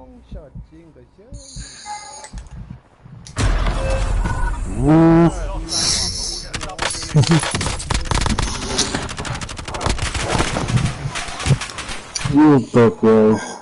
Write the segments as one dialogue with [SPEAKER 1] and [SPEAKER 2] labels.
[SPEAKER 1] long shot, chinga,
[SPEAKER 2] Puta, cara.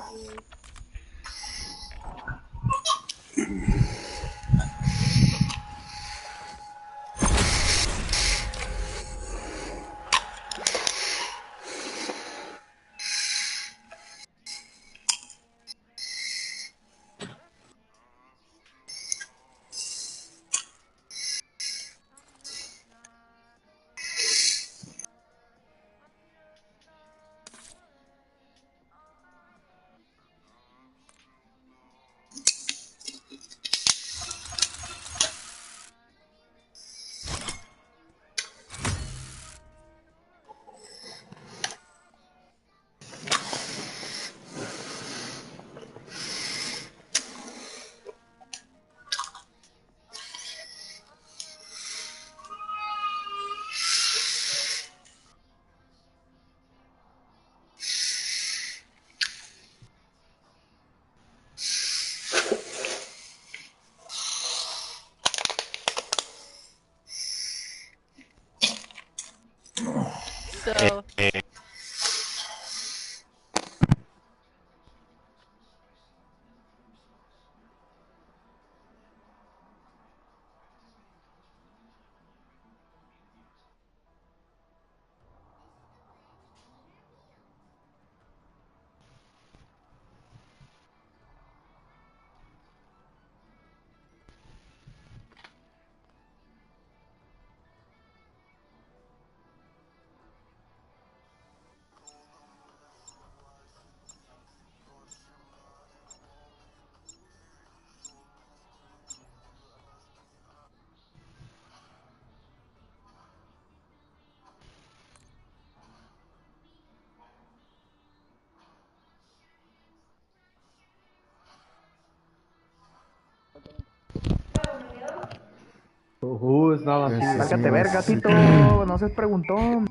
[SPEAKER 3] So.
[SPEAKER 1] Who's not on TV?
[SPEAKER 4] Lárgate verga, Tito, no seas preguntón.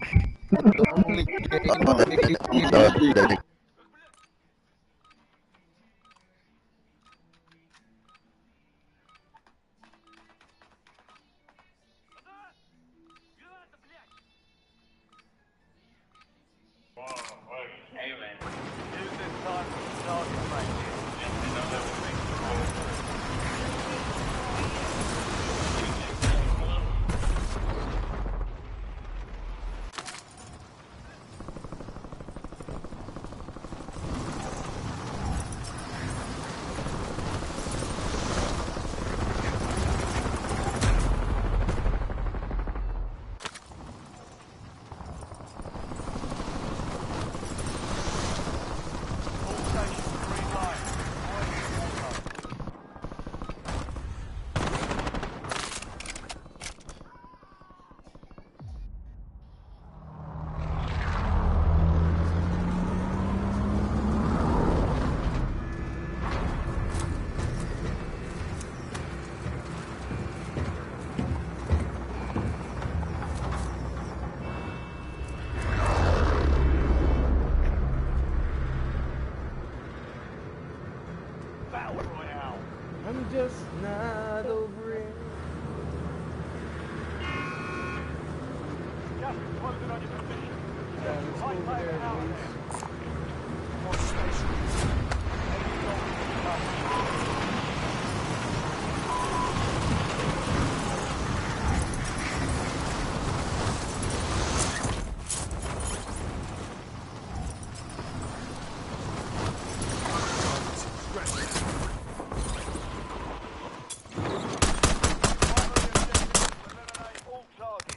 [SPEAKER 1] I'm just not over it.
[SPEAKER 5] Just closing on your position.
[SPEAKER 1] Yeah, let's go over there, please.
[SPEAKER 5] On station. Enemy on eliminate all targets.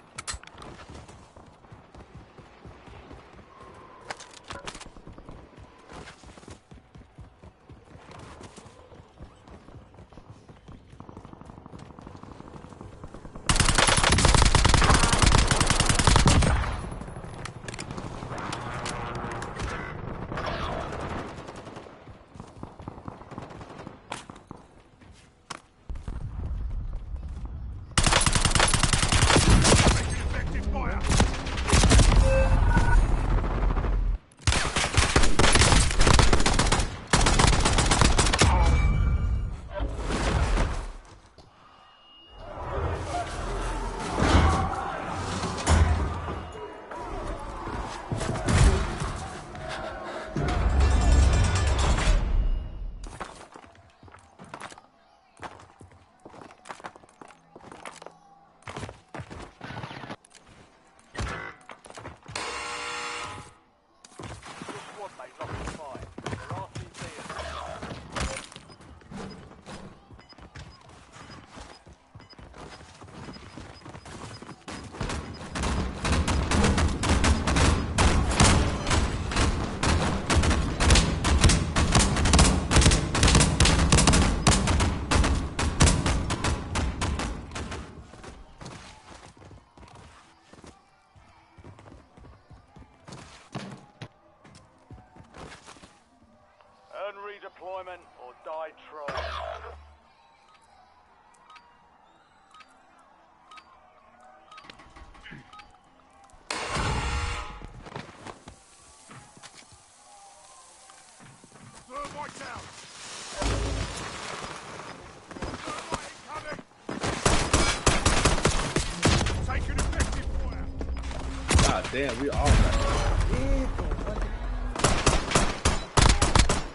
[SPEAKER 1] God damn, we all got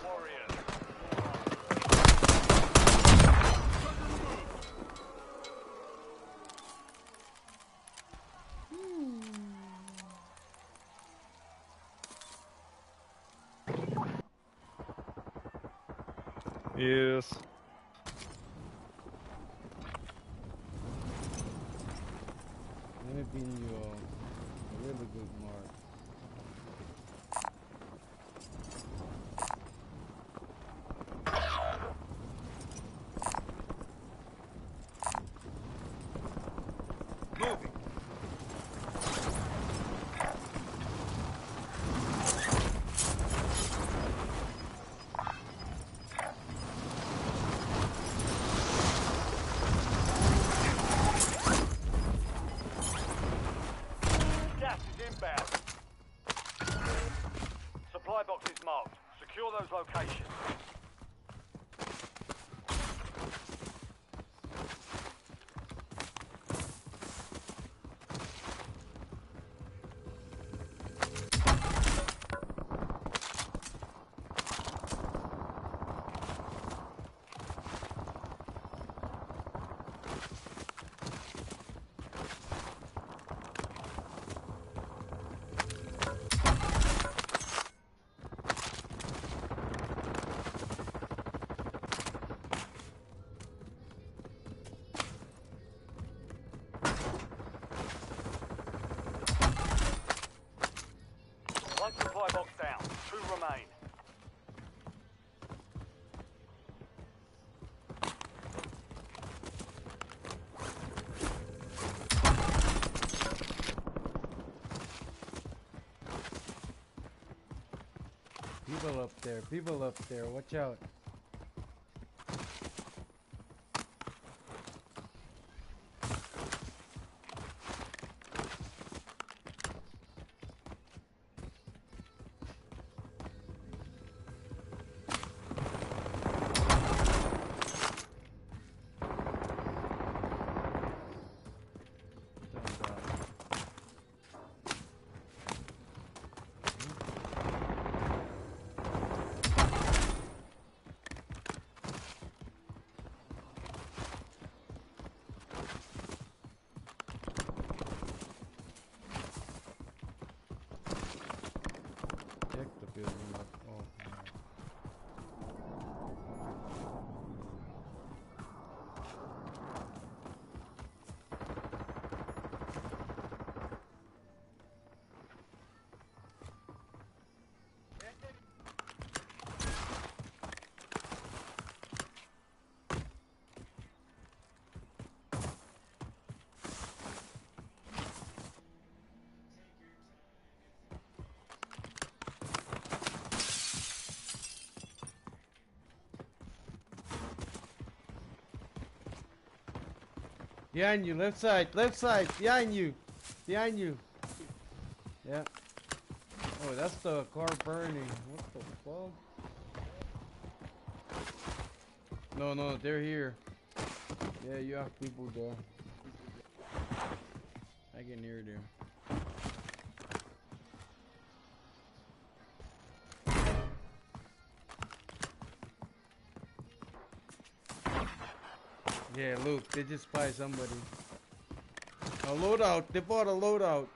[SPEAKER 5] Warriors.
[SPEAKER 3] Yes.
[SPEAKER 1] Maybe you a really good mark.
[SPEAKER 5] Moving. Gas is inbound. Supply box is marked. Secure those locations. One supply box down. 2 remain.
[SPEAKER 1] People up there, watch out. Check the building up. Oh, no. Behind you, left side, behind you. Behind you. Yeah. Oh, that's the car burning. What the fuck? No, they're here. Yeah, you have people there. I can hear them. Yeah, look, they just spy somebody. A loadout. They bought a loadout.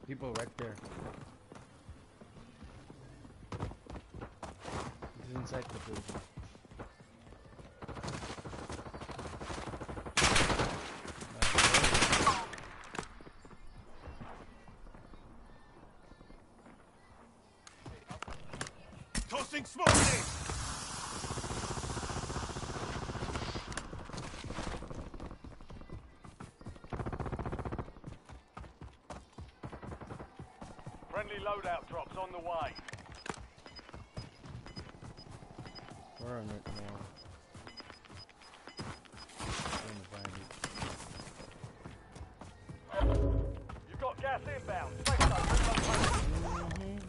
[SPEAKER 1] People right there. He's inside the building.
[SPEAKER 5] Throwing smoke grenade. Friendly loadout drops on the way.
[SPEAKER 1] Burn it more. Trying to find it.
[SPEAKER 5] You've got gas inbound. Safe zone relocated.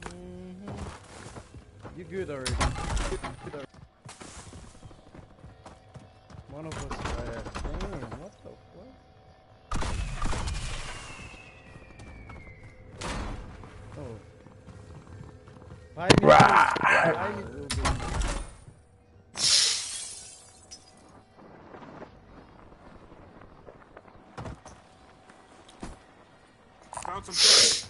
[SPEAKER 1] You good already? One of us bad. Damn, what the fuck? Oh. Find me. Find me.
[SPEAKER 5] Found some drugs.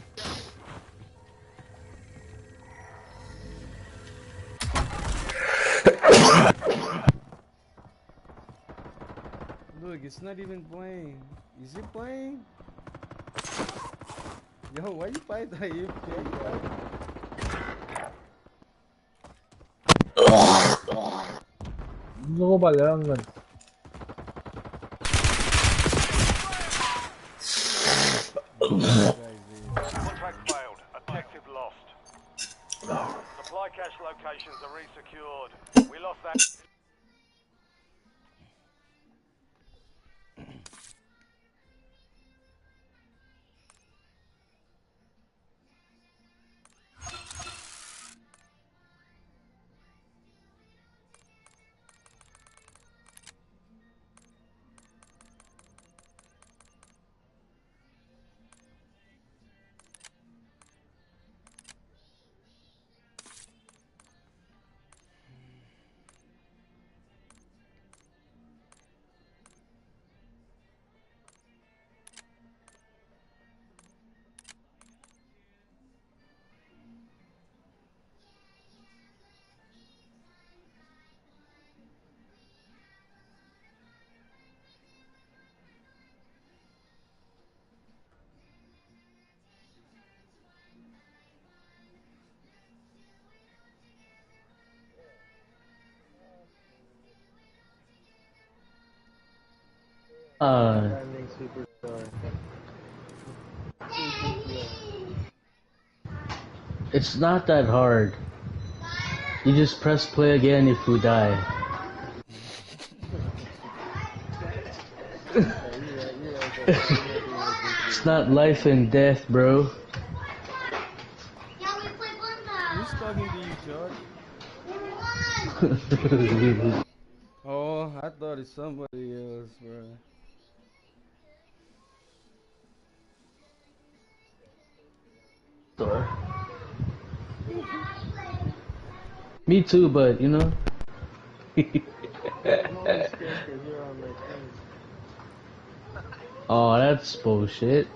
[SPEAKER 1] Look, it's not even playing. Is it playing? Yo, why you fight the AFK,
[SPEAKER 2] Gusto ko pala ang gan.
[SPEAKER 5] Contract failed. Objective lost. Supply cache locations are resecured. We lost that.
[SPEAKER 3] It's not that hard. You just press play again if you die. It's not life and death, bro.
[SPEAKER 1] Who's talking to you, George? Oh, I thought it's somebody else, bro.
[SPEAKER 3] Sure. Me too, but you know. Oh, that's bullshit.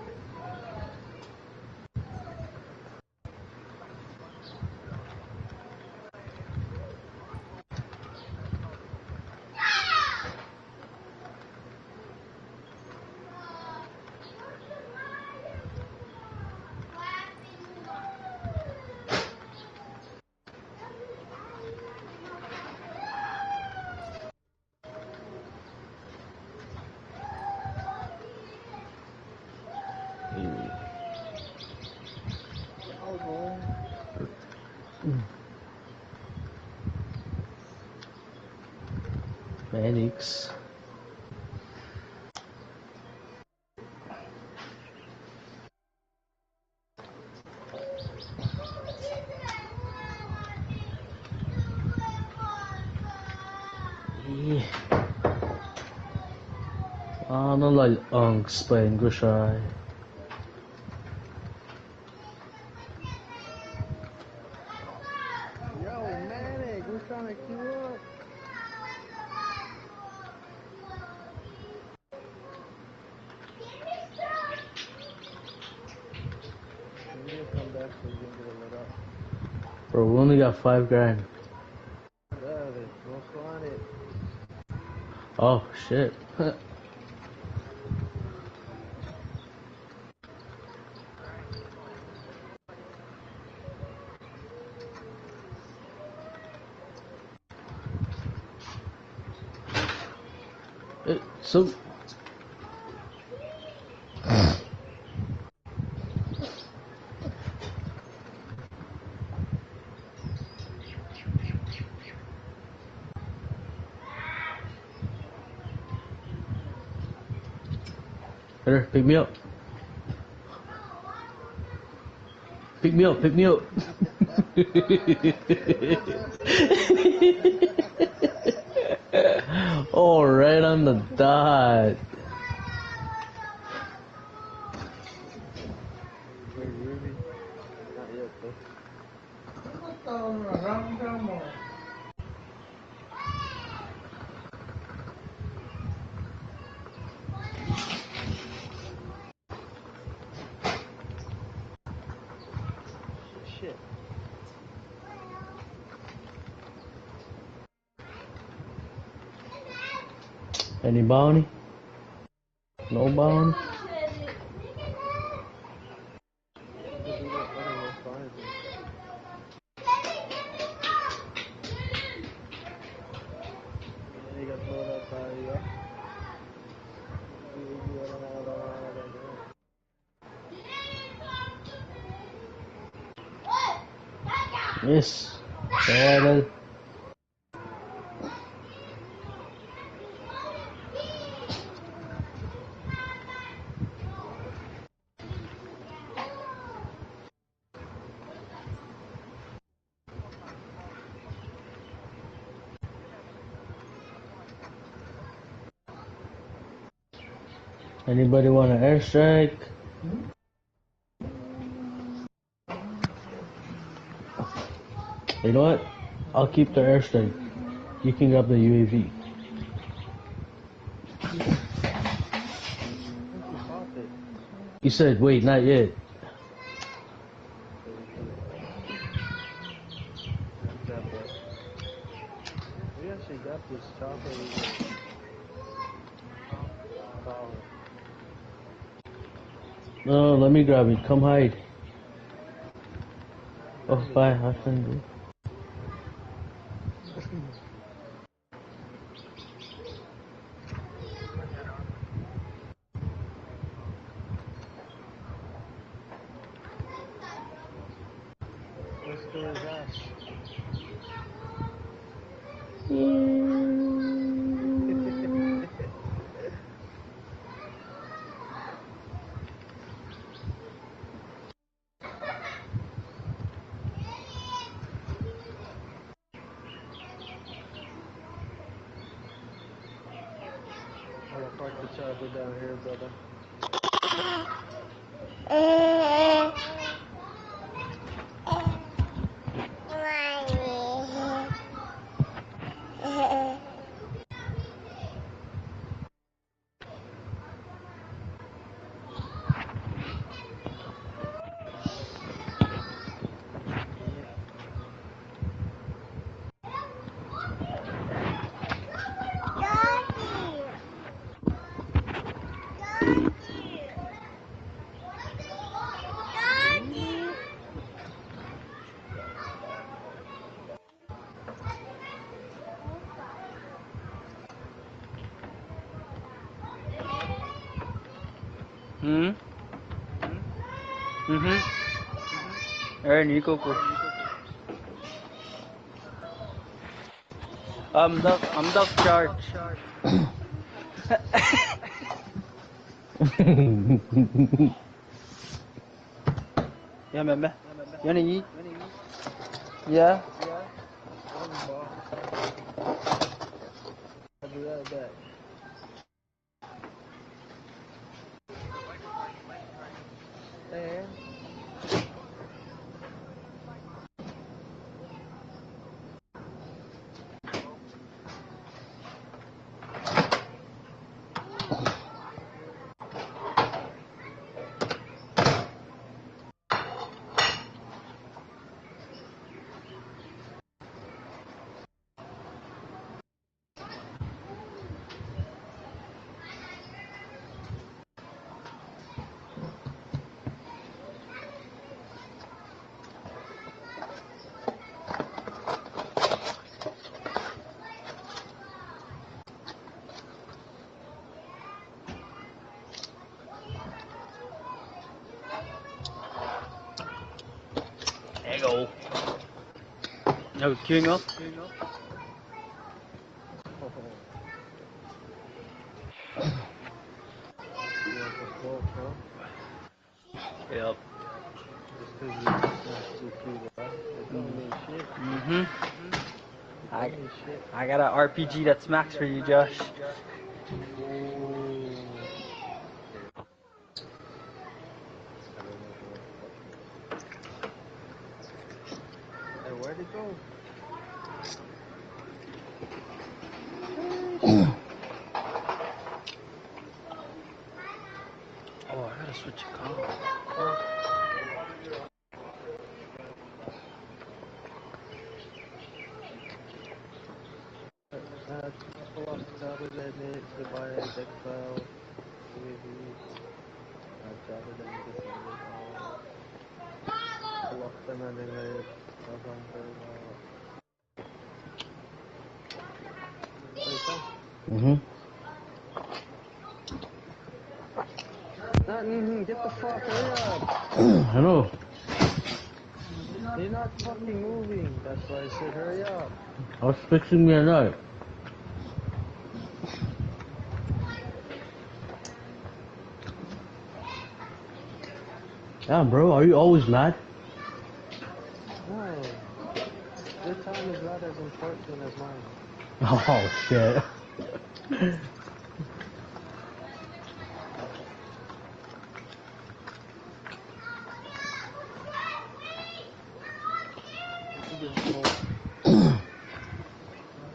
[SPEAKER 3] Phoenix. Ano lal ang Spain ko siya.
[SPEAKER 4] Yo, Manic, who's trying to queue up? We didn't come back so we can get it lit up.
[SPEAKER 3] Bro, we only got $5 grand.
[SPEAKER 4] Yeah, there's no on it.
[SPEAKER 3] Oh shit. So. Better pick me up. Pick me up, pick me up. Oh, right on the dot.
[SPEAKER 4] Wait, Ruby? Not yet, though. Shit.
[SPEAKER 3] Any bounty? No bounty?
[SPEAKER 4] But we don't know find me. Yeah, you got to load up, yeah.
[SPEAKER 3] Yes. Better. Anybody want an airstrike? You know what? I'll keep the airstrike. You can grab the UAV. You said, wait, not yet.
[SPEAKER 4] We actually got this chopper.
[SPEAKER 3] No, let me grab it. Come hide. Oh, bye. I can do.
[SPEAKER 4] Let's do his ass. I'm gonna park the chopper down here, brother.
[SPEAKER 6] Nico ko. I'm the charge. Yeah, meme. Yan yi. Yeah.
[SPEAKER 4] I'll be right back. And
[SPEAKER 6] Yo. Yo, queuing up.
[SPEAKER 4] You want the smoke, huh?
[SPEAKER 6] Yep.
[SPEAKER 4] Just 'cause you smash CP, bro. It don't mean shit.
[SPEAKER 6] Mhm.
[SPEAKER 4] It don't mean shit.
[SPEAKER 6] I got an RPG that's max for you, Josh.
[SPEAKER 4] Ooh. I don't know what the fuck. Hey, where'd it go?
[SPEAKER 6] Oh, I gotta switch a car.
[SPEAKER 4] Pull up tablet goodbye Dexfile UAV tablet and defended pull up them and then
[SPEAKER 3] Mhm.
[SPEAKER 4] get the fuck up!
[SPEAKER 3] I know.
[SPEAKER 4] You're not fucking moving. That's why I said hurry up.
[SPEAKER 3] I was fixing me a nut. Yeah, bro. Are you always mad?
[SPEAKER 4] No. Your time is not as important as mine.
[SPEAKER 3] Oh shit.
[SPEAKER 4] You give smoke.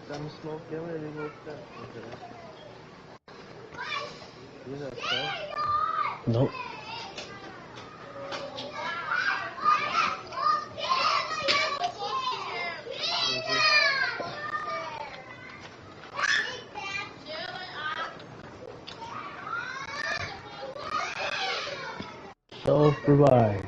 [SPEAKER 4] Some smoke, yeah, we remove that. You have stuff.
[SPEAKER 3] Nope. So goodbye.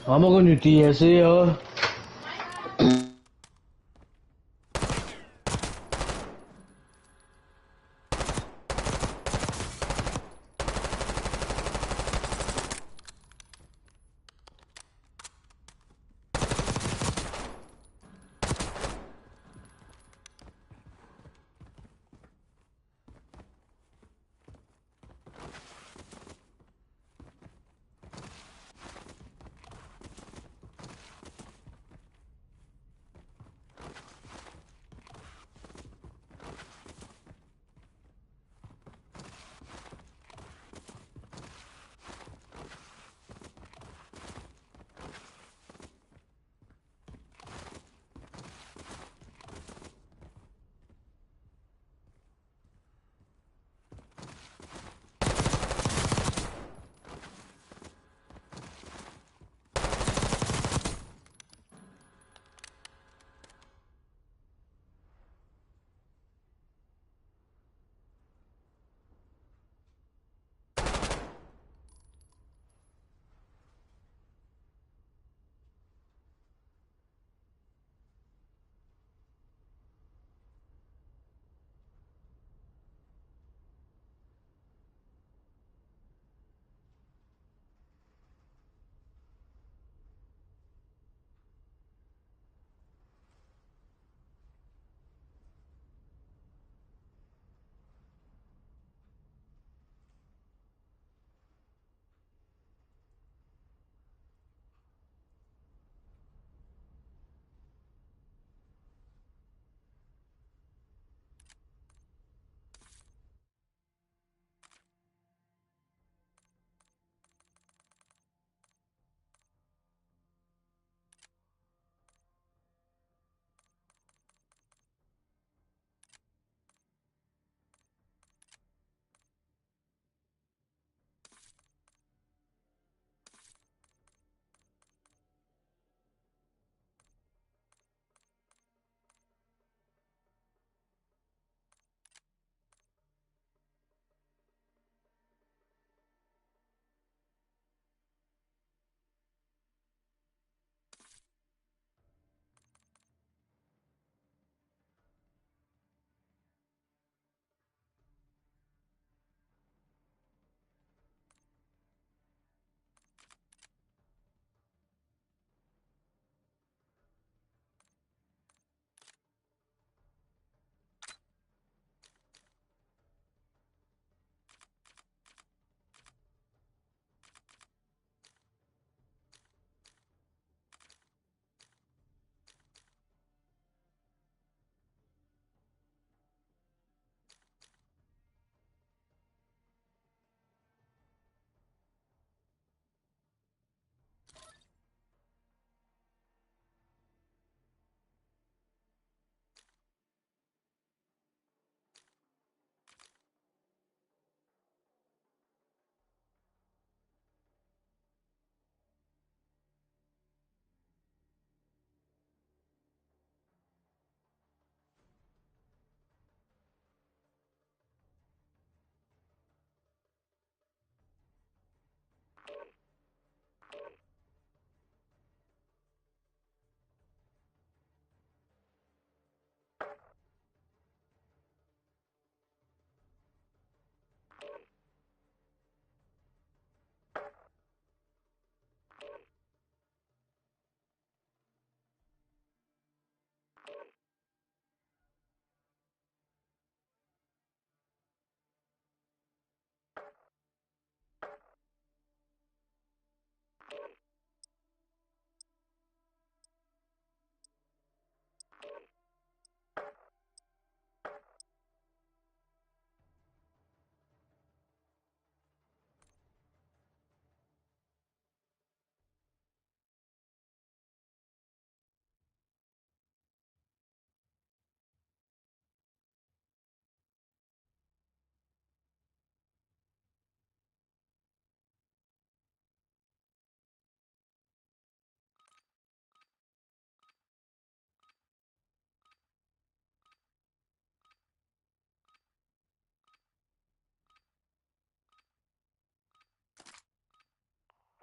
[SPEAKER 3] Amo con UTSA, oh.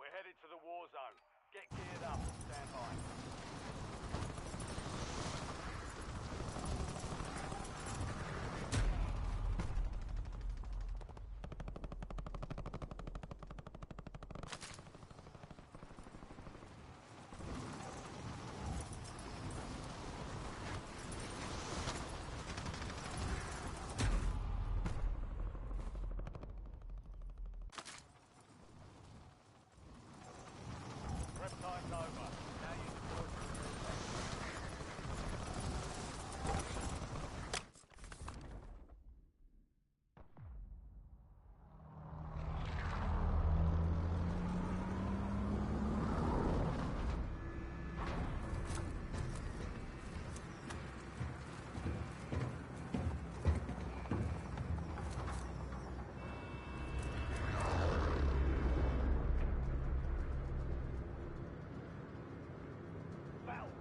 [SPEAKER 5] We're headed to the war zone. Get geared up. Stand by. Prep time's over. Now you deploy to remove that. Battle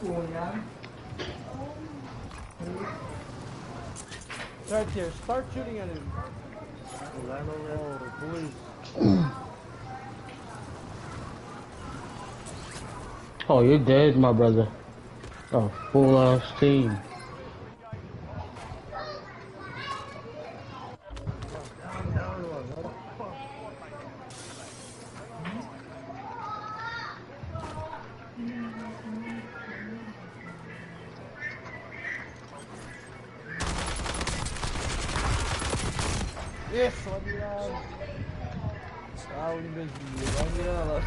[SPEAKER 5] Royale.
[SPEAKER 1] Right there. Start shooting at him. Oh, police.
[SPEAKER 3] Oh, you're dead, my brother. A full ass team.
[SPEAKER 1] Yes, let me down. Ah, udah bensin. Lagi lah.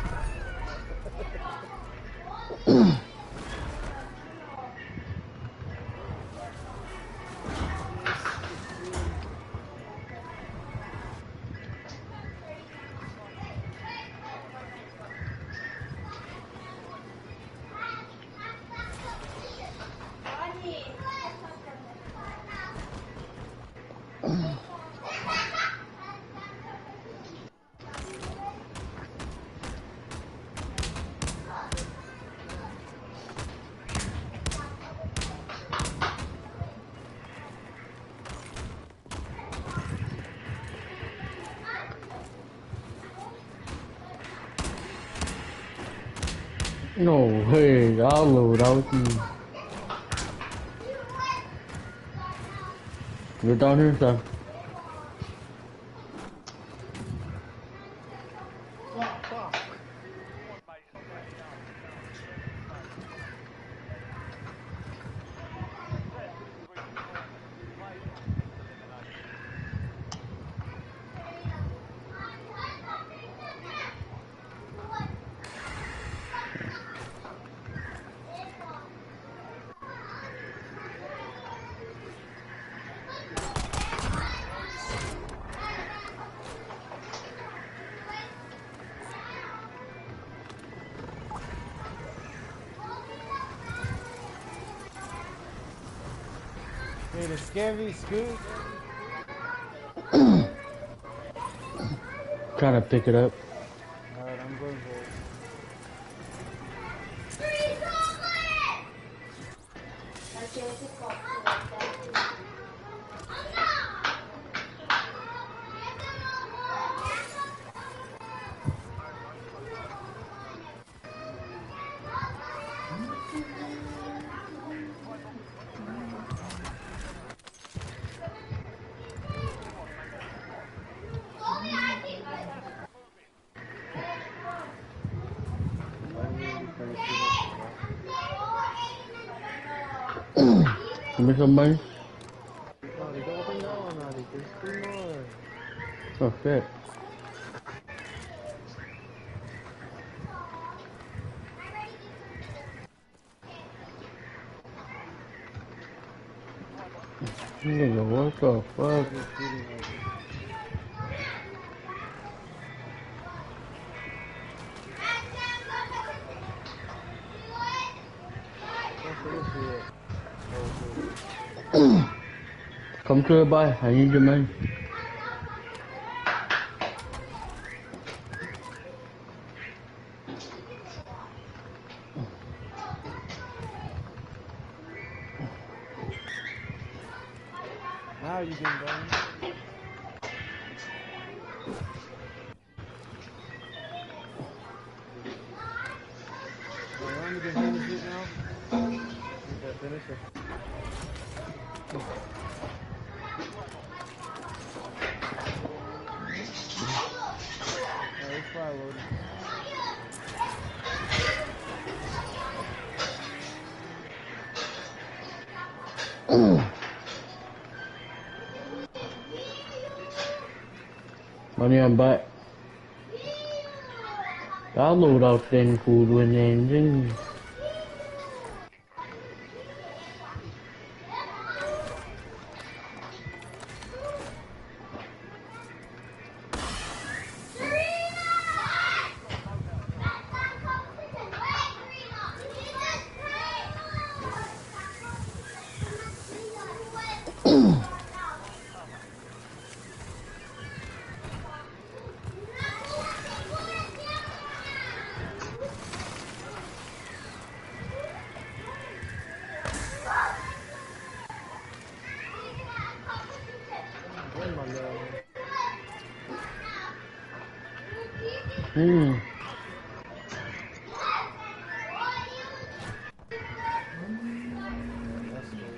[SPEAKER 3] No way, I'll load out you. You're down here, son.
[SPEAKER 1] Hey, the scavvy scoot.
[SPEAKER 3] Trying to pick it up.
[SPEAKER 1] Alright, I'm going for it.
[SPEAKER 3] Give me some money.
[SPEAKER 4] Oh, they go up and down, Adi. There's 3 more.
[SPEAKER 3] Oh shit. Nigga, what the fuck?
[SPEAKER 1] What is shooting at me?
[SPEAKER 4] What's the issue?
[SPEAKER 3] Come to the buy. I need your money.
[SPEAKER 1] Now you can go. You want me to finish it now?
[SPEAKER 4] Yeah, finish it.
[SPEAKER 1] Alright, it's fire loading.
[SPEAKER 3] Money on buy. Download out then food when they engine.
[SPEAKER 4] Where's my little
[SPEAKER 1] That's crazy.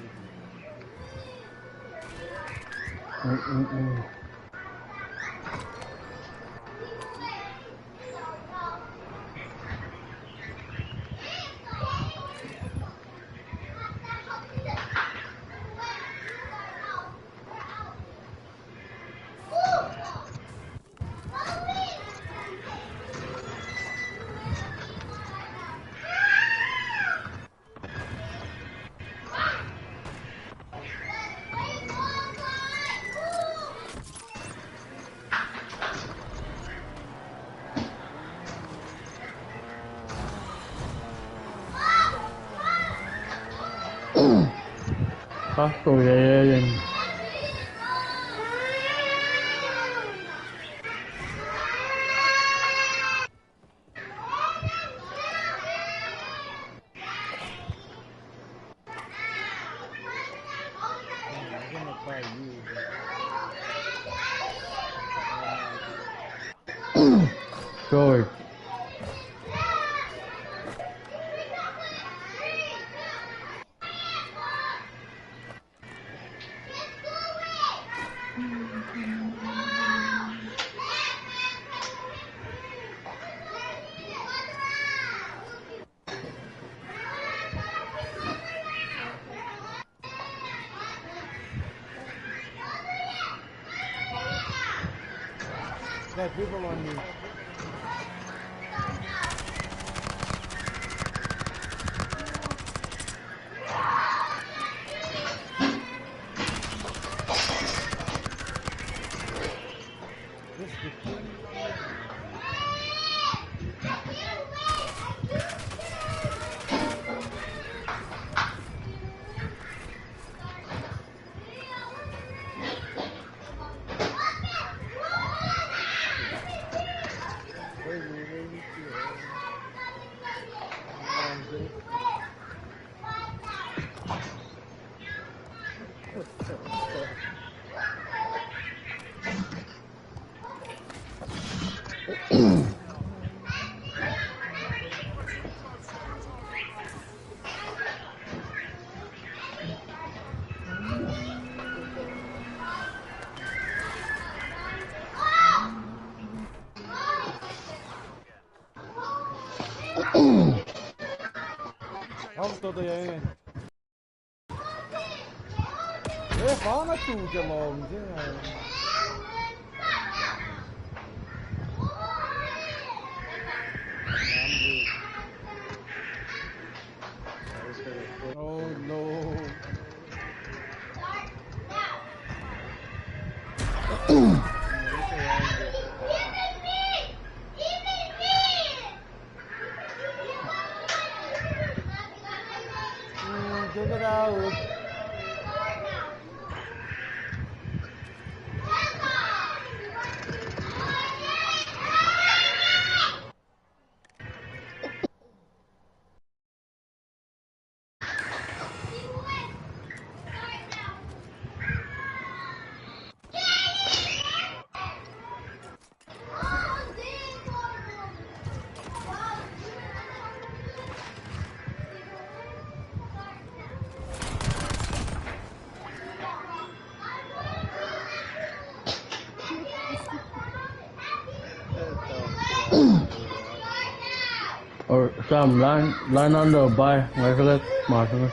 [SPEAKER 3] Pasto then.
[SPEAKER 1] I'm gonna buy you.
[SPEAKER 3] Sorry.
[SPEAKER 1] Got people on me. This the king. Auto to je. Fan att tog långt. Oh no.
[SPEAKER 3] Or Sam, line on the buy. Where's the Martin?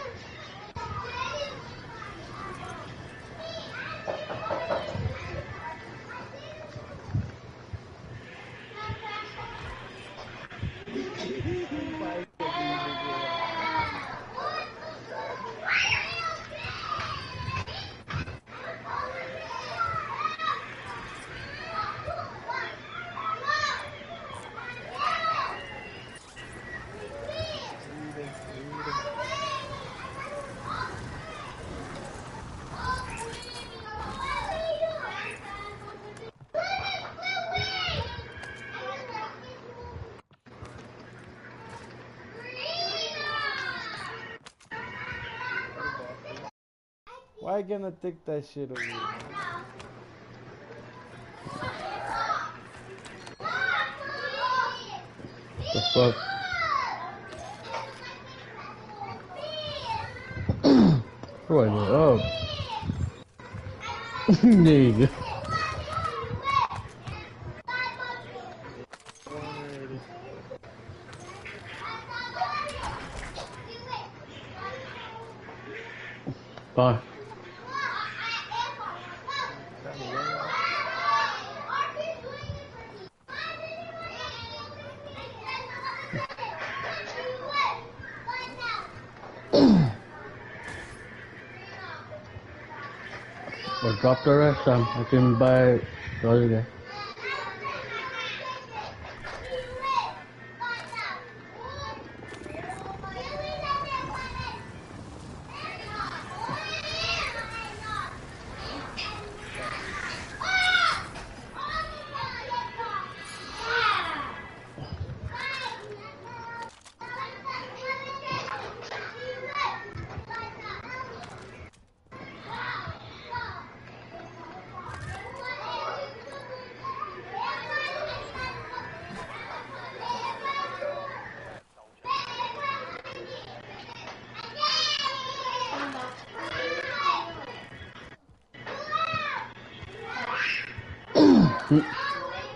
[SPEAKER 1] Why you gonna take that shit away?
[SPEAKER 3] The fuck? Right up. There you go. Bye. Or drop the rest, Sam. I can buy the other guy.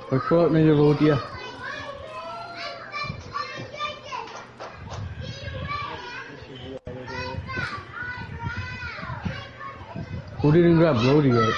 [SPEAKER 3] What's up, nigga, road here? Who didn't grab Brody yet?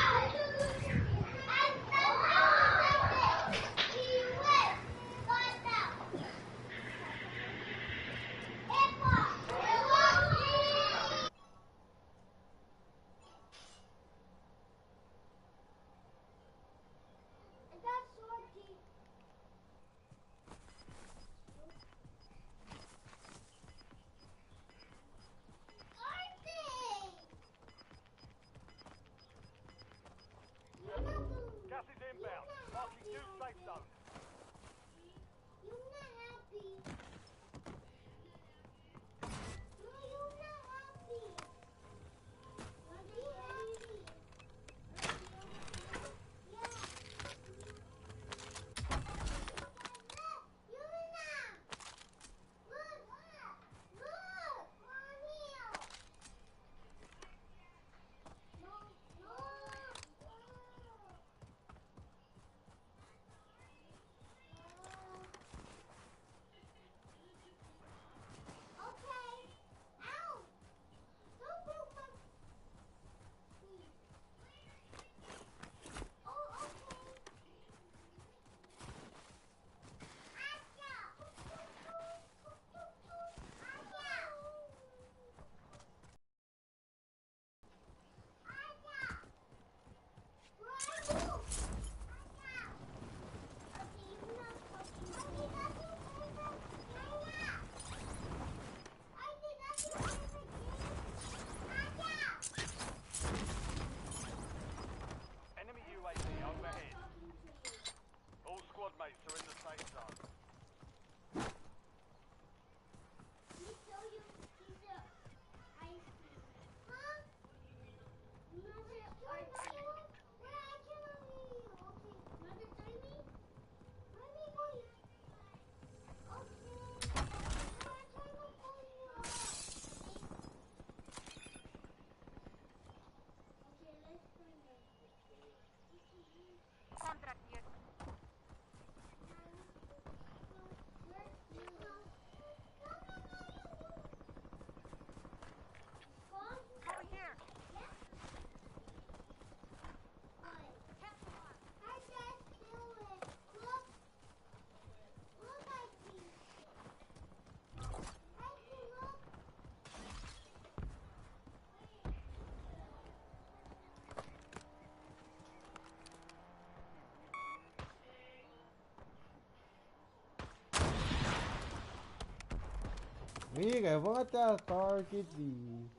[SPEAKER 1] Amiga, vão até a Target e...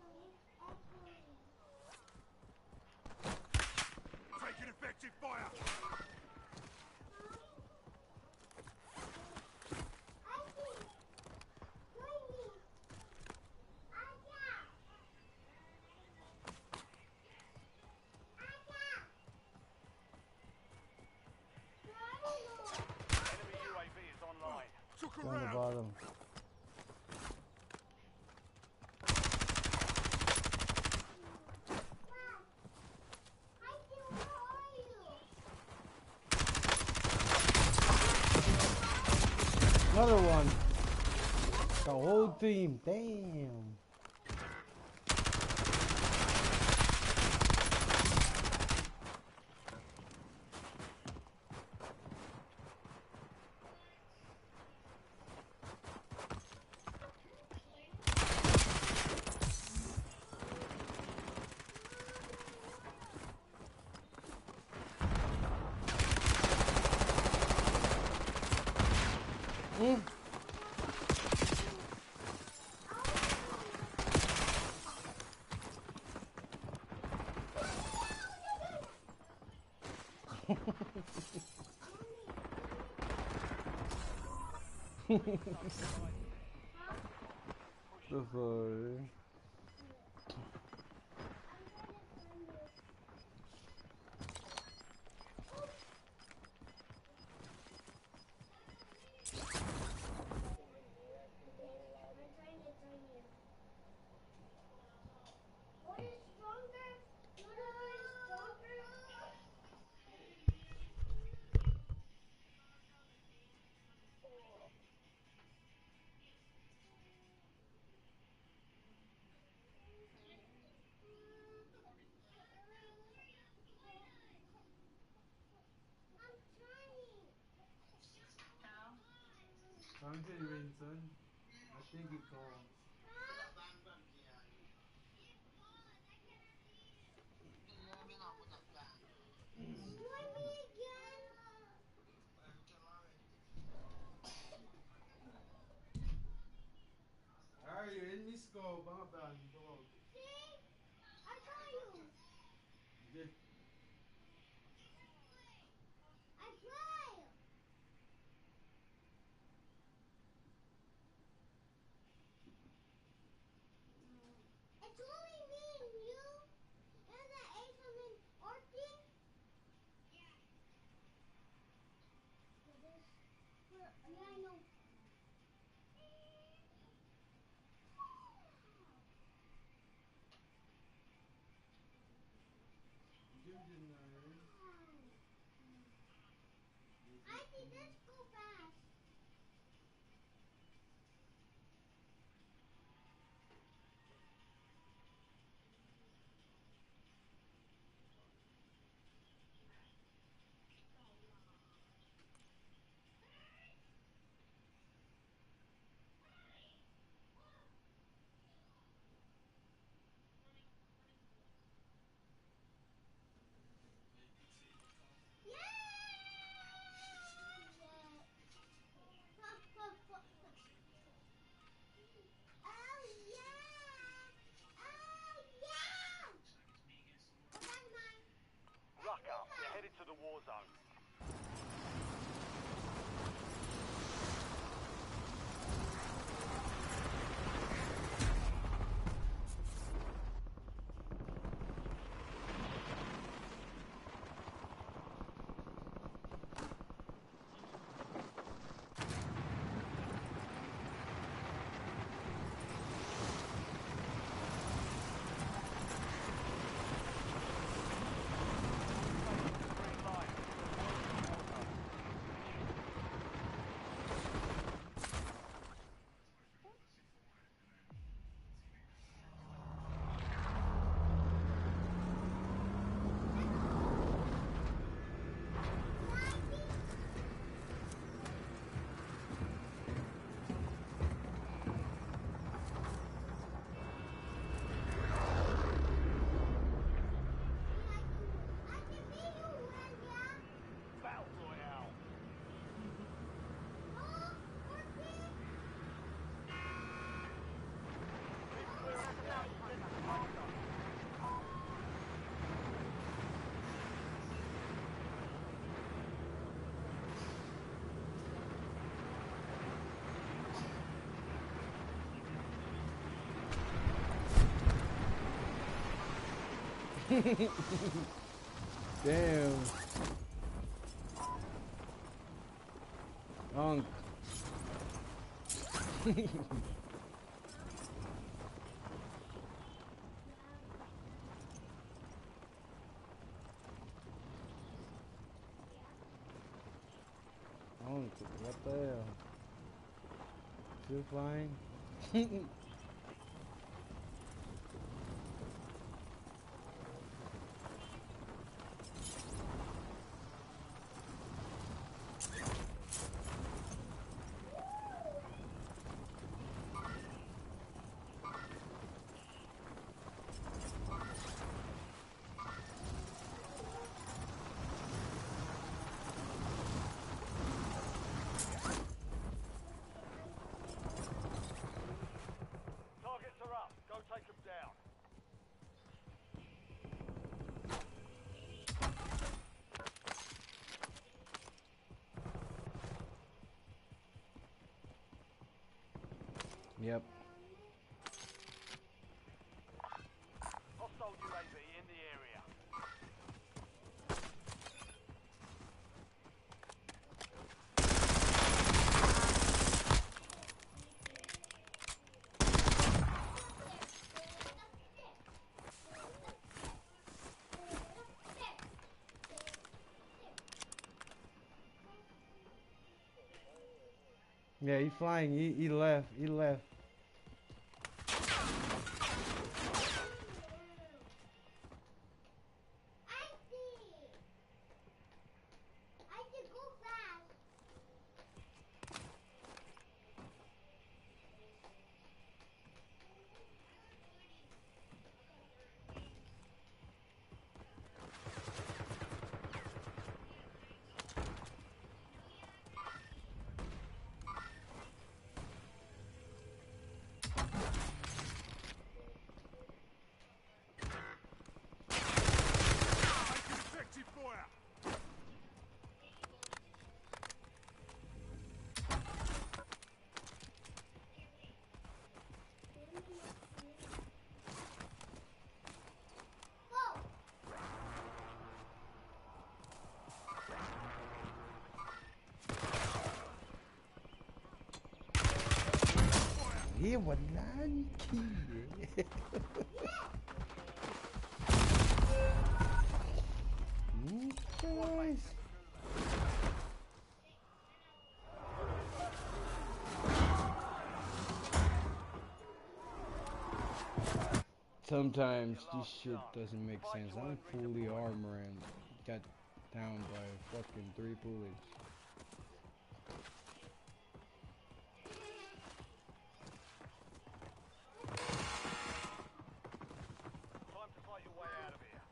[SPEAKER 5] Taking effective fire. Enemy UAV is online. Took a
[SPEAKER 1] On the
[SPEAKER 5] round.
[SPEAKER 1] bottom. Another one. The whole team. Damn. So sorry. Andre Vincent, I think he called. Are you in this go? Bang bang dog. Yeah. Jim didn't know. Damn. Unk. Unk, what the hell? Still flying?
[SPEAKER 5] Targets are up. Go take them down.
[SPEAKER 1] Yep.
[SPEAKER 5] Hostile UAV in the area.
[SPEAKER 1] Yeah, he flying. He left. He left.
[SPEAKER 5] Effective fire.
[SPEAKER 1] He was lanky. Guys. Sometimes this shit doesn't make sense. I'm fully armor and got down by fucking 3 bullets.
[SPEAKER 5] Time to fight your way out of here.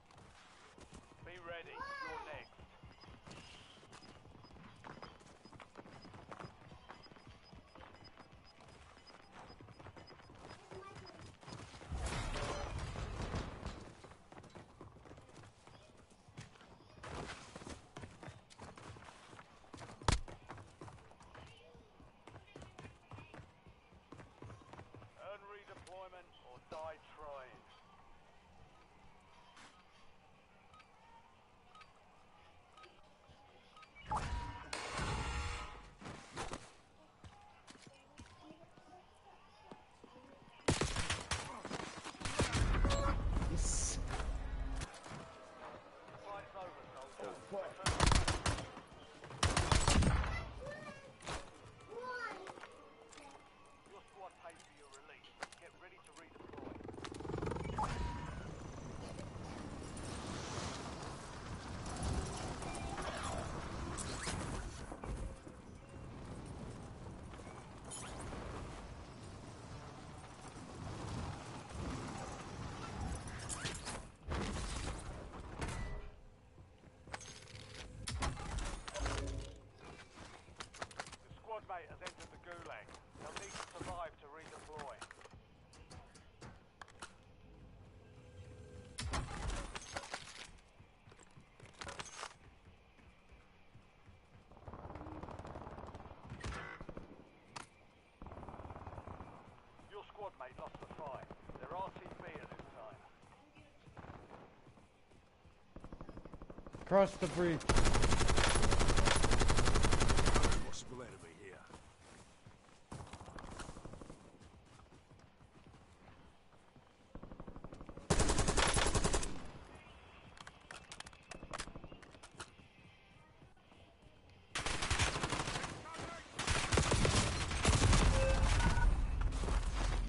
[SPEAKER 5] Be ready. You're next. Earn redeployment or die trying.
[SPEAKER 1] Yes.
[SPEAKER 5] Fight's over, soldier. Your squad pays for your release. Get ready to redeploy. The squad mate has entered the gulag. They'll need to survive to redeploy. Your squad mate lost the fight. They're RTB at this time.
[SPEAKER 1] Cross the bridge.
[SPEAKER 5] Possible enemy here.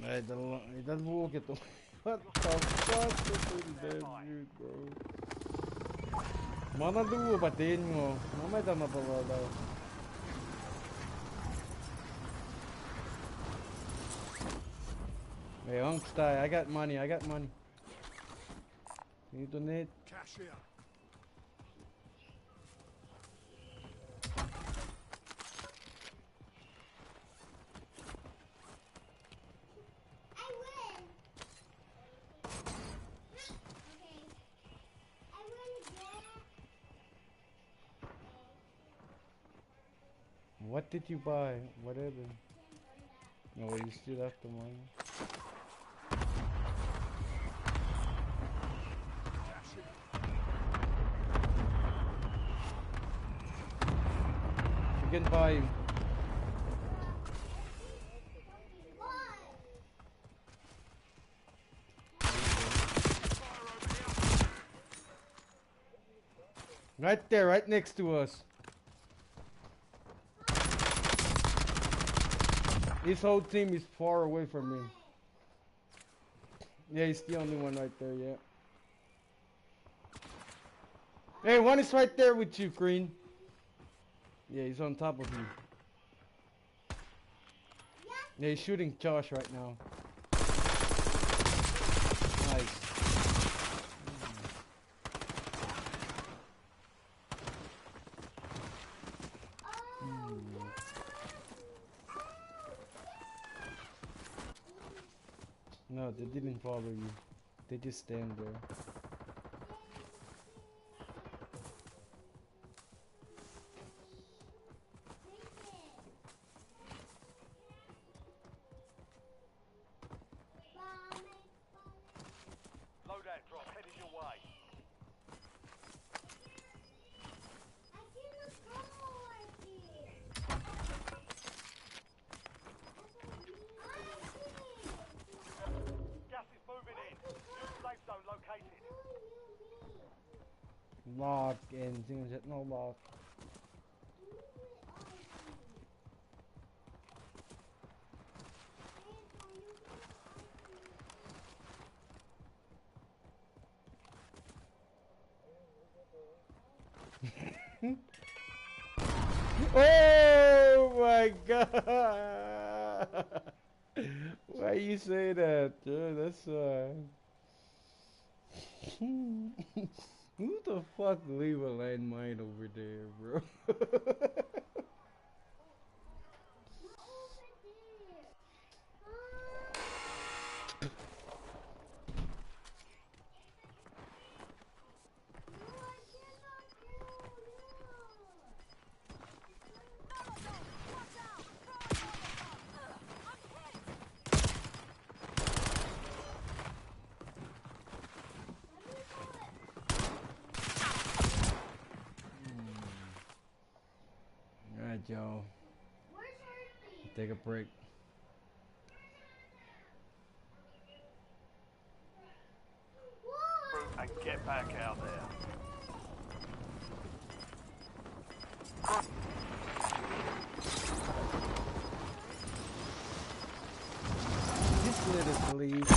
[SPEAKER 1] Hey, dat wil ik het toch. What the fuck is that dude, bro? Mana dua batiin mo. Mamaya tayo mapawala. Hey, Unks die. I got money. I got money. You donate?
[SPEAKER 5] Cash here.
[SPEAKER 1] What did you buy? Whatever. No, you still have the money. You can buy him. Right there, right next to us. His whole team is far away from me. Yeah, he's the only one right there, yeah. Hey, one is right there with you, Green. Yeah, he's on top of you. Yeah, he's shooting Josh right now. Nice. No, they didn't follow you. They just stand there.
[SPEAKER 5] Loadout drop headed your way. Gas is moving in. New safe zone located.
[SPEAKER 1] Lock and things that no lock. Oh my god! Why you say that? Yeah, that's who the fuck leave a landmine over there, bro? Alright, y'all. Take a break.
[SPEAKER 5] Through and get back out there.
[SPEAKER 1] Just let us leave.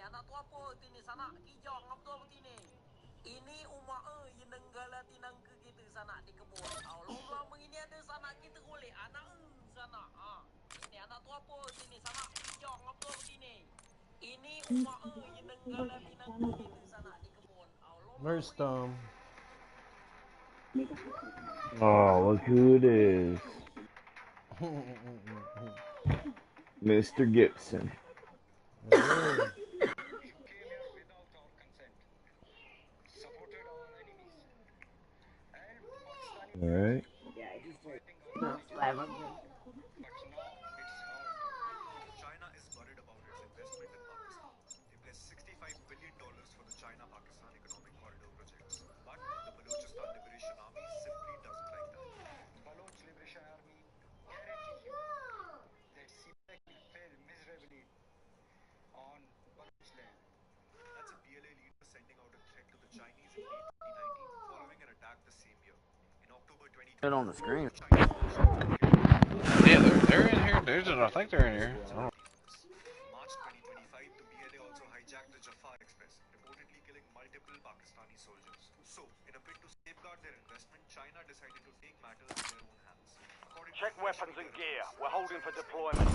[SPEAKER 7] anak tu apa tini sana kijang apa tini. Ini umma yang nenggala tinang ke kita sana di kebun. Allah begini ada sana kita golek anak sana. Ini anak tu apa tini sana kijang apa tini. Ini umma yang nenggala tinang ke kita sana di kebun.
[SPEAKER 1] Where's Tom?
[SPEAKER 8] Oh, look who it is. Mr. Gibson. Alright.
[SPEAKER 9] China is worried about its investment in Pakistan. They placed $65 billion for the China-Pakistan Economic Corridor projects. But the Balochistan Liberation Army simply doesn't like that. Baloch Liberation Army guarantees you that CPEC will fail miserably on Baloch land. That's a BLA leader sending out a threat to the Chinese in late 2019 following an attack the same year. In October 2020,
[SPEAKER 10] It on the screen.
[SPEAKER 11] Yeah, they're in here. I think they're in here.
[SPEAKER 9] March 2025, the BLA also hijacked the Jafar Express, reportedly killing multiple Pakistani soldiers. So, in a bid to safeguard their investment, China decided to take matters in their own hands.
[SPEAKER 5] Check weapons and gear. We're holding for deployment.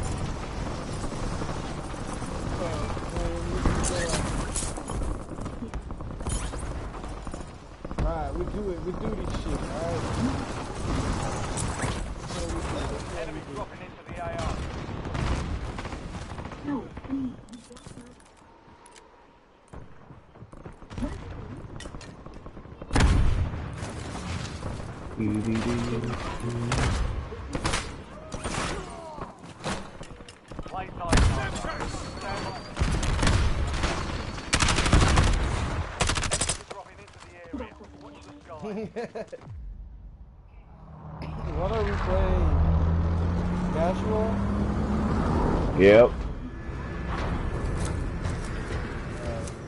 [SPEAKER 1] Alright, we do this shit, alright?
[SPEAKER 5] Enemy dropping into the AR. Play tight. Dropping into the area. Watch the sky.
[SPEAKER 1] What are we playing? Casual?
[SPEAKER 8] Yep.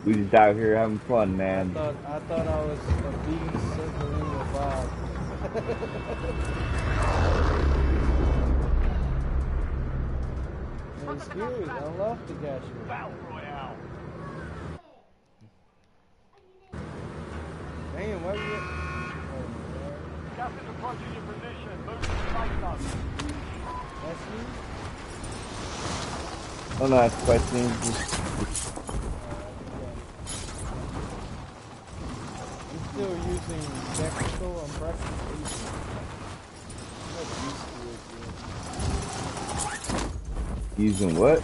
[SPEAKER 8] We just out here having fun, man.
[SPEAKER 1] I thought I was a bee circling a bob. It's good. I love the casual.
[SPEAKER 5] Battle Royale.
[SPEAKER 1] Damn, why you?
[SPEAKER 5] Gas is approaching your position. Move to the safe zone.
[SPEAKER 1] That's me.
[SPEAKER 8] Oh no, that's questions.
[SPEAKER 1] I'm still using tactical on practice. I'm not used to it yet.
[SPEAKER 8] Using what?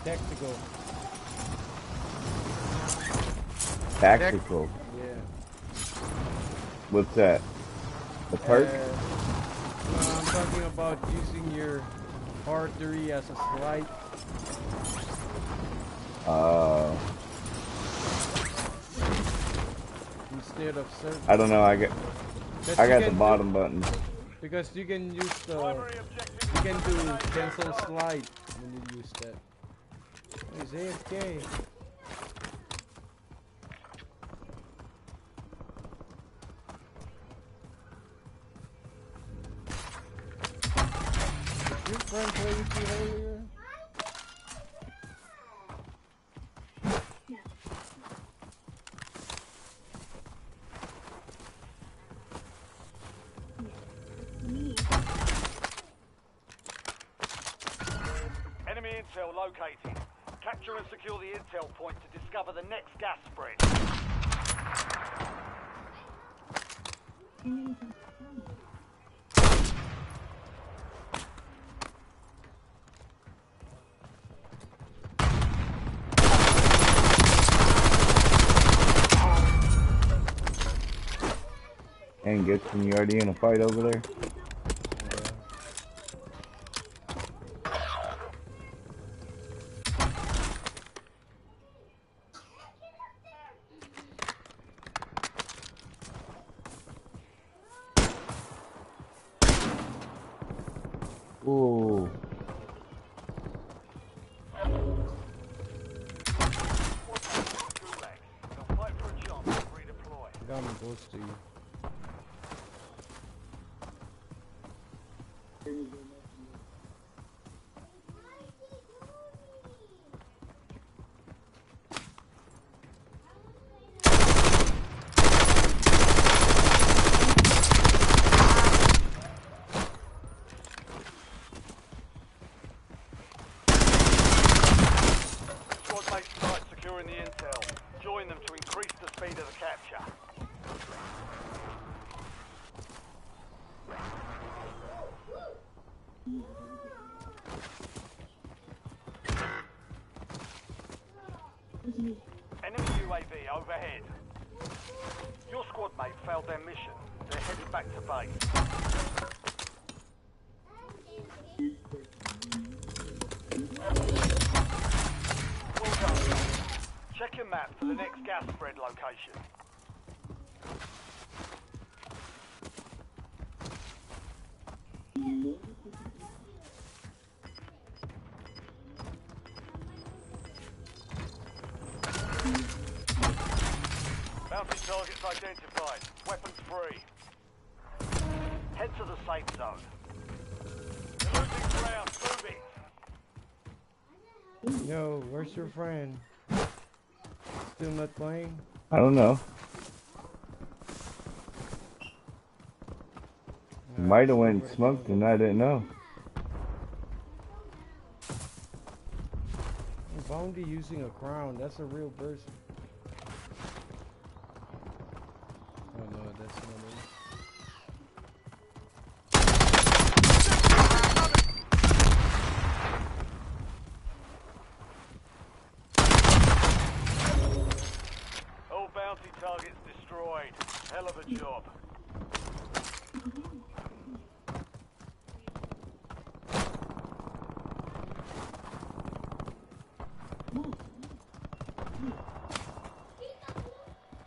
[SPEAKER 1] Tactical.
[SPEAKER 8] Tactical.
[SPEAKER 1] Yeah.
[SPEAKER 8] What's that? The perk?
[SPEAKER 1] No, I'm talking about using your R3 as a slide. Instead of circle.
[SPEAKER 8] I don't know. I got the bottom button.
[SPEAKER 1] Because you can use the. You can do cancel slide when you use that. He's AFK. Did your friend play with you earlier?
[SPEAKER 5] Enemy intel located. Capture and secure the intel point to discover the next gas spread.
[SPEAKER 8] And Gibson, you already in a fight over there? Ooh.
[SPEAKER 1] Got me close to you.
[SPEAKER 5] Enemy UAV overhead. Your squad mate failed their mission. They're headed back to base. Well done. Check your map for the next gas spread location. Bounty targets identified. Weapons free. Head to the safe zone. You're losing ground. Move it.
[SPEAKER 1] Yo, where's your friend? Still not playing?
[SPEAKER 8] I don't know. Might have went and smoked and I didn't know.
[SPEAKER 1] Bounty using a crown. That's a real person. Oh no, that's not it.
[SPEAKER 5] All bounty targets destroyed. Hell of a job.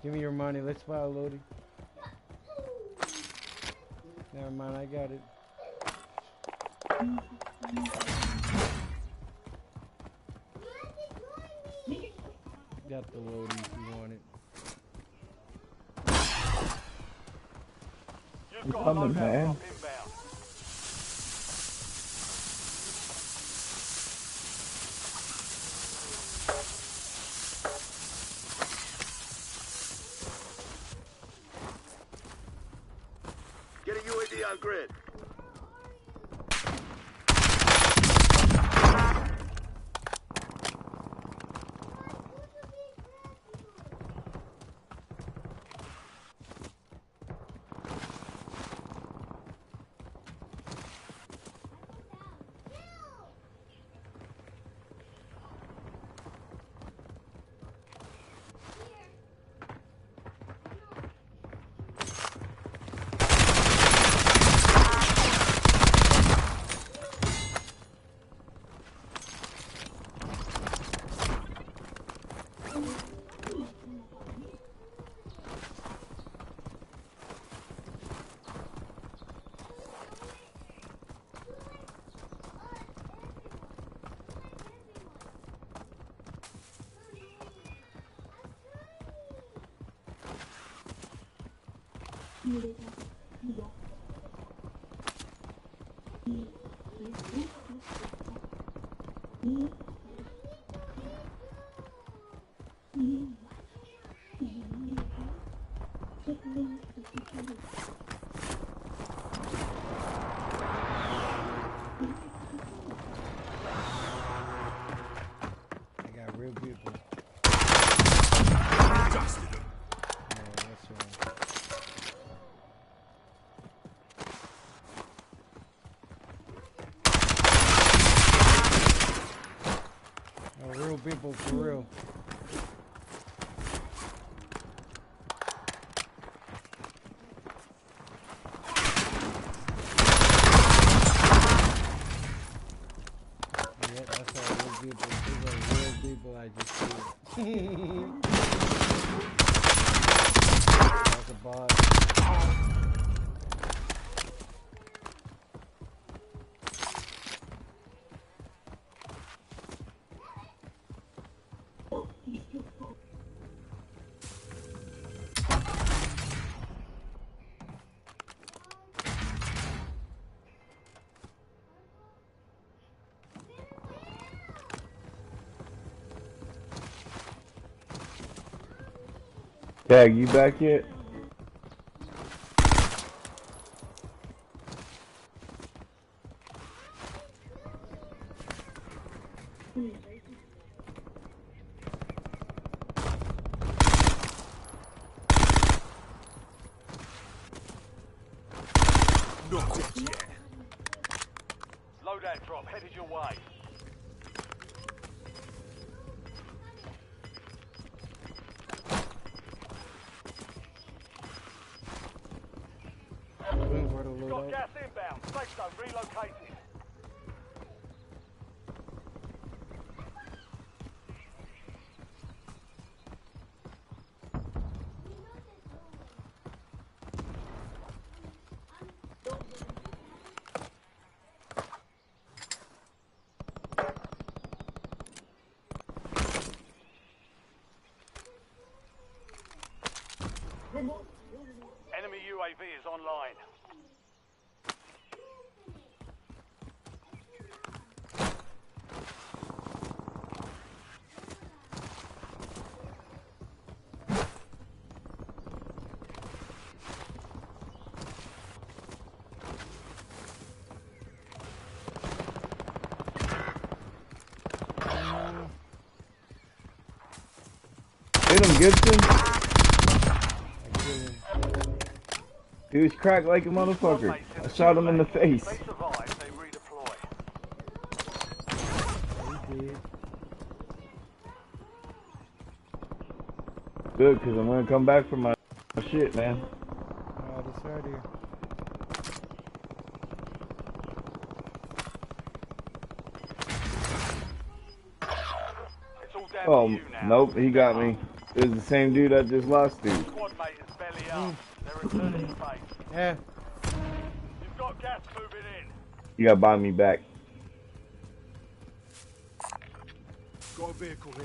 [SPEAKER 1] Give me your money. Let's buy a loading. Never mind, I got it. Got the loading if you want it.
[SPEAKER 5] You've
[SPEAKER 8] You
[SPEAKER 5] got a
[SPEAKER 8] coming,
[SPEAKER 5] loadout
[SPEAKER 8] man?
[SPEAKER 5] drop inbound.
[SPEAKER 10] Get a UAV on grid.
[SPEAKER 1] I got real people.
[SPEAKER 10] Dusted him.
[SPEAKER 1] Yeah, that's right. Oh, real people for real. Yeah, that's all real people. These are real people I just see. That's a bot.
[SPEAKER 8] Tag, you back yet?
[SPEAKER 10] Not just yet.
[SPEAKER 5] Loadout drop headed your way. Enemy UAV is online.
[SPEAKER 8] Hit him, Gibson.
[SPEAKER 1] I killed him.
[SPEAKER 8] He was cracked like a motherfucker. I shot him in the face.
[SPEAKER 5] If they survive, they redeploy.
[SPEAKER 1] He did.
[SPEAKER 8] Good, because I'm going to come back for my shit, man.
[SPEAKER 1] Alright, it's right here.
[SPEAKER 5] It's all down
[SPEAKER 8] Oh,
[SPEAKER 5] to you now.
[SPEAKER 8] nope, he got me. It was the same dude I just lost to.
[SPEAKER 5] Squad mate is belly up. They're returning to base.
[SPEAKER 1] Yeah.
[SPEAKER 5] You've got gas moving in.
[SPEAKER 8] You got to buy me back.
[SPEAKER 10] Got a vehicle here.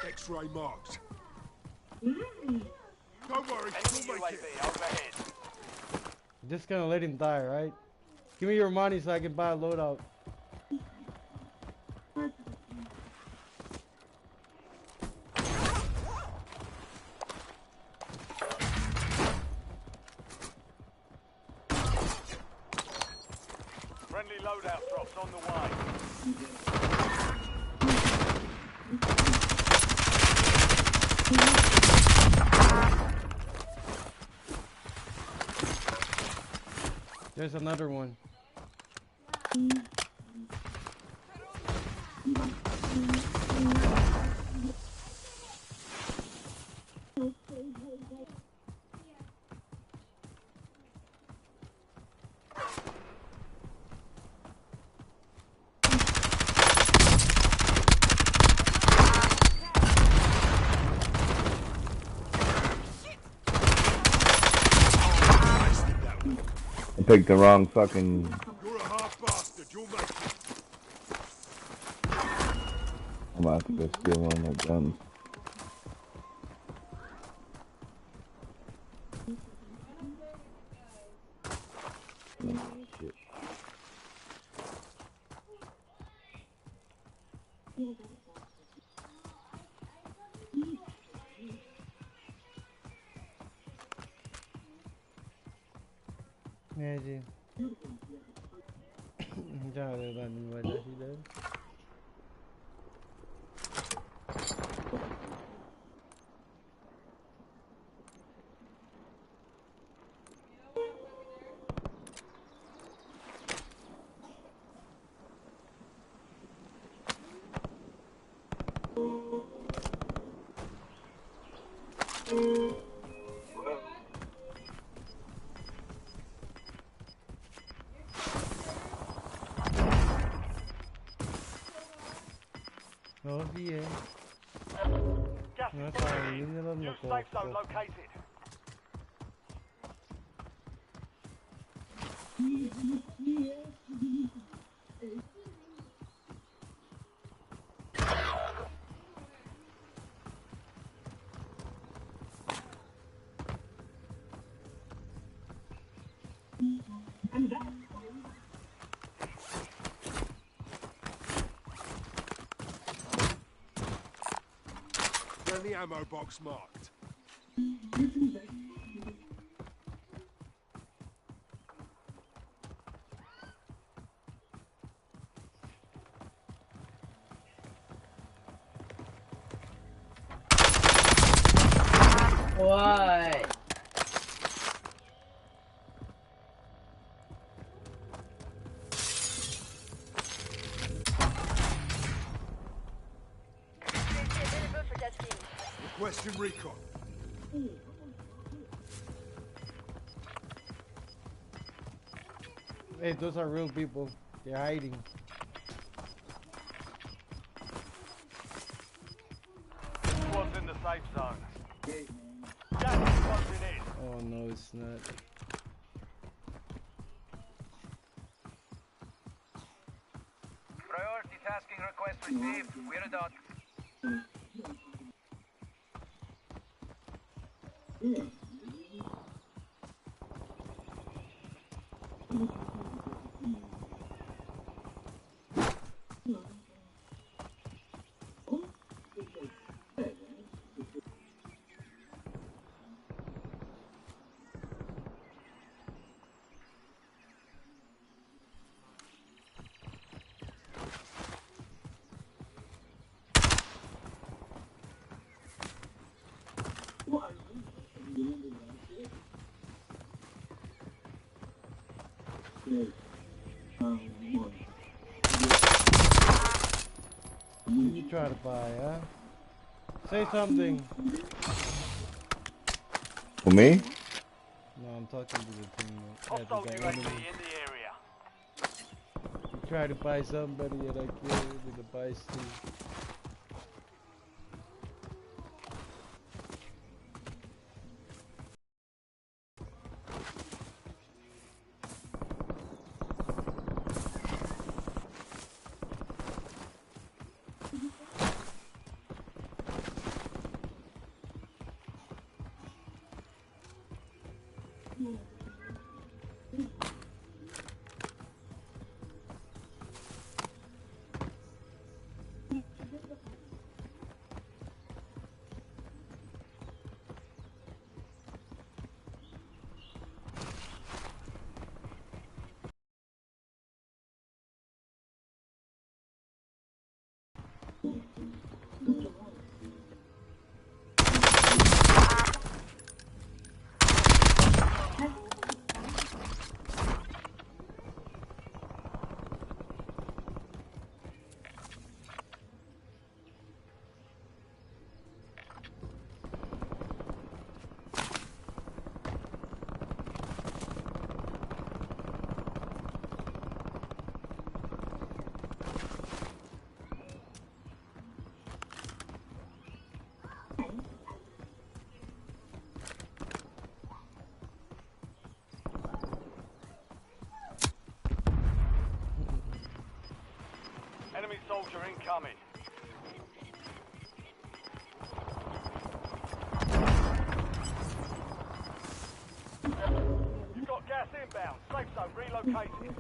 [SPEAKER 10] X-ray marked. Don't worry,
[SPEAKER 5] Enemy
[SPEAKER 10] we'll make it.
[SPEAKER 5] UAV overhead.
[SPEAKER 1] Just gonna let him die, right? Give me your money so I can buy a loadout.
[SPEAKER 5] Friendly loadout drops on the way.
[SPEAKER 1] There's another one.
[SPEAKER 8] I picked the wrong fucking...
[SPEAKER 10] You're a half bastard, you'll make it.
[SPEAKER 8] I'm about to go steal one of my guns. Oh, shit.
[SPEAKER 1] Yeah, जी जा रहे रानी वाला ही दर Oh yeah.
[SPEAKER 5] Gas
[SPEAKER 1] No,
[SPEAKER 5] is
[SPEAKER 1] fine.
[SPEAKER 5] moving in.
[SPEAKER 1] Leave it alone,
[SPEAKER 5] New
[SPEAKER 1] loco.
[SPEAKER 5] safe zone located.
[SPEAKER 10] on the ammo box marked.
[SPEAKER 12] What?
[SPEAKER 10] Requesting recon.
[SPEAKER 1] Hey, those are real people. They're hiding.
[SPEAKER 5] Squad's in the safe zone. Gas is closing in.
[SPEAKER 1] Oh no, it's not.
[SPEAKER 5] Priority tasking request received. We're done.
[SPEAKER 1] You try to buy, huh? Say something.
[SPEAKER 8] For me?
[SPEAKER 1] No, I'm talking to the team.
[SPEAKER 5] Hostile UAV in the area.
[SPEAKER 1] You try to buy somebody and I kill you with the buy Steve.
[SPEAKER 5] Enemy soldier incoming. You've got gas inbound. Safe zone relocated.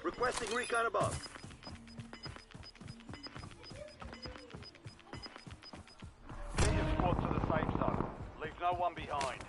[SPEAKER 13] Requesting recon above.
[SPEAKER 5] Get your squad to the safe zone. Leave no one behind.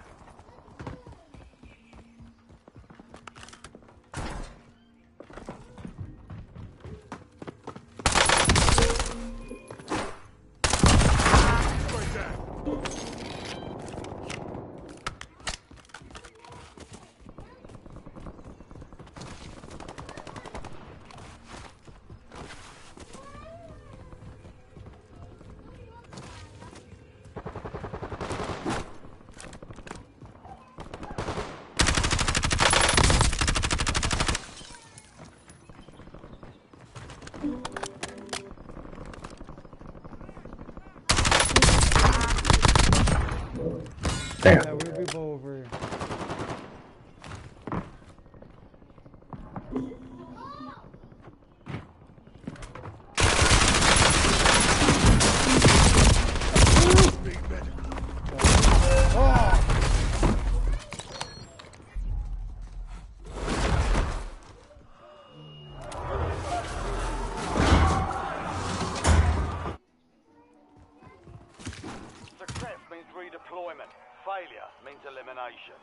[SPEAKER 5] failure means elimination.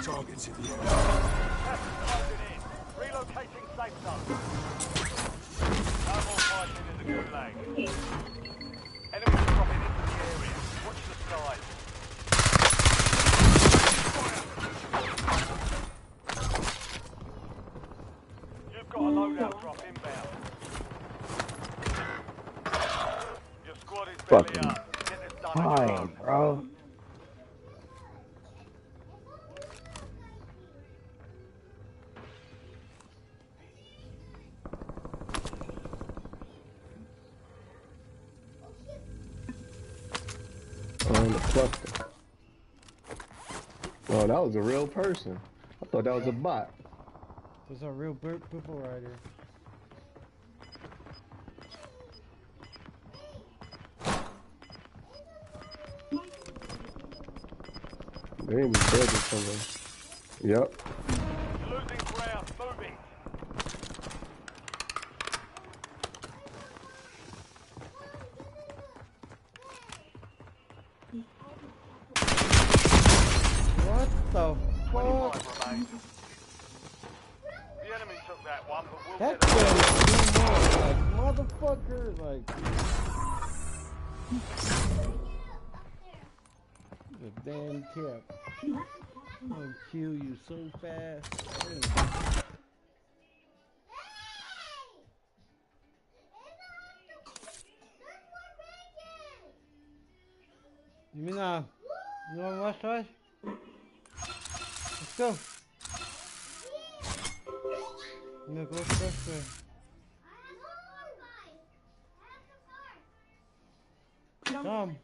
[SPEAKER 10] Targets in the air.
[SPEAKER 5] Closing in. Relocating safe zone. No more fighting in the gulag. Enemies are dropping into the area. Watch the skies. You've got a loadout drop inbound. Your squad is barely
[SPEAKER 8] Fucking
[SPEAKER 5] up. Get this done on your
[SPEAKER 8] fine,
[SPEAKER 5] own.
[SPEAKER 8] bro.
[SPEAKER 12] On the cluster. Oh, that was a real person. I thought that was a bot.
[SPEAKER 1] There's a real people right here.
[SPEAKER 12] They ain't dead or something. Yep.
[SPEAKER 5] Losing ground. Moving.
[SPEAKER 1] What the
[SPEAKER 5] 25
[SPEAKER 1] fuck?
[SPEAKER 5] remain. The enemy took that one, but we'll
[SPEAKER 1] That
[SPEAKER 5] get
[SPEAKER 1] gun
[SPEAKER 5] it.
[SPEAKER 1] is too much, like, motherfucker, like... The damn cap. I'm gonna kill you so fast. Damn. You mean, you want to watch? Let's go. No, go first. Come.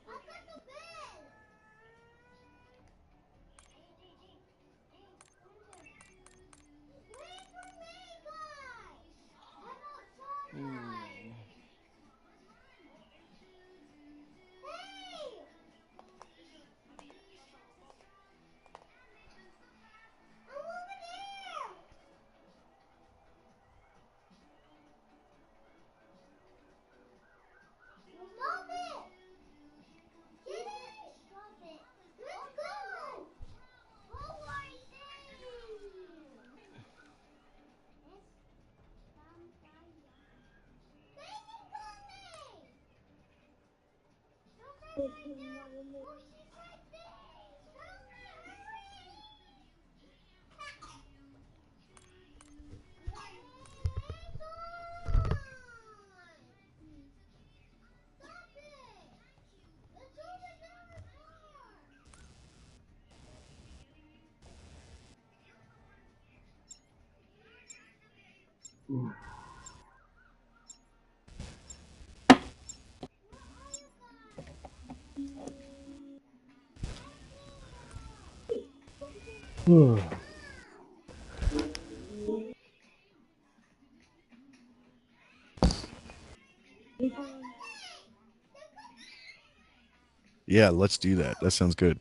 [SPEAKER 14] Yeah, let's do that. That sounds good.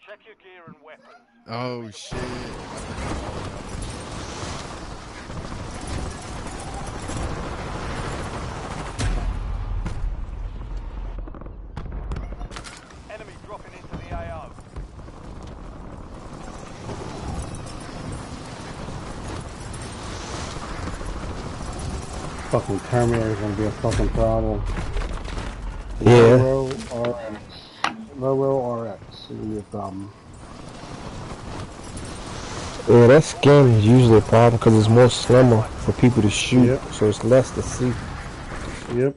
[SPEAKER 5] Check your gear and weapons.
[SPEAKER 14] Oh shit.
[SPEAKER 5] Enemy dropping into the AO.
[SPEAKER 2] Fucking Terminator's gonna be a fucking problem.
[SPEAKER 3] Yeah.
[SPEAKER 2] Low RX is your problem.
[SPEAKER 3] Yeah, that skin is usually a problem because it's more slimmer for people to shoot, so it's less to see.
[SPEAKER 2] Yep.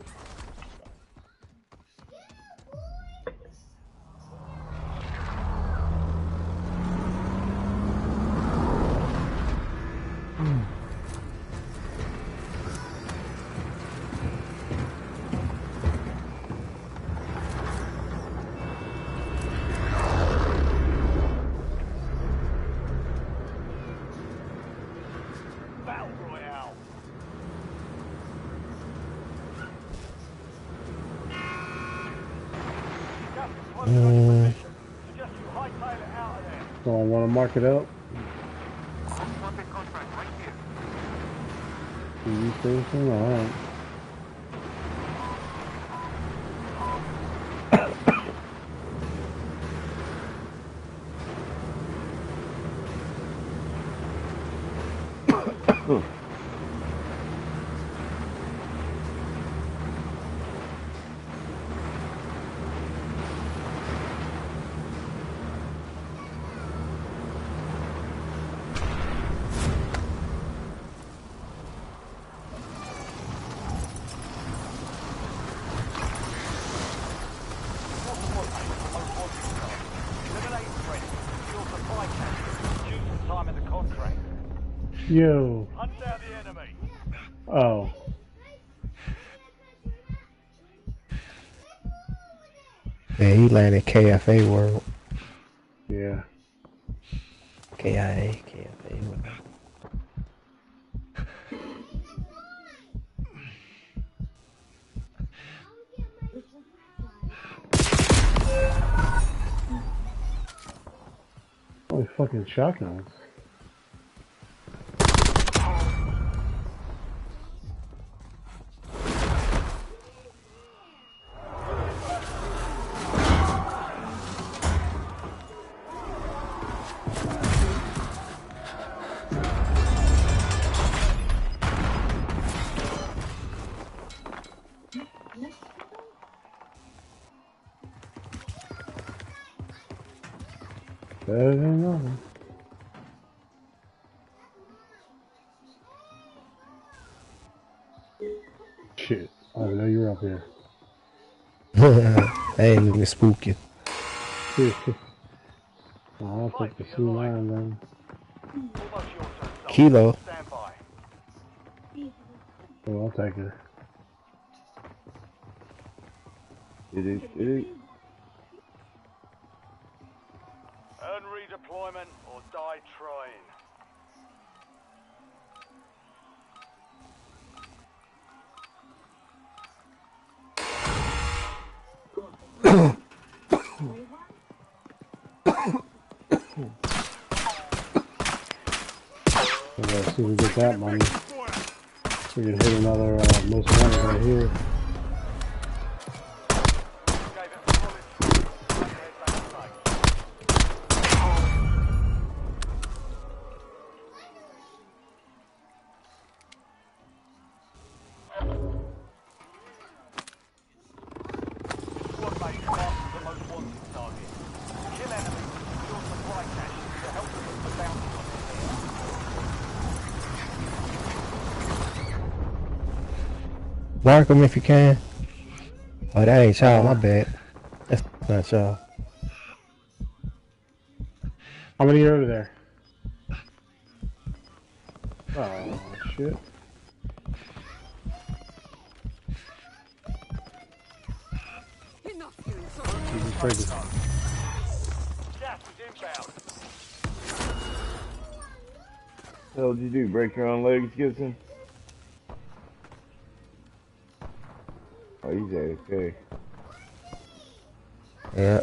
[SPEAKER 2] So I want to mark it up. You station? Alright. Yo.
[SPEAKER 5] Hunt down the enemy.
[SPEAKER 2] Oh.
[SPEAKER 12] Yeah, he landed KFA World.
[SPEAKER 2] Yeah.
[SPEAKER 12] KIA, KFA, whatever.
[SPEAKER 2] Holy fucking shotguns. Better than nothing. Shit, I didn't know you were up here.
[SPEAKER 12] I ain't even spook you.
[SPEAKER 2] I'll take the C9 then.
[SPEAKER 12] Kilo.
[SPEAKER 2] Oh, I'll take it.
[SPEAKER 8] It is.
[SPEAKER 5] Earn redeployment or die trying.
[SPEAKER 2] Let's see if we get that money. We can hit another most wanted right here.
[SPEAKER 12] Mark them if you can. Oh, that ain't y'all, my bad. That's not y'all.
[SPEAKER 2] How many are over there? Oh, shit. Jesus Christ.
[SPEAKER 5] Gas is inbound.
[SPEAKER 8] What the hell did you do? Break your own legs, Gibson? Oh, he's AFK.
[SPEAKER 12] Yeah.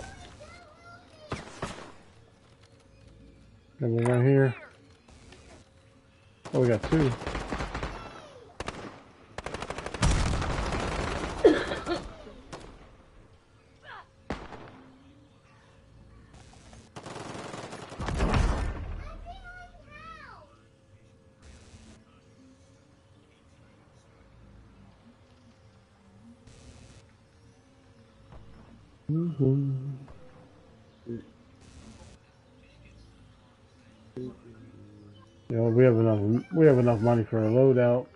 [SPEAKER 2] Got one right here. Oh, we got two. Yo, we have enough money for a loadout.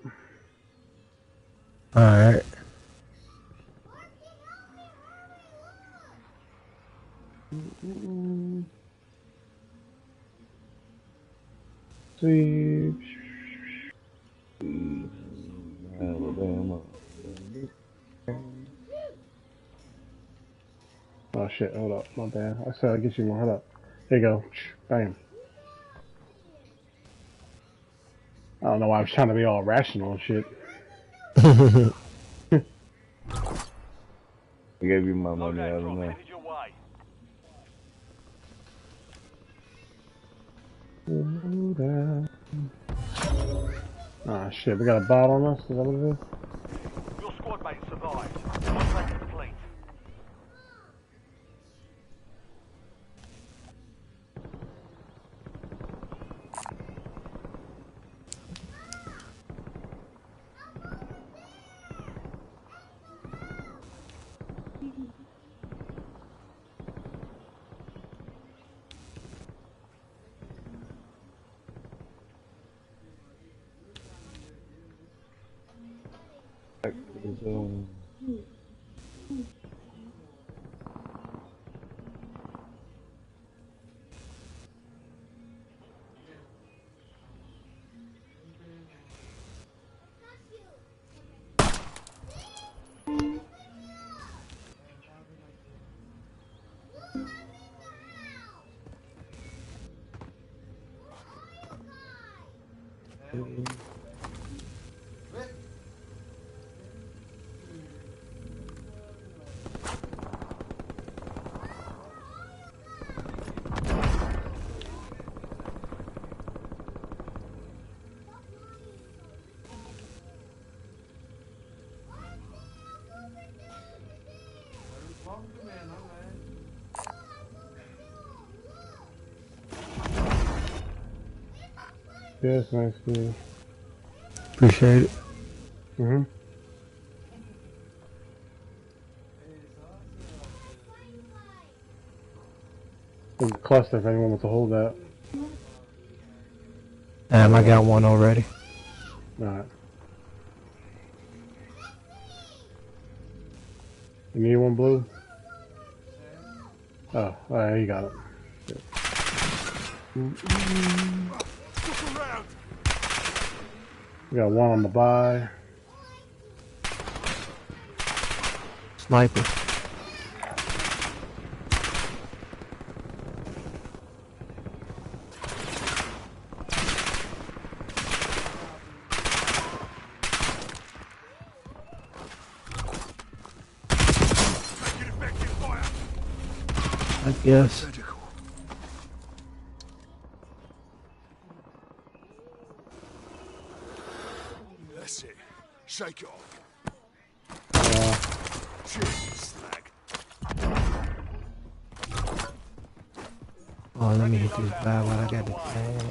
[SPEAKER 12] Alright.
[SPEAKER 2] See.
[SPEAKER 8] Alabama.
[SPEAKER 2] Oh shit, hold up, my bad. I said I'd get you more, hold up. There you go. Bam. I don't know why I was trying to be all rational and shit.
[SPEAKER 8] I gave you my money, I don't know.
[SPEAKER 2] Ah, shit, we got a bot on us? Is that what it is?
[SPEAKER 5] Your squad mate survived. Contract complete.
[SPEAKER 8] Back to the zone.
[SPEAKER 2] Yes, nice dude.
[SPEAKER 12] Appreciate it.
[SPEAKER 2] Mm-hmm. There's a cluster if anyone wants to hold that.
[SPEAKER 12] I got one already.
[SPEAKER 2] Alright. You need one, Blue? Oh, alright, you got it. We got one on the buy.
[SPEAKER 12] Sniper. I guess.
[SPEAKER 10] That's it. Shake it off.
[SPEAKER 2] Yeah.
[SPEAKER 10] Cheers, slag.
[SPEAKER 12] Oh, let me hit this guy while I got the tag.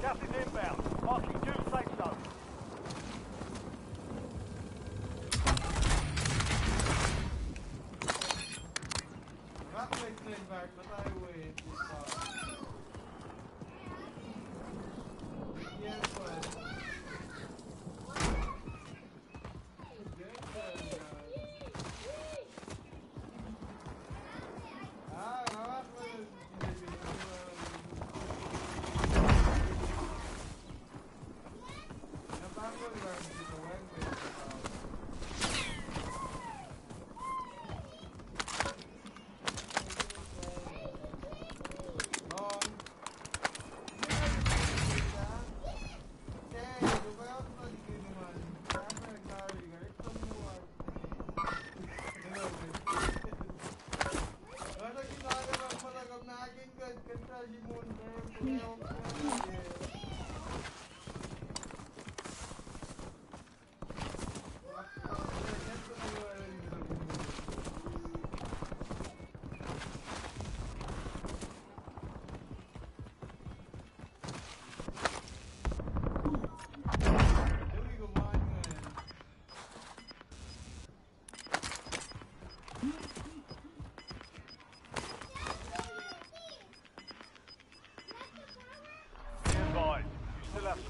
[SPEAKER 5] Gas is inbound. Marking new safe zone.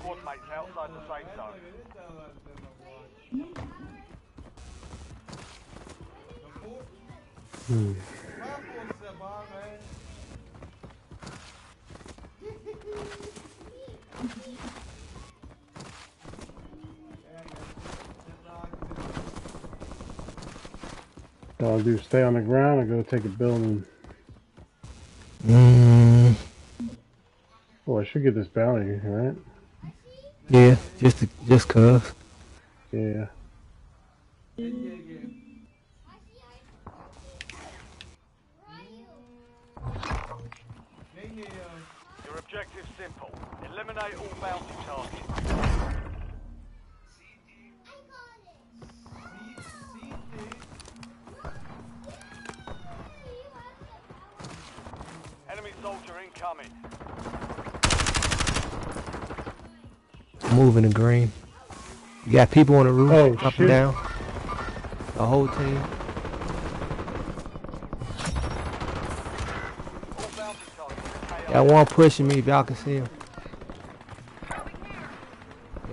[SPEAKER 5] Squad mates outside the safe zone.
[SPEAKER 2] So I'll do stay on the ground or go take a building. Oh, I should get this bounty, right?
[SPEAKER 12] Yeah, just cuz.
[SPEAKER 2] Yeah.
[SPEAKER 5] Your objective's simple. Eliminate all bounty targets. Enemy soldier incoming.
[SPEAKER 12] Moving the green. You got people on the roof,
[SPEAKER 2] Oh,
[SPEAKER 12] up
[SPEAKER 2] shit.
[SPEAKER 12] and down. The whole team. Got one pushing me if y'all can see him.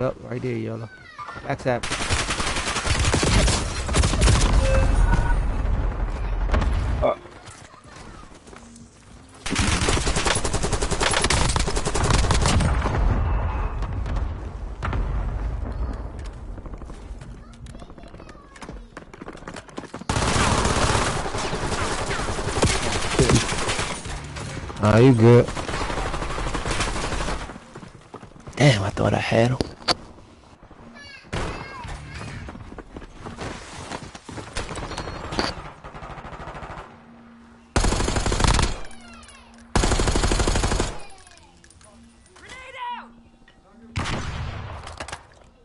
[SPEAKER 12] Yup, right there, yellow. Backstab. Oh, you good. Damn, I thought I had him.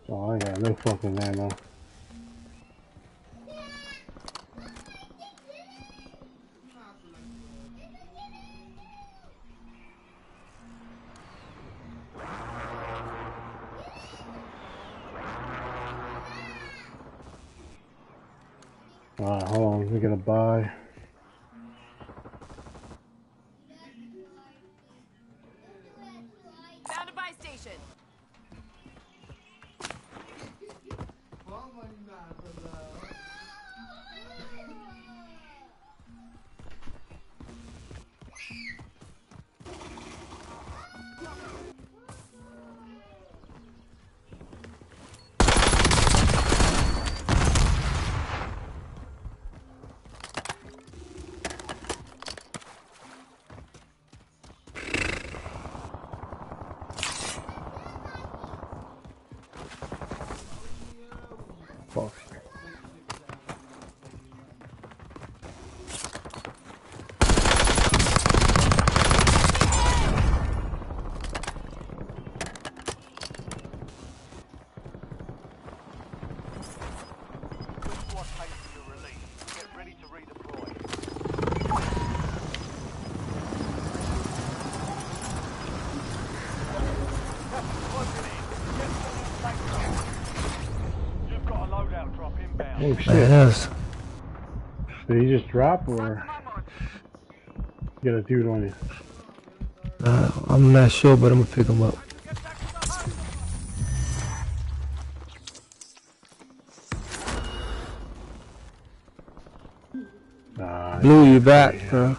[SPEAKER 2] Oh, I got no fucking ammo. Alright, hold on, we're gonna buy.
[SPEAKER 15] Found a buy station.
[SPEAKER 2] Fuck.
[SPEAKER 5] Squad pays for your release. Get ready to redeploy. Closing in. Get to the safe zone. You've got a loadout drop inbound.
[SPEAKER 2] Oh shit.
[SPEAKER 12] Man, that's
[SPEAKER 2] Did he just drop or you got a dude on you?
[SPEAKER 12] I'm not sure, but I'm gonna pick him up.
[SPEAKER 2] Nah,
[SPEAKER 12] Blue, you back, bro?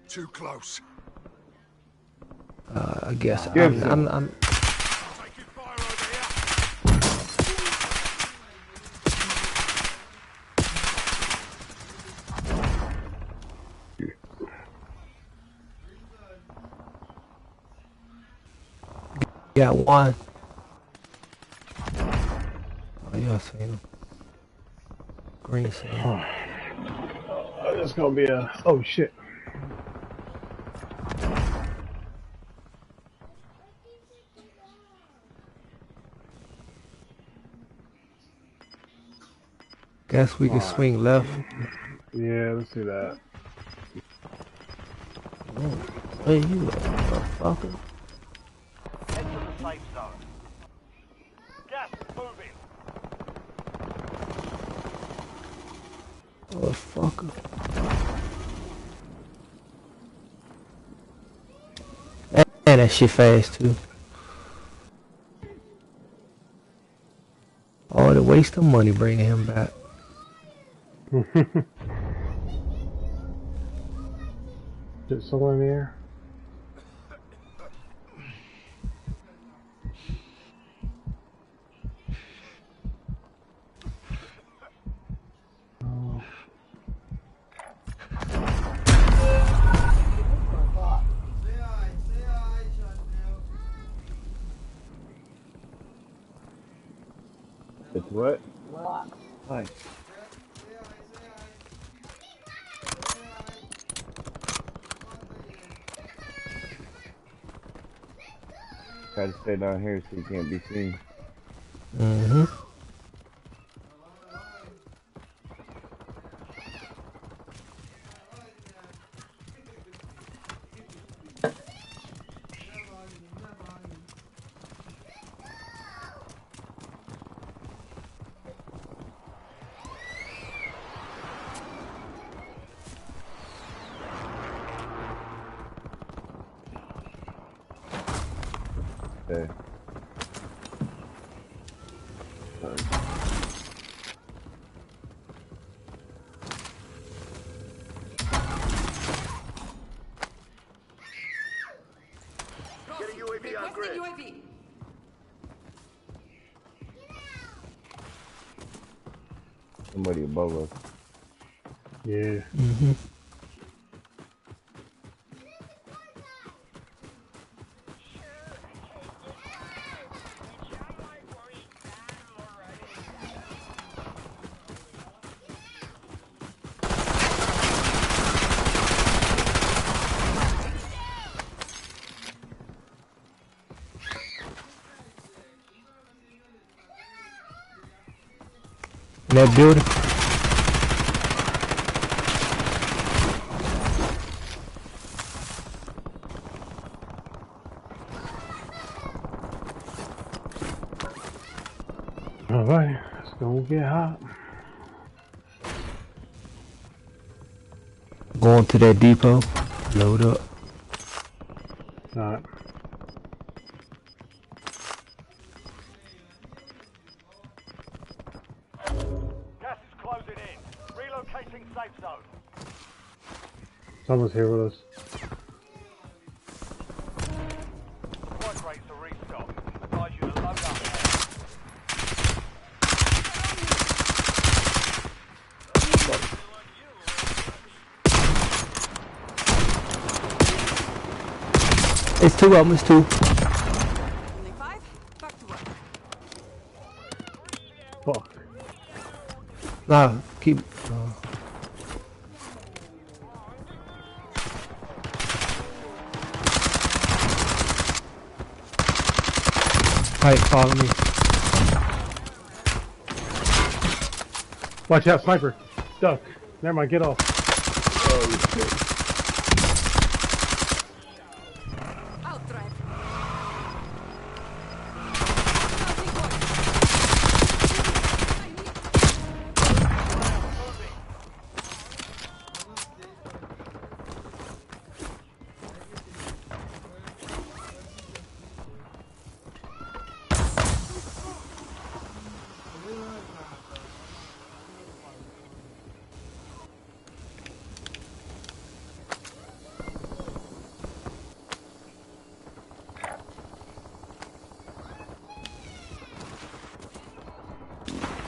[SPEAKER 10] Too close.
[SPEAKER 12] I guess
[SPEAKER 2] Give
[SPEAKER 12] I'm
[SPEAKER 10] Taking fire over here.
[SPEAKER 12] got one. Oh, y'all seen him. Green seen him.
[SPEAKER 2] Oh, that's gonna be a. Oh shit.
[SPEAKER 12] Guess we can
[SPEAKER 2] Alright.
[SPEAKER 12] swing left.
[SPEAKER 2] Yeah, let's do that.
[SPEAKER 12] Hey, you motherfucker.
[SPEAKER 5] Head to the safe zone. Gas is moving.
[SPEAKER 12] Motherfucker. And that shit fast too. All the waste of money bringing him back.
[SPEAKER 2] Is it someone in the air?
[SPEAKER 8] It's what? Hi. Try to stay down here so you can't be seen.
[SPEAKER 12] Mm-hmm.
[SPEAKER 8] Okay.
[SPEAKER 13] Get a UAV on grid.
[SPEAKER 7] UAV.
[SPEAKER 8] Somebody above us.
[SPEAKER 2] Yeah.
[SPEAKER 12] Mm-hmm. That building.
[SPEAKER 2] All right, let's go get hot.
[SPEAKER 12] Going to that depot. Load up.
[SPEAKER 2] All right.
[SPEAKER 5] Gas is closing in. Relocating safe zone.
[SPEAKER 2] Someone's here with us.
[SPEAKER 5] Supply crates are restocked. Advise you to load up.
[SPEAKER 12] It's two of them. It's two.
[SPEAKER 7] Only 5. Back to work.
[SPEAKER 2] Fuck.
[SPEAKER 12] Nah, keep. Alright, follow me.
[SPEAKER 2] Watch out, sniper. Duck. Never mind, get off.
[SPEAKER 7] Outdrive.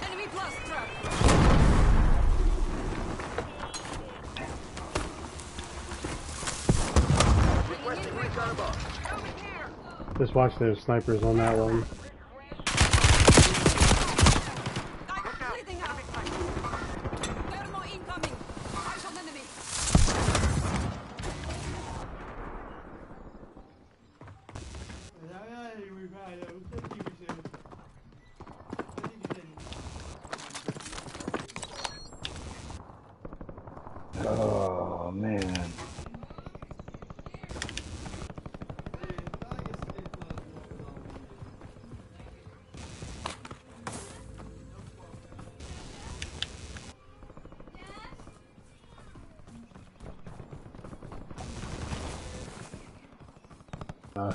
[SPEAKER 7] Enemy blast trap.
[SPEAKER 13] Requesting recon above.
[SPEAKER 2] Just watch those snipers on that one.
[SPEAKER 7] Bleeding out. Thermo incoming. Eyes on enemy.
[SPEAKER 8] Oh man.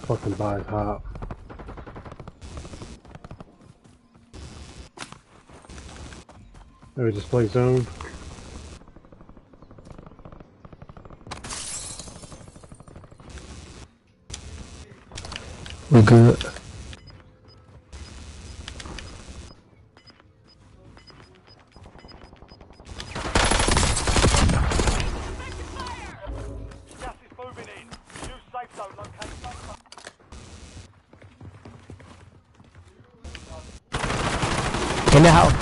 [SPEAKER 2] Fucking buy hot. Maybe just play zone.
[SPEAKER 12] We're good.
[SPEAKER 5] Gas is moving in. New safe zone located.
[SPEAKER 12] In the house.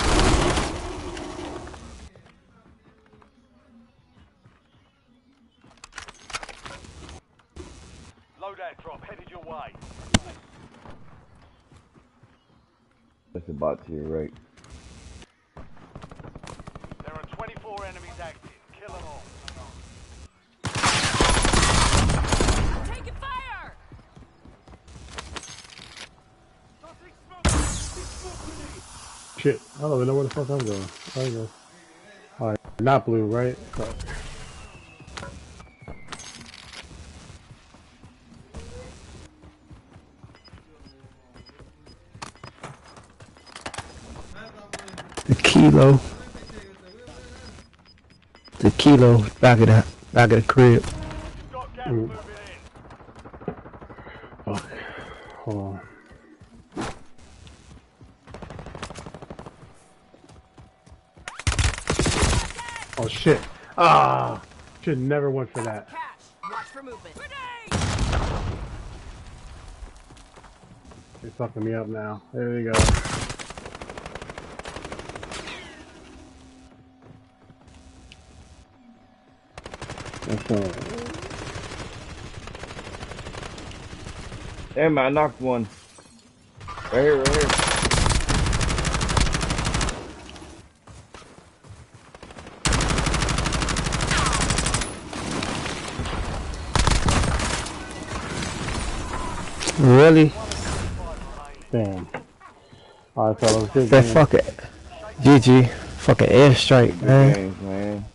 [SPEAKER 8] bots here, right?
[SPEAKER 5] There are 24 enemies active. Kill them all.
[SPEAKER 7] Taking fire!
[SPEAKER 2] Shit, I don't even know where the fuck I'm going. There you go. Alright, not blue, right? Fuck.
[SPEAKER 12] The kilo. The kilo back of the crib.
[SPEAKER 5] Got gas moving in.
[SPEAKER 2] Fuck. Hold on. Oh shit. Ah! Should never went for that.
[SPEAKER 7] Watch for movement.
[SPEAKER 2] They're fucking me up now. There we go. That's all.
[SPEAKER 8] Damn, I knocked one. Right here, right here.
[SPEAKER 12] Really?
[SPEAKER 2] Damn. Alright, fellas, good
[SPEAKER 12] That
[SPEAKER 2] game.
[SPEAKER 12] fucking GG. Fucking airstrike,
[SPEAKER 8] Good
[SPEAKER 12] man.
[SPEAKER 8] games, man.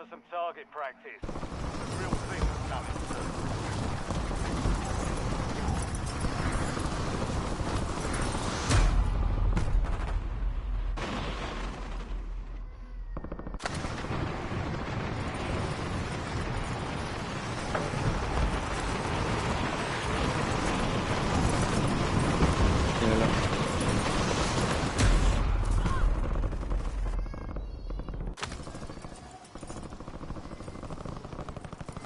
[SPEAKER 5] for some target practice. Real thing's coming soon.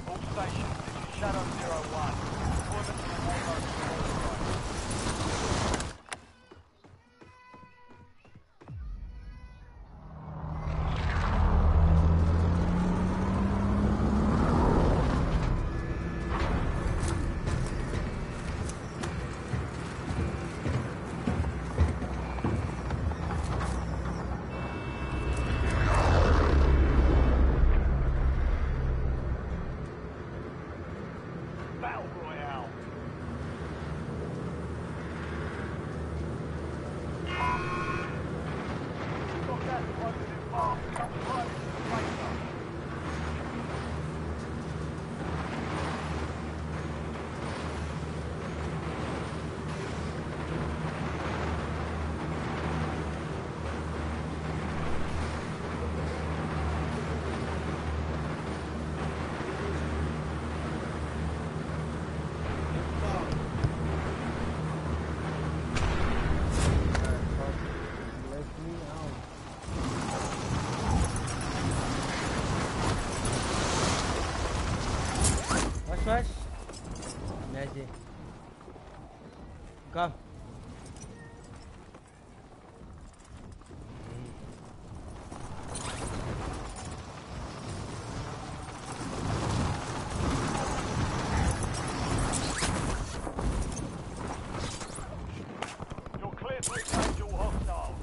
[SPEAKER 5] All stations, this is Shadow 01. Deployment to the Warlord support site. Battle Royale. Got that loaded in fast. Come right into the safe zone.
[SPEAKER 1] Let me out. Rush. Magic. Come.
[SPEAKER 5] You're clear to engage all hostiles.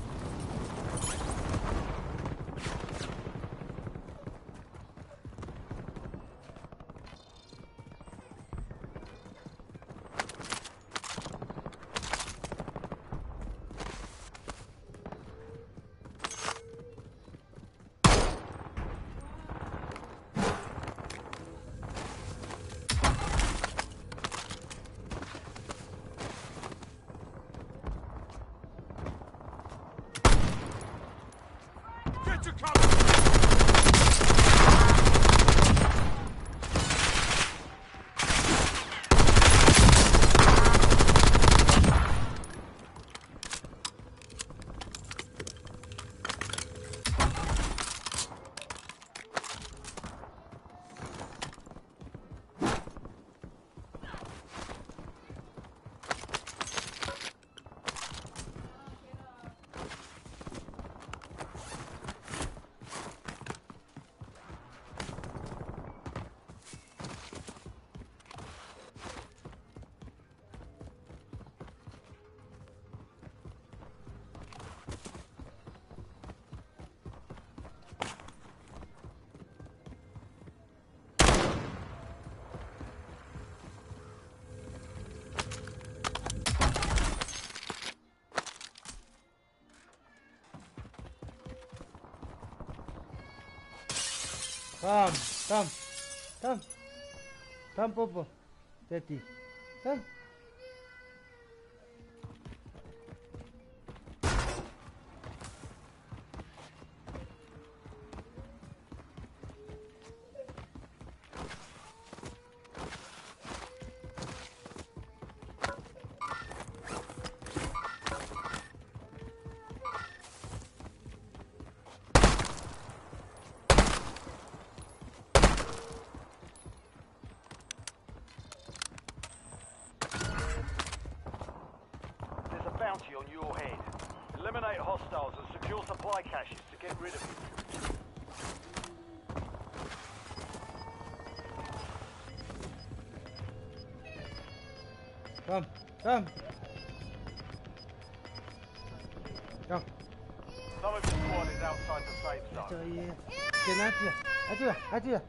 [SPEAKER 10] Get to cover!
[SPEAKER 1] Come, Popo. Daddy. Come.
[SPEAKER 5] There's a bounty on your head. Eliminate hostiles and secure supply caches to get rid of it.
[SPEAKER 1] Come.
[SPEAKER 5] Some of your squad is outside the safe zone.
[SPEAKER 1] Atira.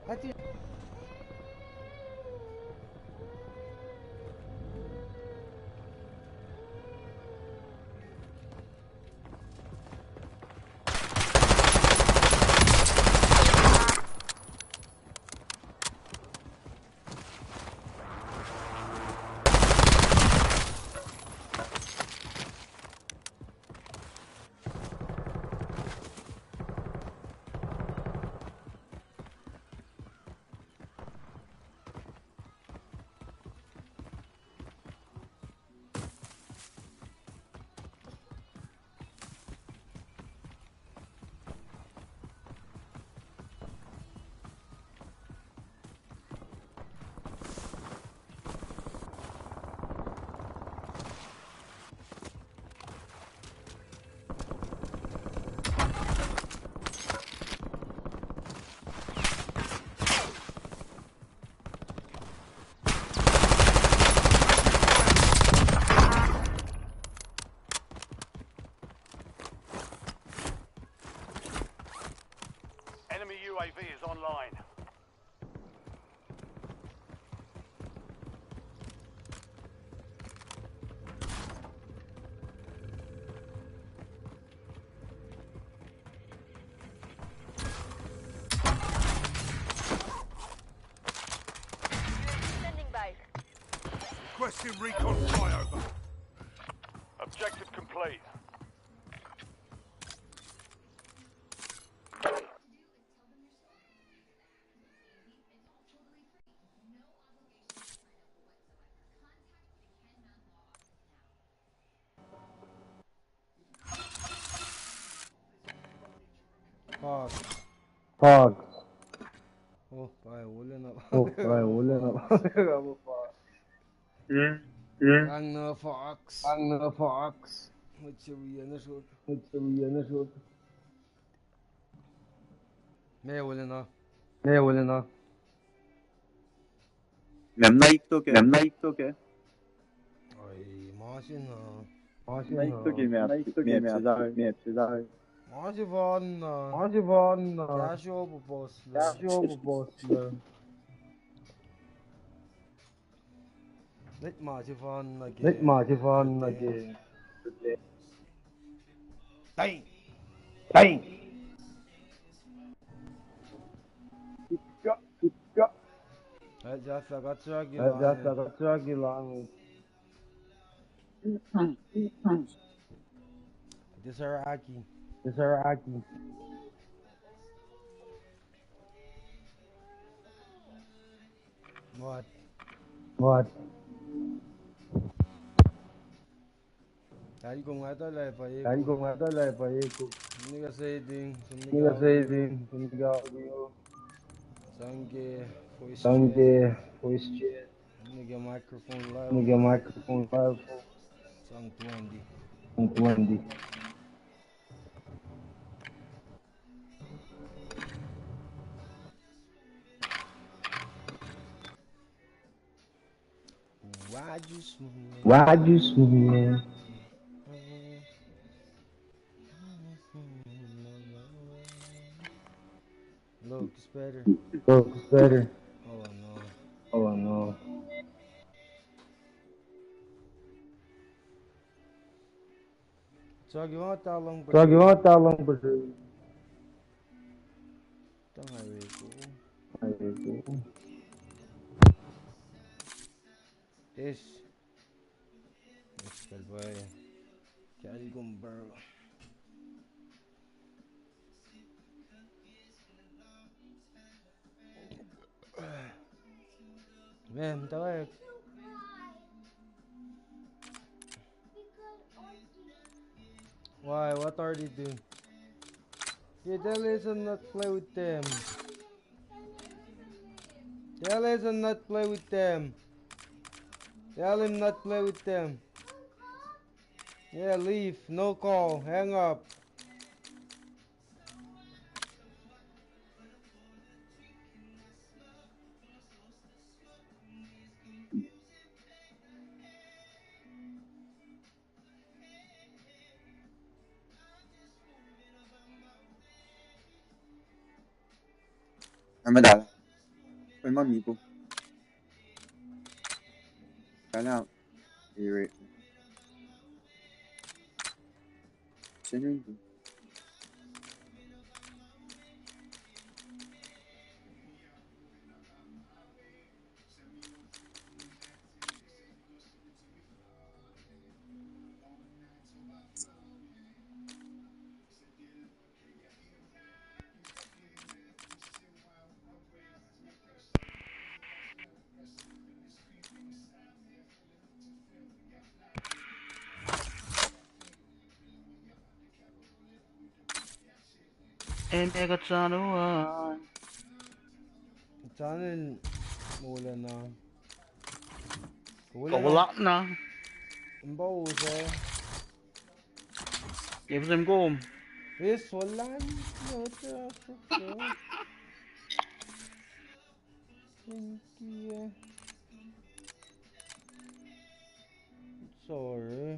[SPEAKER 5] UAV is online.
[SPEAKER 15] Standing by.
[SPEAKER 10] Requesting recon flyover.
[SPEAKER 5] Objective complete.
[SPEAKER 1] Fuck.
[SPEAKER 3] Fog.
[SPEAKER 1] Oh, vaya, huelen up.
[SPEAKER 3] Oh, right, well,
[SPEAKER 1] Ang na fox.
[SPEAKER 3] I'm the fox.
[SPEAKER 1] Wat je weer naar zo.
[SPEAKER 3] It's the real.
[SPEAKER 1] Nee, huelen up.
[SPEAKER 3] Yeah, well enough.
[SPEAKER 16] Lämna Iktoke.
[SPEAKER 1] Oj, masin na.
[SPEAKER 16] Lämna Iktoke med sådär.
[SPEAKER 1] Masin van na. Ja, zo op bos. Niet masin van again.
[SPEAKER 3] Let Marty Van again.
[SPEAKER 1] Bang. Hij just got struggling. This are Aki. What? Tadi kung nga tala pa eko. Nigga say ding.
[SPEAKER 3] Sumigaw.
[SPEAKER 1] Sange.
[SPEAKER 3] Voice chat.
[SPEAKER 1] Nigga microphone live. Sang 20.
[SPEAKER 3] Why'd you smooth?
[SPEAKER 1] Looks better.
[SPEAKER 3] Oh no.
[SPEAKER 1] Sag yung talang ba? Tangay ko. Ish. Kalbay. Kali kong bro. Man, tawag. Why? What are they doing? Yeah, tell Jason not play with them. Tell Jason not play with them. Tell him not play with them. Yeah, leave. No call. Hang up.
[SPEAKER 16] Han med där. Foi um amigo. Calma. E Sim.
[SPEAKER 6] Hindi ko sanuan.
[SPEAKER 1] Sana mula na.
[SPEAKER 6] Wala na.
[SPEAKER 1] Ang bawas eh.
[SPEAKER 6] Give them go.
[SPEAKER 1] Yes, wala na. Hindi. Sorry.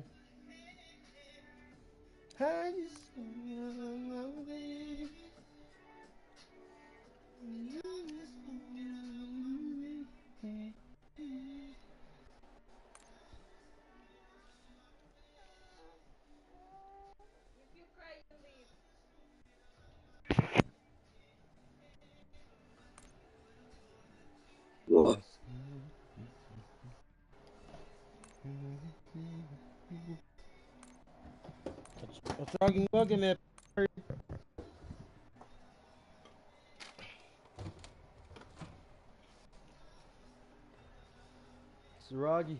[SPEAKER 1] Struggling looking at Saragi.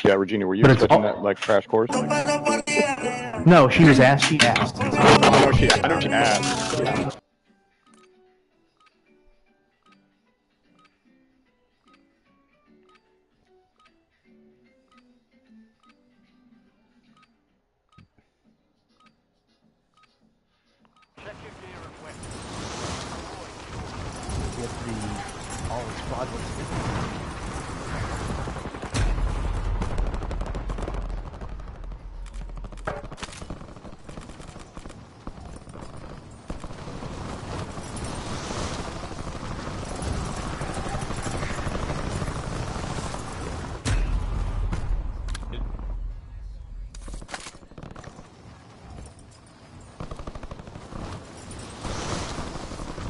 [SPEAKER 15] Yeah, Regina, were you
[SPEAKER 17] But it's
[SPEAKER 15] expecting
[SPEAKER 17] all-
[SPEAKER 15] that like crash course?
[SPEAKER 17] No, she was asked. She asked.
[SPEAKER 15] I know she asked.
[SPEAKER 5] Check your gear and weapons.
[SPEAKER 4] Get the all squad looks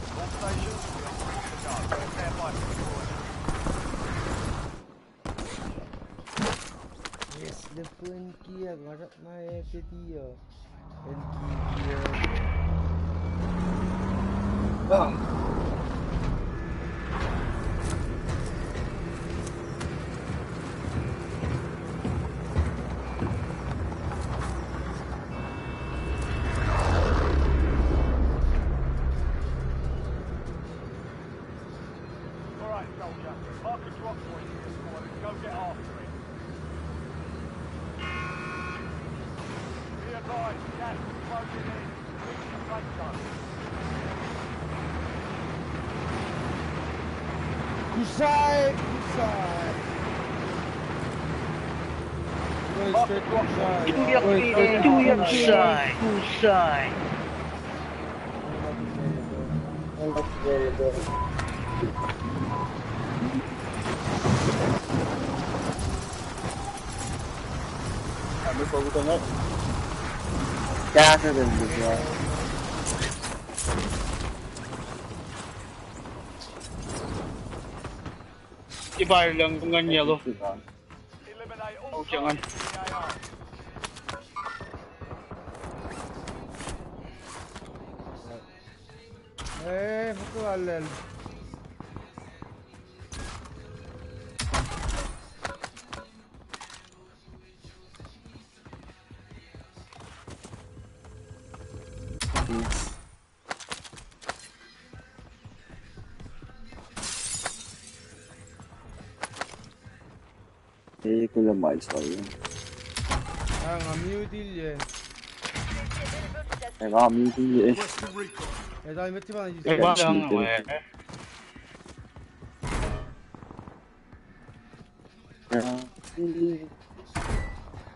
[SPEAKER 5] All stations, we are ready to go. Stand by for deployment.
[SPEAKER 1] Yes, the phone key. I got my video. Phone key.
[SPEAKER 5] Alright, soldier. Mark a drop point for your squad and go get after it. Be advised, gas is closing in. Reach the safe zone.
[SPEAKER 1] Kusai! Kusai! Going straight to Kusai. Going straight to Kusai.
[SPEAKER 6] Kusai.
[SPEAKER 16] Mới có cái đấy. Cha sẽ đừng được rồi.
[SPEAKER 6] Ibayar lang kung ganyan yellow.
[SPEAKER 5] Eliminate all
[SPEAKER 6] Oh, jangan.
[SPEAKER 5] targets in the AR.
[SPEAKER 1] فتو على
[SPEAKER 16] Thế cứ làm mãi sợi.
[SPEAKER 1] عم يودي
[SPEAKER 16] Này có mình cái gì?
[SPEAKER 1] داي متي ما
[SPEAKER 6] Iba lang, we.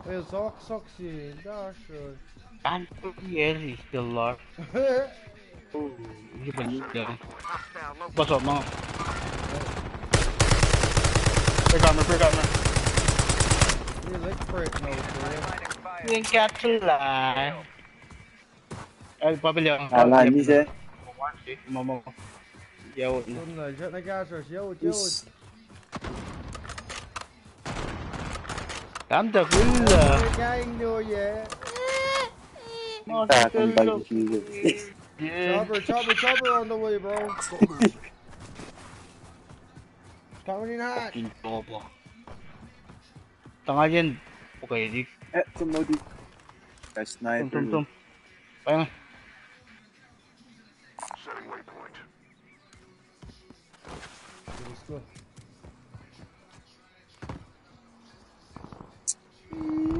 [SPEAKER 1] ايه صوك صوكسي داش
[SPEAKER 6] And yes, he's still alive. Hindi ba niya? Basta mo. Pre-camera.
[SPEAKER 1] You look for it now, bro.
[SPEAKER 6] Yung cat alive. Ay, pabili ako.
[SPEAKER 16] Là như thế.
[SPEAKER 6] Mamo. Yaw.
[SPEAKER 1] Doon na, shot na gasers. Yawd.
[SPEAKER 6] I'm the killer.
[SPEAKER 1] Gang nyo, yeah.
[SPEAKER 16] Ta không bay gì.
[SPEAKER 1] Chopper on the way, bro. Coming in hot.
[SPEAKER 6] Bobo. Tanga yan. Okay, di.
[SPEAKER 16] Tum đi. Cái sniper.
[SPEAKER 6] Tum. Ayun.
[SPEAKER 10] Setting waypoint.
[SPEAKER 1] Let's go.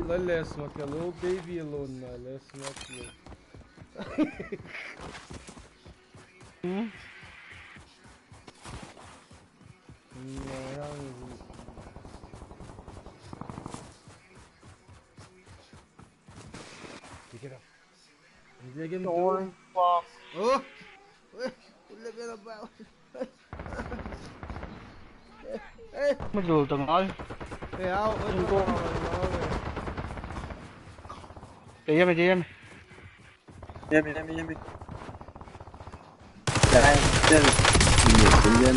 [SPEAKER 1] Let smoke a little baby alone now. Let's smoke. Pick it up. Is it getting
[SPEAKER 16] Orange box.
[SPEAKER 1] Oh! Look at about. Hey!
[SPEAKER 17] Mới lùi từng nói.
[SPEAKER 1] Hey, out. What's going on?
[SPEAKER 17] Chị em.
[SPEAKER 16] Yummy. Đây, chân. Nhiều tự nhiên.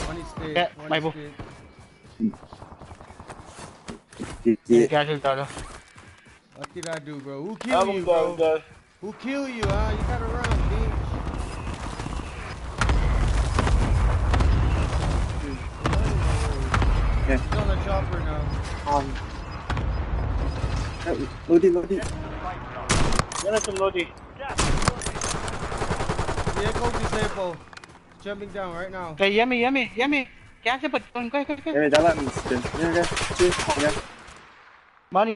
[SPEAKER 1] One is dead.
[SPEAKER 17] Yeah,
[SPEAKER 1] One
[SPEAKER 17] mày
[SPEAKER 1] is
[SPEAKER 17] vô.
[SPEAKER 16] Chị.
[SPEAKER 17] Ra trên trời rồi.
[SPEAKER 1] What did I do, bro? Who killed you, bro? Who killed you, huh? You gotta run, bitch.
[SPEAKER 16] Yeah.
[SPEAKER 1] He's on the chopper now.
[SPEAKER 16] Loading.
[SPEAKER 17] Nhớ là chung lôi đi.
[SPEAKER 1] Yeah, go disable. Jumping down right now.
[SPEAKER 17] Cây yummy. Cá sẽ bật con quay.
[SPEAKER 16] Đây, đó là mình sẽ chứ.
[SPEAKER 17] Money.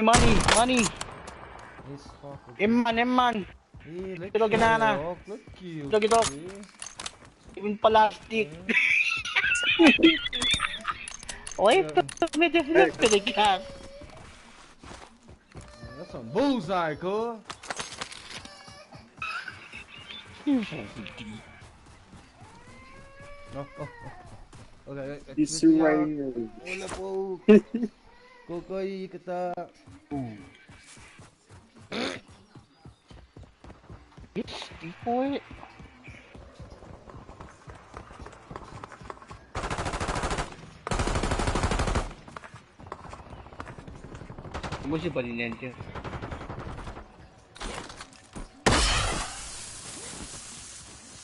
[SPEAKER 1] This fucker.
[SPEAKER 17] Emman.
[SPEAKER 1] Hey, look
[SPEAKER 17] Ito kinana.
[SPEAKER 1] Look cute.
[SPEAKER 17] Ito kito. Even plastic. Oy, medyo pinagkas.
[SPEAKER 1] That's some bullseye, cool. No. Okay.
[SPEAKER 16] He's right.
[SPEAKER 1] Wala po. Kokoy kita.
[SPEAKER 17] Boy. Mesti pada ni je.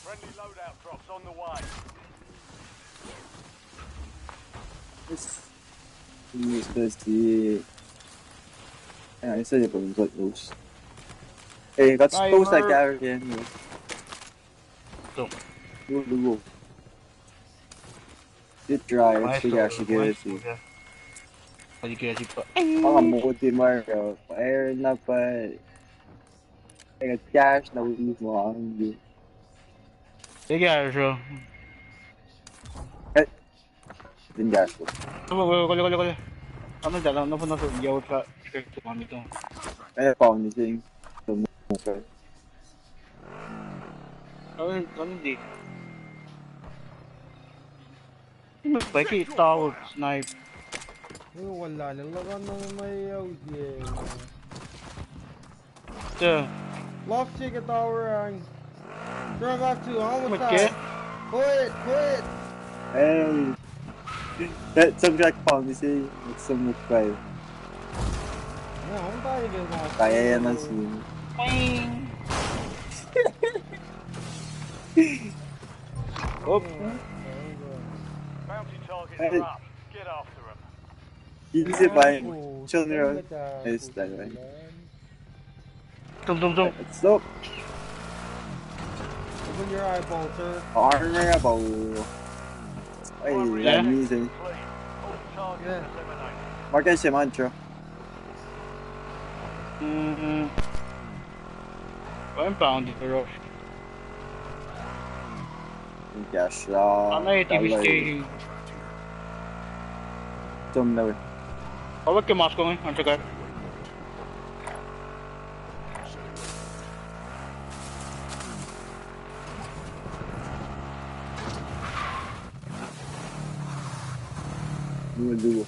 [SPEAKER 5] Friendly loadout drops on the way.
[SPEAKER 16] Ini seperti saya belum buat los. Got supposed like that again.
[SPEAKER 17] So.
[SPEAKER 16] Dulu. It dry. It's actually good.
[SPEAKER 17] Pode querer tipo.
[SPEAKER 16] Mga di Mario. Air na pa. Cash na ulit mo ang di.
[SPEAKER 17] Sige, Arjo.
[SPEAKER 16] Din gas ko.
[SPEAKER 17] Kole. Ano dalang no na so yaw ka ito kami to.
[SPEAKER 16] Pa ni thing. Okay.
[SPEAKER 17] Ano di? Ano ba kay tao snipe?
[SPEAKER 1] Wala lang lagan ng mayaw din. Lost chicken tower and turn back to homicide. Quit.
[SPEAKER 16] Hey. That subject found you see. It's so much fire.
[SPEAKER 1] No, I'm trying to get my
[SPEAKER 16] Kaya yan ang scene.
[SPEAKER 5] Oh. Bounty targets are up. Get after them.
[SPEAKER 16] Easy by children. It's that way.
[SPEAKER 17] Tum.
[SPEAKER 16] Stop.
[SPEAKER 1] Open your eyeball, sir.
[SPEAKER 16] Honorable. Hey, amazing.
[SPEAKER 1] Yeah.
[SPEAKER 16] Marquez si Mancho.
[SPEAKER 17] I'm bound to rush.
[SPEAKER 16] Yes, I'm
[SPEAKER 17] not TV staging.
[SPEAKER 16] Don't know.
[SPEAKER 17] I'll look at Moscow, I'm okay.
[SPEAKER 16] Do.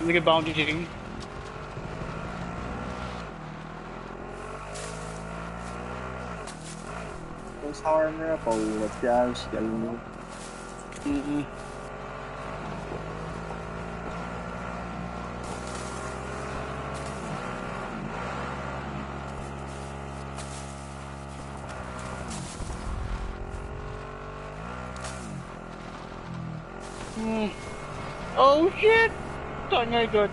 [SPEAKER 17] Look at bounty shooting.
[SPEAKER 16] Those armor up, let's go.
[SPEAKER 17] Oh shit! Don't know good.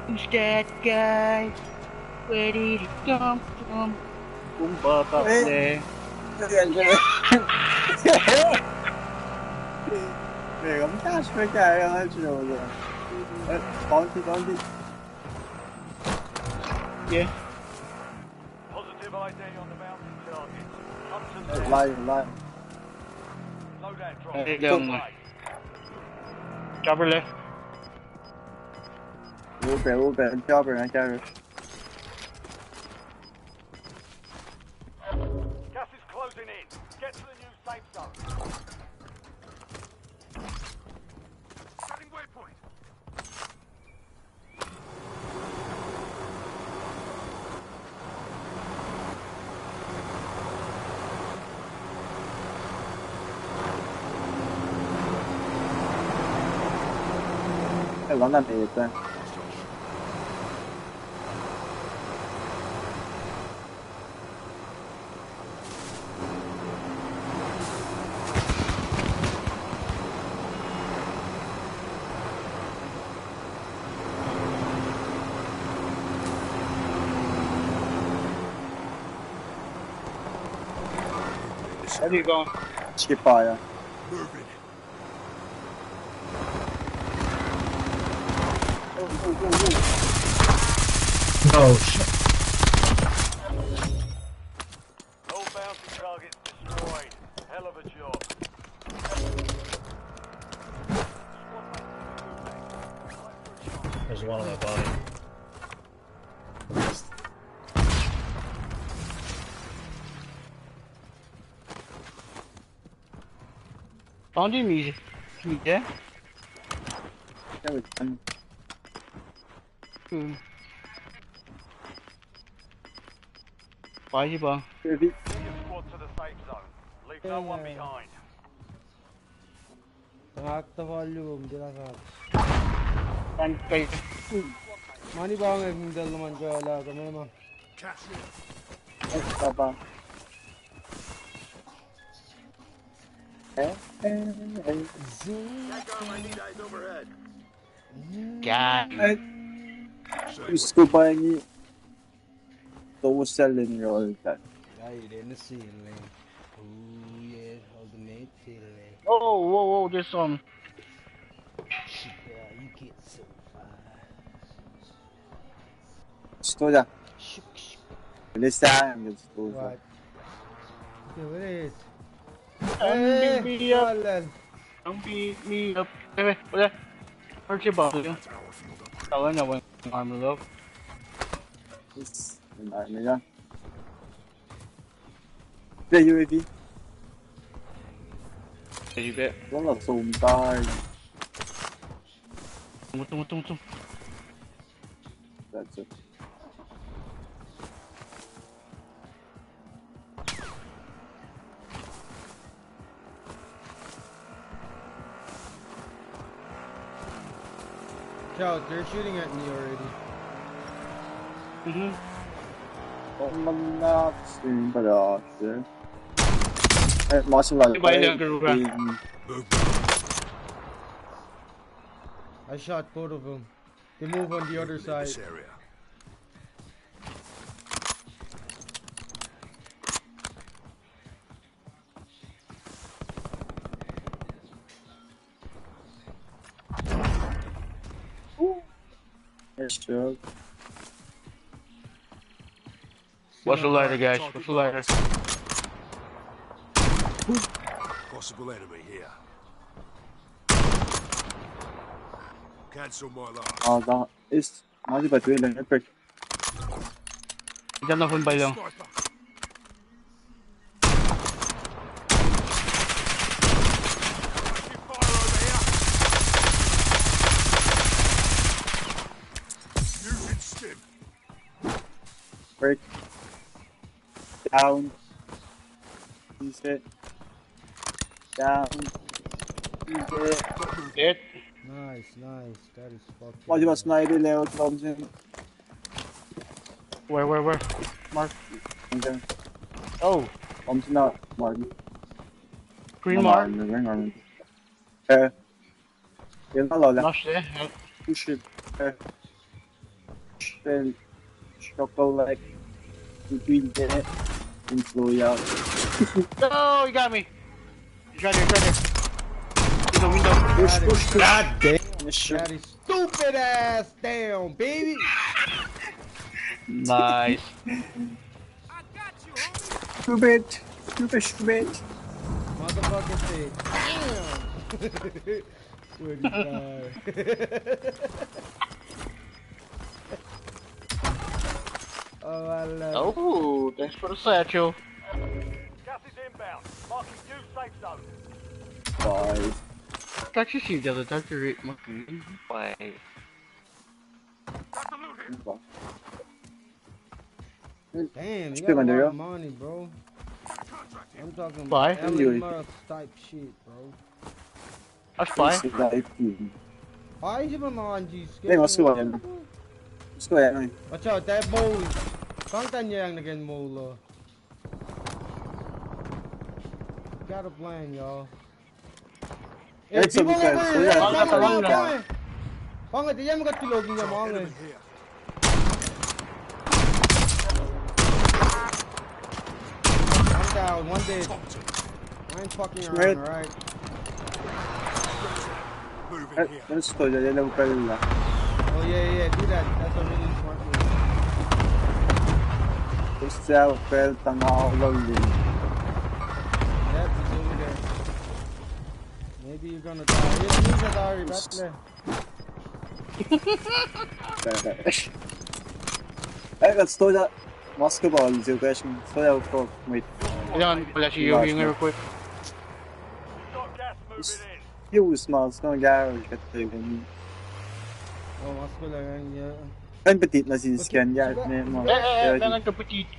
[SPEAKER 17] Who's that guy? Where did he come from? Kumba pa
[SPEAKER 16] Prego, mi piace perché non ci devo Bounty.
[SPEAKER 17] Yeah.
[SPEAKER 5] Positive ID on the mountain target. Hunters
[SPEAKER 16] Live.
[SPEAKER 5] Loadout drop.
[SPEAKER 17] There you go. Chopper left.
[SPEAKER 16] Uber, chopper, I carry.
[SPEAKER 5] Gas is closing in. Get to the new safe zone. Setting waypoint.
[SPEAKER 16] Lắm làm gì vậy?
[SPEAKER 17] Where are you going?
[SPEAKER 16] Skip fire.
[SPEAKER 10] Moving.
[SPEAKER 12] Oh shit.
[SPEAKER 5] All bounty targets destroyed. Hell of a job.
[SPEAKER 12] There's one on my body.
[SPEAKER 17] Bounty music. Yeah?
[SPEAKER 16] That was fun.
[SPEAKER 17] Why is he bomb?
[SPEAKER 5] Get your squad to the safe zone. Leave no one behind.
[SPEAKER 1] Akta volume, dilakat.
[SPEAKER 17] And guys.
[SPEAKER 1] Mani bang hindi naman ko ala kami ma.
[SPEAKER 10] Cash in.
[SPEAKER 16] Extra ba?
[SPEAKER 17] God.
[SPEAKER 16] Gusto ba niya selling roll that?
[SPEAKER 1] Right in the ceiling. Oh yeah, ultimate ceiling.
[SPEAKER 17] Oh, whoa, there's some.
[SPEAKER 1] Yeah, you get so fast.
[SPEAKER 16] Gusto niya. Bilis tayo. Gusto niya.
[SPEAKER 1] What? Okay, what is?
[SPEAKER 17] Don't beat me up.
[SPEAKER 1] Alan.
[SPEAKER 17] Don't beat me up. Wait, wala. Where's your ball? Oh, I know when armor low.
[SPEAKER 16] Yes. Ano yan? The UAV.
[SPEAKER 17] Did you bet?
[SPEAKER 16] Wala, zoom tayo.
[SPEAKER 17] Tum.
[SPEAKER 16] That's it.
[SPEAKER 1] Charles, they're shooting at me already.
[SPEAKER 16] I'm not seeing but martial art.
[SPEAKER 1] I shot both of them. They move on the other side.
[SPEAKER 10] This area.
[SPEAKER 16] Yes, sure.
[SPEAKER 17] What's the lighter, guys? What's the lighter?
[SPEAKER 10] Possible enemy here. Cancel my last.
[SPEAKER 16] Da ist mal bei Dwayne Epic.
[SPEAKER 17] Ich hab noch einen Ballon.
[SPEAKER 16] Break. Down. He's hit. Down. He's hit.
[SPEAKER 17] Hit.
[SPEAKER 1] Nice. That is fucking.
[SPEAKER 16] Why do you sniper Leo Thompson?
[SPEAKER 17] Where? Mark.
[SPEAKER 16] Okay.
[SPEAKER 17] Oh.
[SPEAKER 16] Thompson not Mark.
[SPEAKER 17] Green mark.
[SPEAKER 16] Ring arm. Yun na lola.
[SPEAKER 17] Not there.
[SPEAKER 16] Push it. Then chocolate between it and slow you out.
[SPEAKER 17] No, you got me. He's right here. window.
[SPEAKER 2] Push, push, push.
[SPEAKER 1] God damn.
[SPEAKER 16] Sure.
[SPEAKER 1] Got his stupid ass down, baby.
[SPEAKER 17] Nice.
[SPEAKER 16] Stupid. Stupid, stupid.
[SPEAKER 1] Motherfucker said, damn. Where'd he die? Oh, I love it.
[SPEAKER 17] Oh, thanks for the satchel.
[SPEAKER 5] Gas is inbound. Marking new safe zone.
[SPEAKER 16] 5.
[SPEAKER 17] Taxi seat the other taxi rate. Why?
[SPEAKER 1] Damn, you
[SPEAKER 16] Still
[SPEAKER 1] got a
[SPEAKER 16] under
[SPEAKER 1] lot
[SPEAKER 16] you.
[SPEAKER 1] of money, bro. I'm talking
[SPEAKER 17] Why?
[SPEAKER 1] about Elon Musk type shit, bro.
[SPEAKER 17] That's fine.
[SPEAKER 1] Why is you on G?
[SPEAKER 16] Hey, let's go ahead. Let's go ahead.
[SPEAKER 1] Watch out, that mole. Pangtan niya yung naging mole. Got a plan, y'all. Eh,
[SPEAKER 16] It's a
[SPEAKER 1] people
[SPEAKER 16] weekend.
[SPEAKER 1] over
[SPEAKER 16] We
[SPEAKER 1] here.
[SPEAKER 16] got a long
[SPEAKER 1] Pangat, pangat, diyan mo katulog niya, mga. One down, one dead. I ain't fucking around, alright?
[SPEAKER 16] Let's go. Yan ang pala na.
[SPEAKER 1] Oh yeah, do that. That's a really smart move.
[SPEAKER 16] Let's out. Well, tanga ako lang din.
[SPEAKER 1] Yep, he's over there. Maybe you're gonna die. Yeah, he's gonna die.
[SPEAKER 16] Hey, let's do that. Basketball is your question. So yeah, for wait.
[SPEAKER 17] Kailangan pala si Yogi real quick.
[SPEAKER 16] Use mas no garage kat tayo.
[SPEAKER 1] Oh, mas ko lang yan.
[SPEAKER 16] Ang petit na si scan ya ne mo.
[SPEAKER 17] Kailangan ka petit.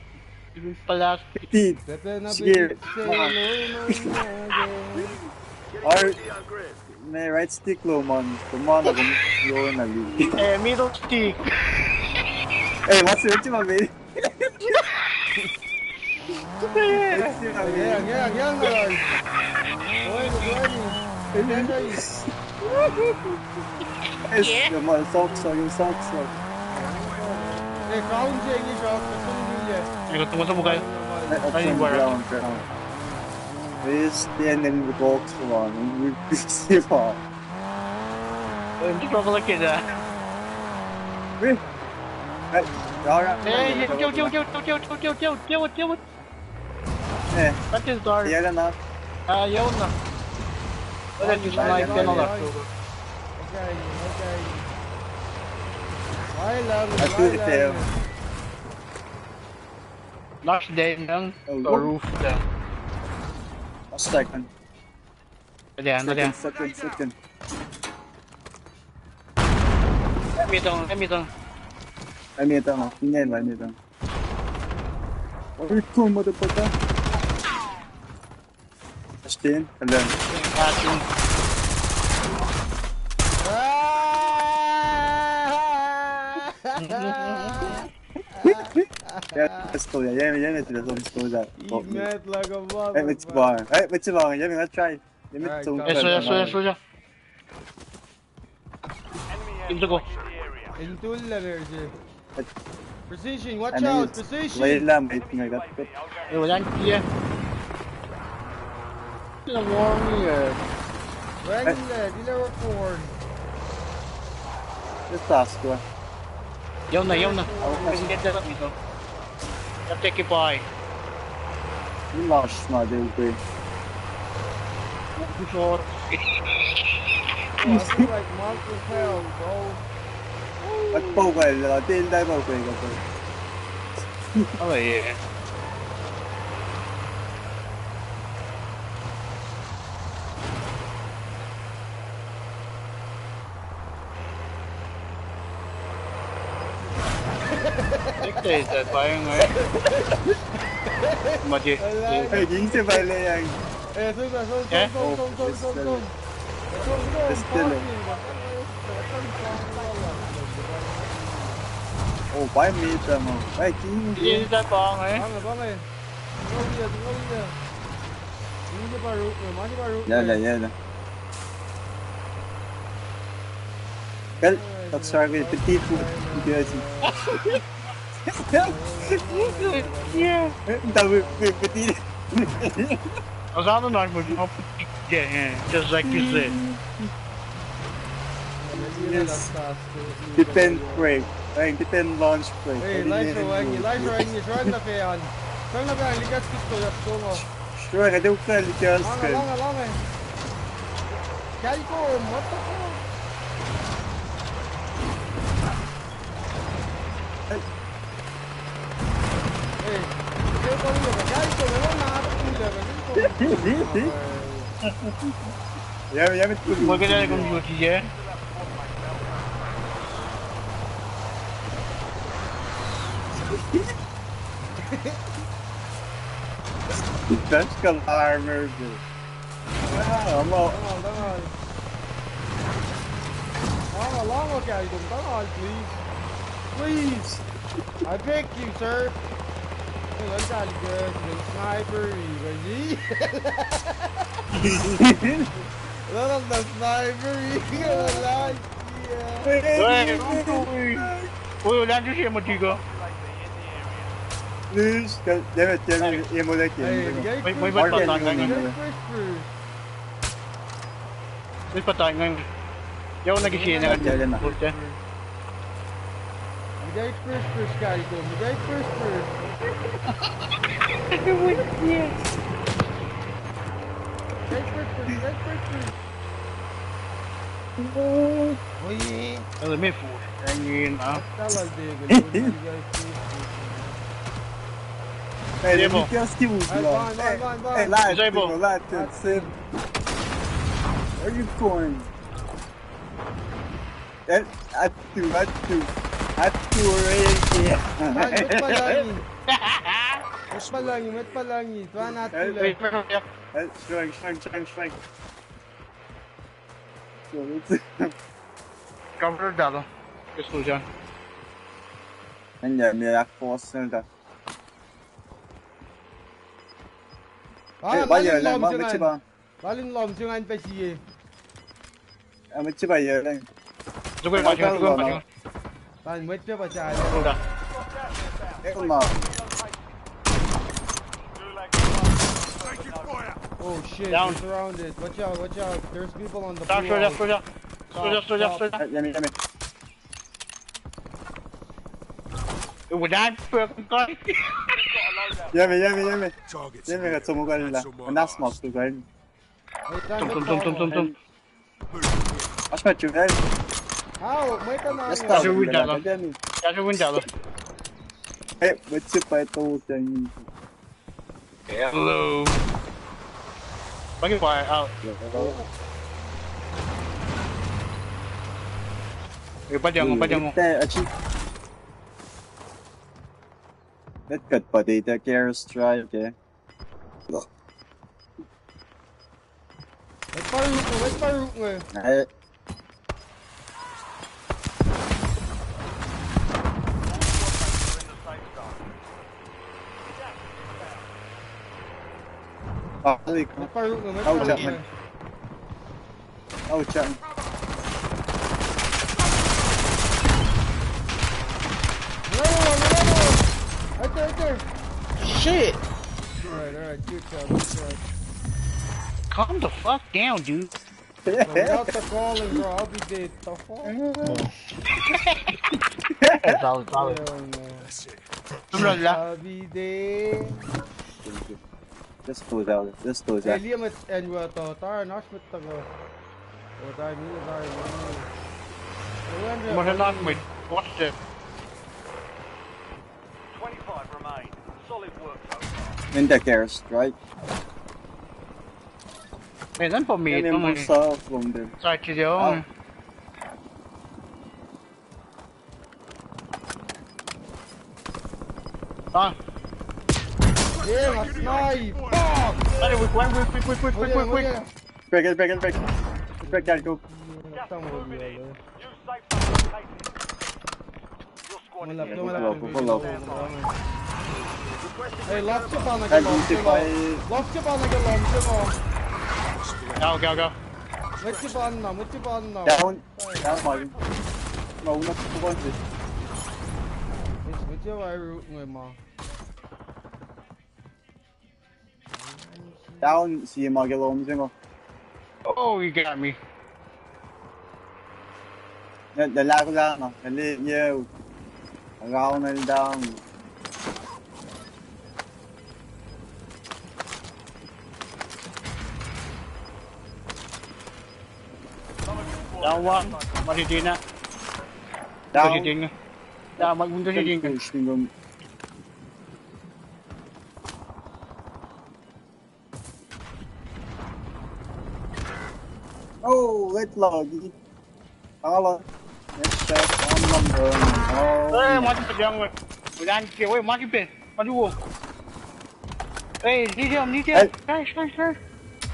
[SPEAKER 17] Pala.
[SPEAKER 16] Petit. Sige. Or may right stick low man. Tumana kung yun na li.
[SPEAKER 17] Middle stick.
[SPEAKER 16] What's your team, baby?
[SPEAKER 1] Yan, guys.
[SPEAKER 16] Yung mga socks, yung socks.
[SPEAKER 1] Eh, crown siya yung shop. Kasunod niya.
[SPEAKER 17] Ikot mo sa mukha.
[SPEAKER 16] Ay, ground. This tienen the box one. We see pa.
[SPEAKER 17] Hindi ko pala kida.
[SPEAKER 16] Hey, Rara.
[SPEAKER 17] Kill. That is dark.
[SPEAKER 16] Yan na.
[SPEAKER 17] Ayaw na. Wala yung snipe ka na lang.
[SPEAKER 1] Okay. I love it.
[SPEAKER 17] Last day lang. Sa roof lang.
[SPEAKER 16] Second.
[SPEAKER 17] Second.
[SPEAKER 16] Let me down. Or two motherfucker. Stay in and then. Let's go. Yeah, let's go that.
[SPEAKER 1] He met like a mother.
[SPEAKER 16] Hey, let's go. Let's try.
[SPEAKER 17] Eso. Into ko.
[SPEAKER 1] Into la siya. Precision, watch
[SPEAKER 16] Ano
[SPEAKER 1] out,
[SPEAKER 16] yun?
[SPEAKER 1] precision.
[SPEAKER 16] Wait lang, wait nga gat.
[SPEAKER 17] Wala nang kiya. Sila warrior.
[SPEAKER 1] Dila record.
[SPEAKER 16] Just task ko.
[SPEAKER 17] Yaw na. Kasi get that dito. Take it by.
[SPEAKER 16] Yung lash na din ko.
[SPEAKER 17] Short.
[SPEAKER 1] I feel like Marcus Hell, bro.
[SPEAKER 16] Nagpaw ka lang. Tail dive ako ko.
[SPEAKER 17] Oh yeah. Take that parang Maji.
[SPEAKER 16] Hey, ging si Baile yan. Oh, 5 meter mo. Hey, king.
[SPEAKER 17] Hindi tayo pangay.
[SPEAKER 1] Bangay. Tingnan niya. Hindi pa root. Mali pa root.
[SPEAKER 16] Yan. Kal, start with petit food.
[SPEAKER 17] Yeah.
[SPEAKER 16] Dami petit.
[SPEAKER 17] Asano na mo. Yeah, just like you said.
[SPEAKER 16] Yes. Depend break. Ay, depend launch break.
[SPEAKER 1] Hey, Elijah, when you join the fan. Join the fan, ligas gusto na tungo.
[SPEAKER 16] Sure, I don't care. Ligas ka.
[SPEAKER 1] Lange. Calico, what the fuck? Hey, yo conmigo, Calico, me van a dar
[SPEAKER 16] Ya me
[SPEAKER 17] ¿Por qué le con cuchilla?
[SPEAKER 16] That's got armor. I'm all.
[SPEAKER 1] Long, Calico, come on, please. Please. I beg you, sir. Hey, that's not good. The sniper, you Look at the sniper, you gonna like
[SPEAKER 17] Uy, lan trước một tí cơ.
[SPEAKER 16] Please, damn it, em mới
[SPEAKER 17] Mấy bắt tỏ tàn ngay. Mấy bắt tàn ngay. Dấu này cái gì này.
[SPEAKER 1] Miguel Push, Calico. Miguel Push. Oye.
[SPEAKER 17] Rồi mấy phụ. Anh nhìn hả?
[SPEAKER 16] Hey, let me just give you one. Hey, live, Sim. Where are you going? I do already.
[SPEAKER 1] Met palangi. Twa na tule.
[SPEAKER 16] Strike.
[SPEAKER 17] Cover dalo. Escucha.
[SPEAKER 16] Andiamo, mi ha forse da.
[SPEAKER 1] Balin lom chung anh phải chi.
[SPEAKER 16] Mới chưa bây giờ đây.
[SPEAKER 17] Tôi quên bảo chưa.
[SPEAKER 1] Bạn mới chưa vào trái.
[SPEAKER 16] Em mà.
[SPEAKER 1] Oh shit,
[SPEAKER 17] Down.
[SPEAKER 1] you're surrounded. Watch out. There's people on the
[SPEAKER 17] Down,
[SPEAKER 1] floor.
[SPEAKER 17] Stop.
[SPEAKER 16] Yummy.
[SPEAKER 17] Ủa đang phượt coi.
[SPEAKER 16] Yummy. Yummy là xong một cái là. Nó smoke từ cái.
[SPEAKER 17] Tum.
[SPEAKER 16] Acho que tiver.
[SPEAKER 1] Mấy cái nào.
[SPEAKER 17] Ra cho window rồi.
[SPEAKER 16] Ê, mới chưa phải tu chân.
[SPEAKER 17] Hello. Bắn cái quài out. Bắt chân.
[SPEAKER 16] Let's get buddy, the gear strike, okay.
[SPEAKER 1] Let's fire người.
[SPEAKER 16] Đấy. Đi. Đâu chậm.
[SPEAKER 1] Right there.
[SPEAKER 6] Shit.
[SPEAKER 1] Alright, good job.
[SPEAKER 17] Calm the fuck down, dude.
[SPEAKER 1] Without the calling, bro, I'll be dead. The fuck?
[SPEAKER 17] Solid.
[SPEAKER 1] I'll be dead.
[SPEAKER 16] This goes out.
[SPEAKER 1] Hey, Liam and you to tar not with the go. What I mean is
[SPEAKER 17] What knock me? Watch it.
[SPEAKER 5] 25 remain. Solid work so far.
[SPEAKER 16] In the gear strike.
[SPEAKER 17] Mày dẫn vào mịt không mày? Sai chứ đâu. Đó.
[SPEAKER 1] Yeah, my snipe! Fuck!
[SPEAKER 17] Đây, quick.
[SPEAKER 16] Break. Break that, go.
[SPEAKER 1] Hey, lock chip on the long
[SPEAKER 17] Go.
[SPEAKER 1] Mất chip on nào.
[SPEAKER 16] Down mọi. Nó không có gì.
[SPEAKER 1] Mất chip ai người mà.
[SPEAKER 16] Down, see him, I'll get low,
[SPEAKER 17] Oh, you got me.
[SPEAKER 16] Dala ko lang, no? Dali, yo. Agaw na down.
[SPEAKER 17] Down one. Matidin na.
[SPEAKER 16] Down.
[SPEAKER 17] Matidin na. Down, matidin ka.
[SPEAKER 16] Oh, wait lang. Pangalan. Next step, one number. Oh.
[SPEAKER 17] Eh, mati pa dyan. Wala ka, wait, mati pa. Mati Eh, medium. Sure.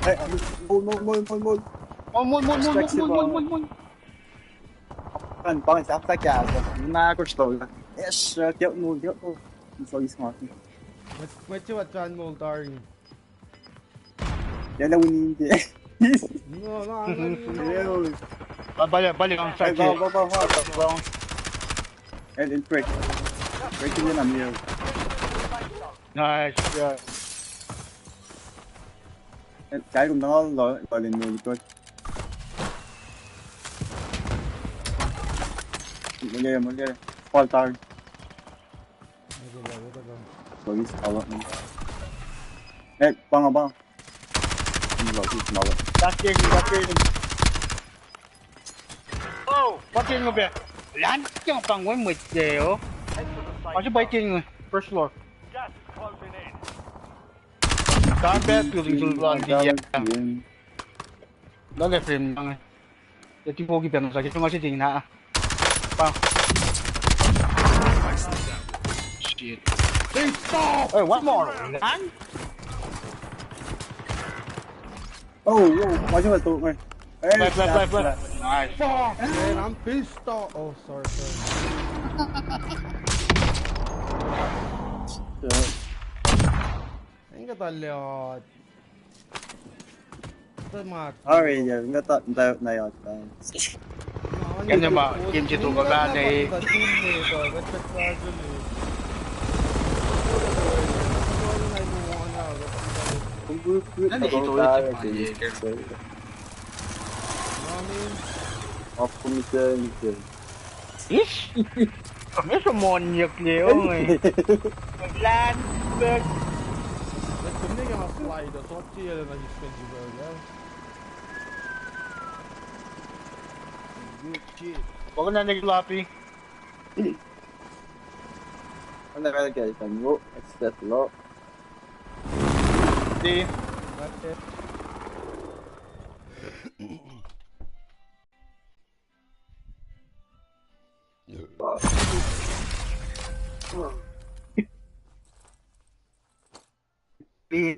[SPEAKER 16] Hey, mul. Pan, sắp ta cả rồi. Na có sầu. Yes, kéo mul. So smart.
[SPEAKER 1] What's your turn, Moldarin?
[SPEAKER 16] Yan lang hindi.
[SPEAKER 1] No.
[SPEAKER 17] Balik ang side.
[SPEAKER 16] Go. And break. Breaking in on you.
[SPEAKER 17] Nice, yeah.
[SPEAKER 16] Cái của nó gọi lên người tôi. Một cái fall tar. Rồi đi sau đó. Ê, băng. Rồi đi mau.
[SPEAKER 17] That's it. Oh, bắt trên người kìa. Lán chứ không bằng với 10 triệu. Họ sẽ bay trên người. First floor.
[SPEAKER 5] Gas is closing in.
[SPEAKER 17] Can't bet building to run the đó là frame lang. Yung tipo gibian sa kitong kasi ding na. Pa. Shit.
[SPEAKER 1] Hey, stop!
[SPEAKER 17] Hey, one more. Lan?
[SPEAKER 16] Oh, watch out tụi mày.
[SPEAKER 17] Left. Nice.
[SPEAKER 1] Fuck, man, I'm pissed off. Oh, sorry. Ain't got that
[SPEAKER 16] Sorry, giờ nó tận tao này rồi.
[SPEAKER 17] Nhưng mà kim chỉ tụ ra này.
[SPEAKER 16] Nó
[SPEAKER 17] chỉ tụ ra thì
[SPEAKER 16] optimism.
[SPEAKER 17] Ish. Mấy số mòn nhược nhiều rồi. Lan bên.
[SPEAKER 1] Mas também é uma slide, só tira na distância de velho.
[SPEAKER 17] Có cái này đi floppy.
[SPEAKER 16] Nó ra cái phần ngũ, access low.
[SPEAKER 17] Đi. Đi.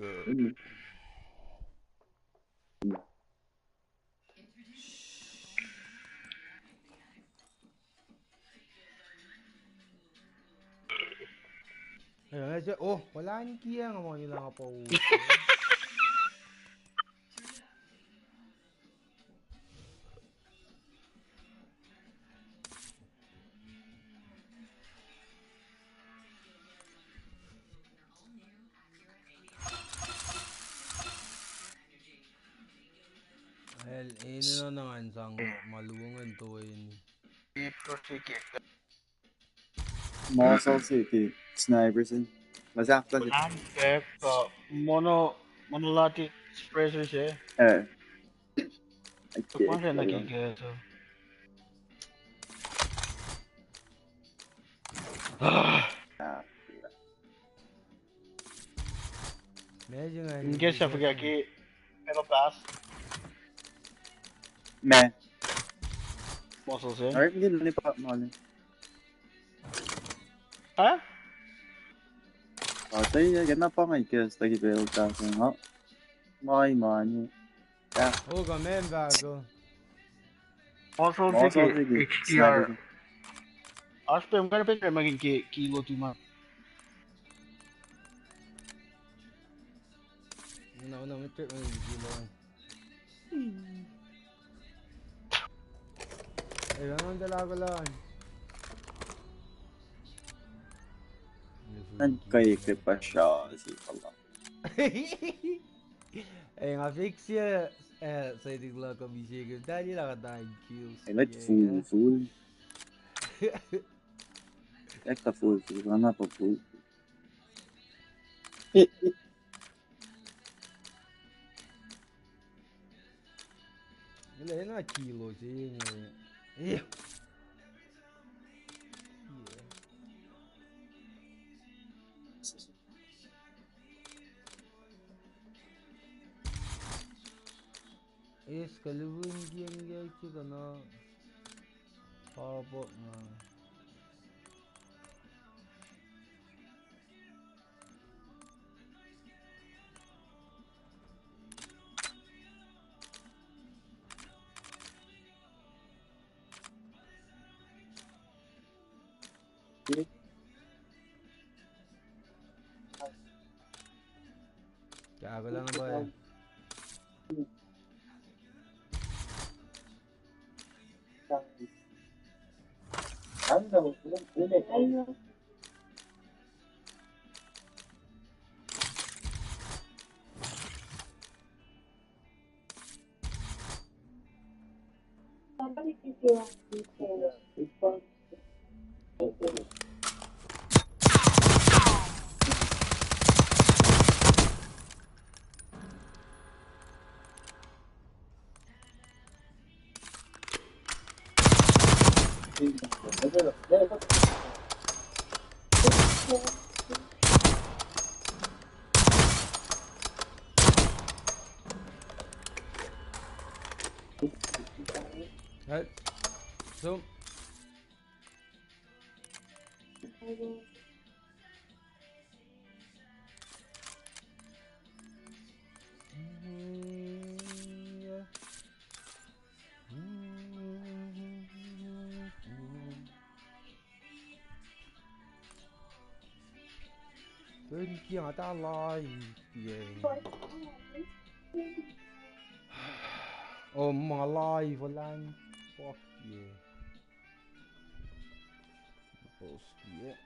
[SPEAKER 1] Oh, wala ni Kia nga mo nila nga po. Ino na nga sang maluwangan to ini.
[SPEAKER 16] Mosul City, snipers in. Masak tadi.
[SPEAKER 17] Kayak monolati suppressor siya. Kung siya nagigito.
[SPEAKER 1] Medyo nga.
[SPEAKER 17] Hindi siya pagkaki. Pero pass.
[SPEAKER 16] Meh.
[SPEAKER 17] Muscles in.
[SPEAKER 16] Alright, hindi na pa mali.
[SPEAKER 17] Ha?
[SPEAKER 16] Tayo gana pa ngay guess lagi build ta nga. May money.
[SPEAKER 1] Oh, gamen bago.
[SPEAKER 17] Also sige HDR. Aspe mga pwede maging kilo 2 man.
[SPEAKER 1] Una meter kilo. Ang dalaga lang.
[SPEAKER 16] Nagkay pa siya si pala.
[SPEAKER 1] Nga fix ya Saya tinggal kami share. Dali lang tayong kills.
[SPEAKER 16] Hey, let fool, fool. Ecco fool, non è fool.
[SPEAKER 1] Ele na kilo sih. Iya. Kalau dia kena apa Kaya lang ba eh. Right. So. Bên kia ta lại oh my life, Lan. Fuck yeah. Yeah.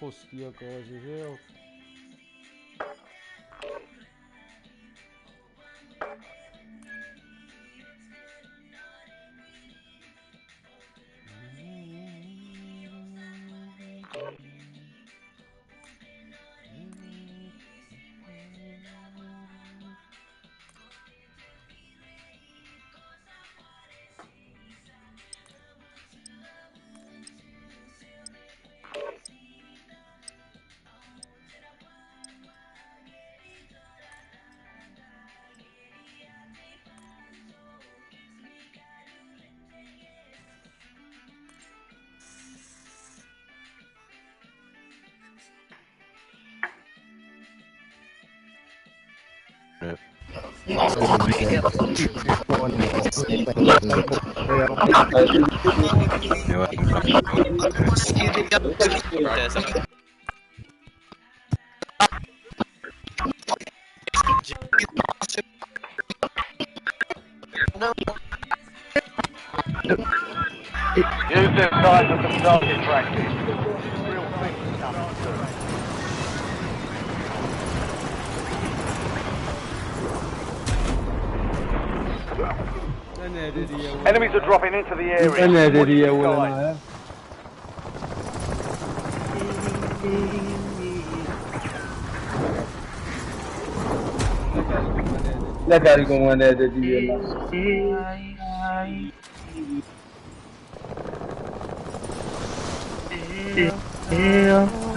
[SPEAKER 1] Hostia, quase viu?
[SPEAKER 5] Use their size as some target practice. Real things coming through. Enemies are dropping into the area.
[SPEAKER 16] Legal como é de dia.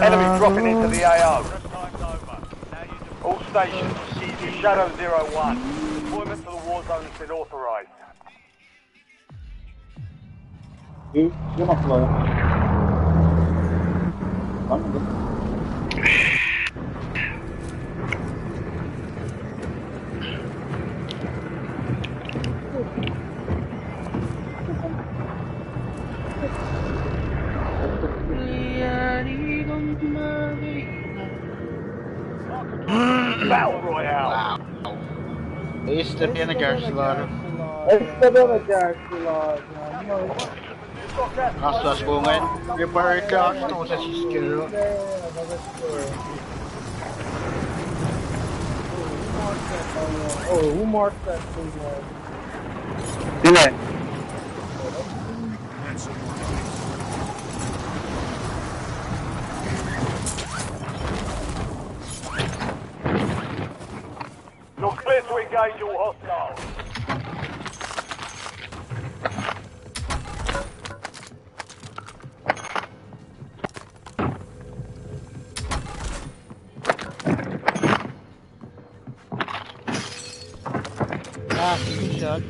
[SPEAKER 5] Enemies dropping into the AO. All stations, Shadow 01. Deployment to the war zone has been authorized.
[SPEAKER 16] Uma flor.
[SPEAKER 5] Battle Royale.
[SPEAKER 17] Este viene Garcelado.
[SPEAKER 16] Este viene Garcelado.
[SPEAKER 17] Nossa, spongen. Je paar keer nog eens iets keer.
[SPEAKER 1] Oh, who marked that thing?
[SPEAKER 16] Dile.
[SPEAKER 5] You're clear to engage all hostiles.
[SPEAKER 17] Ah, good shot.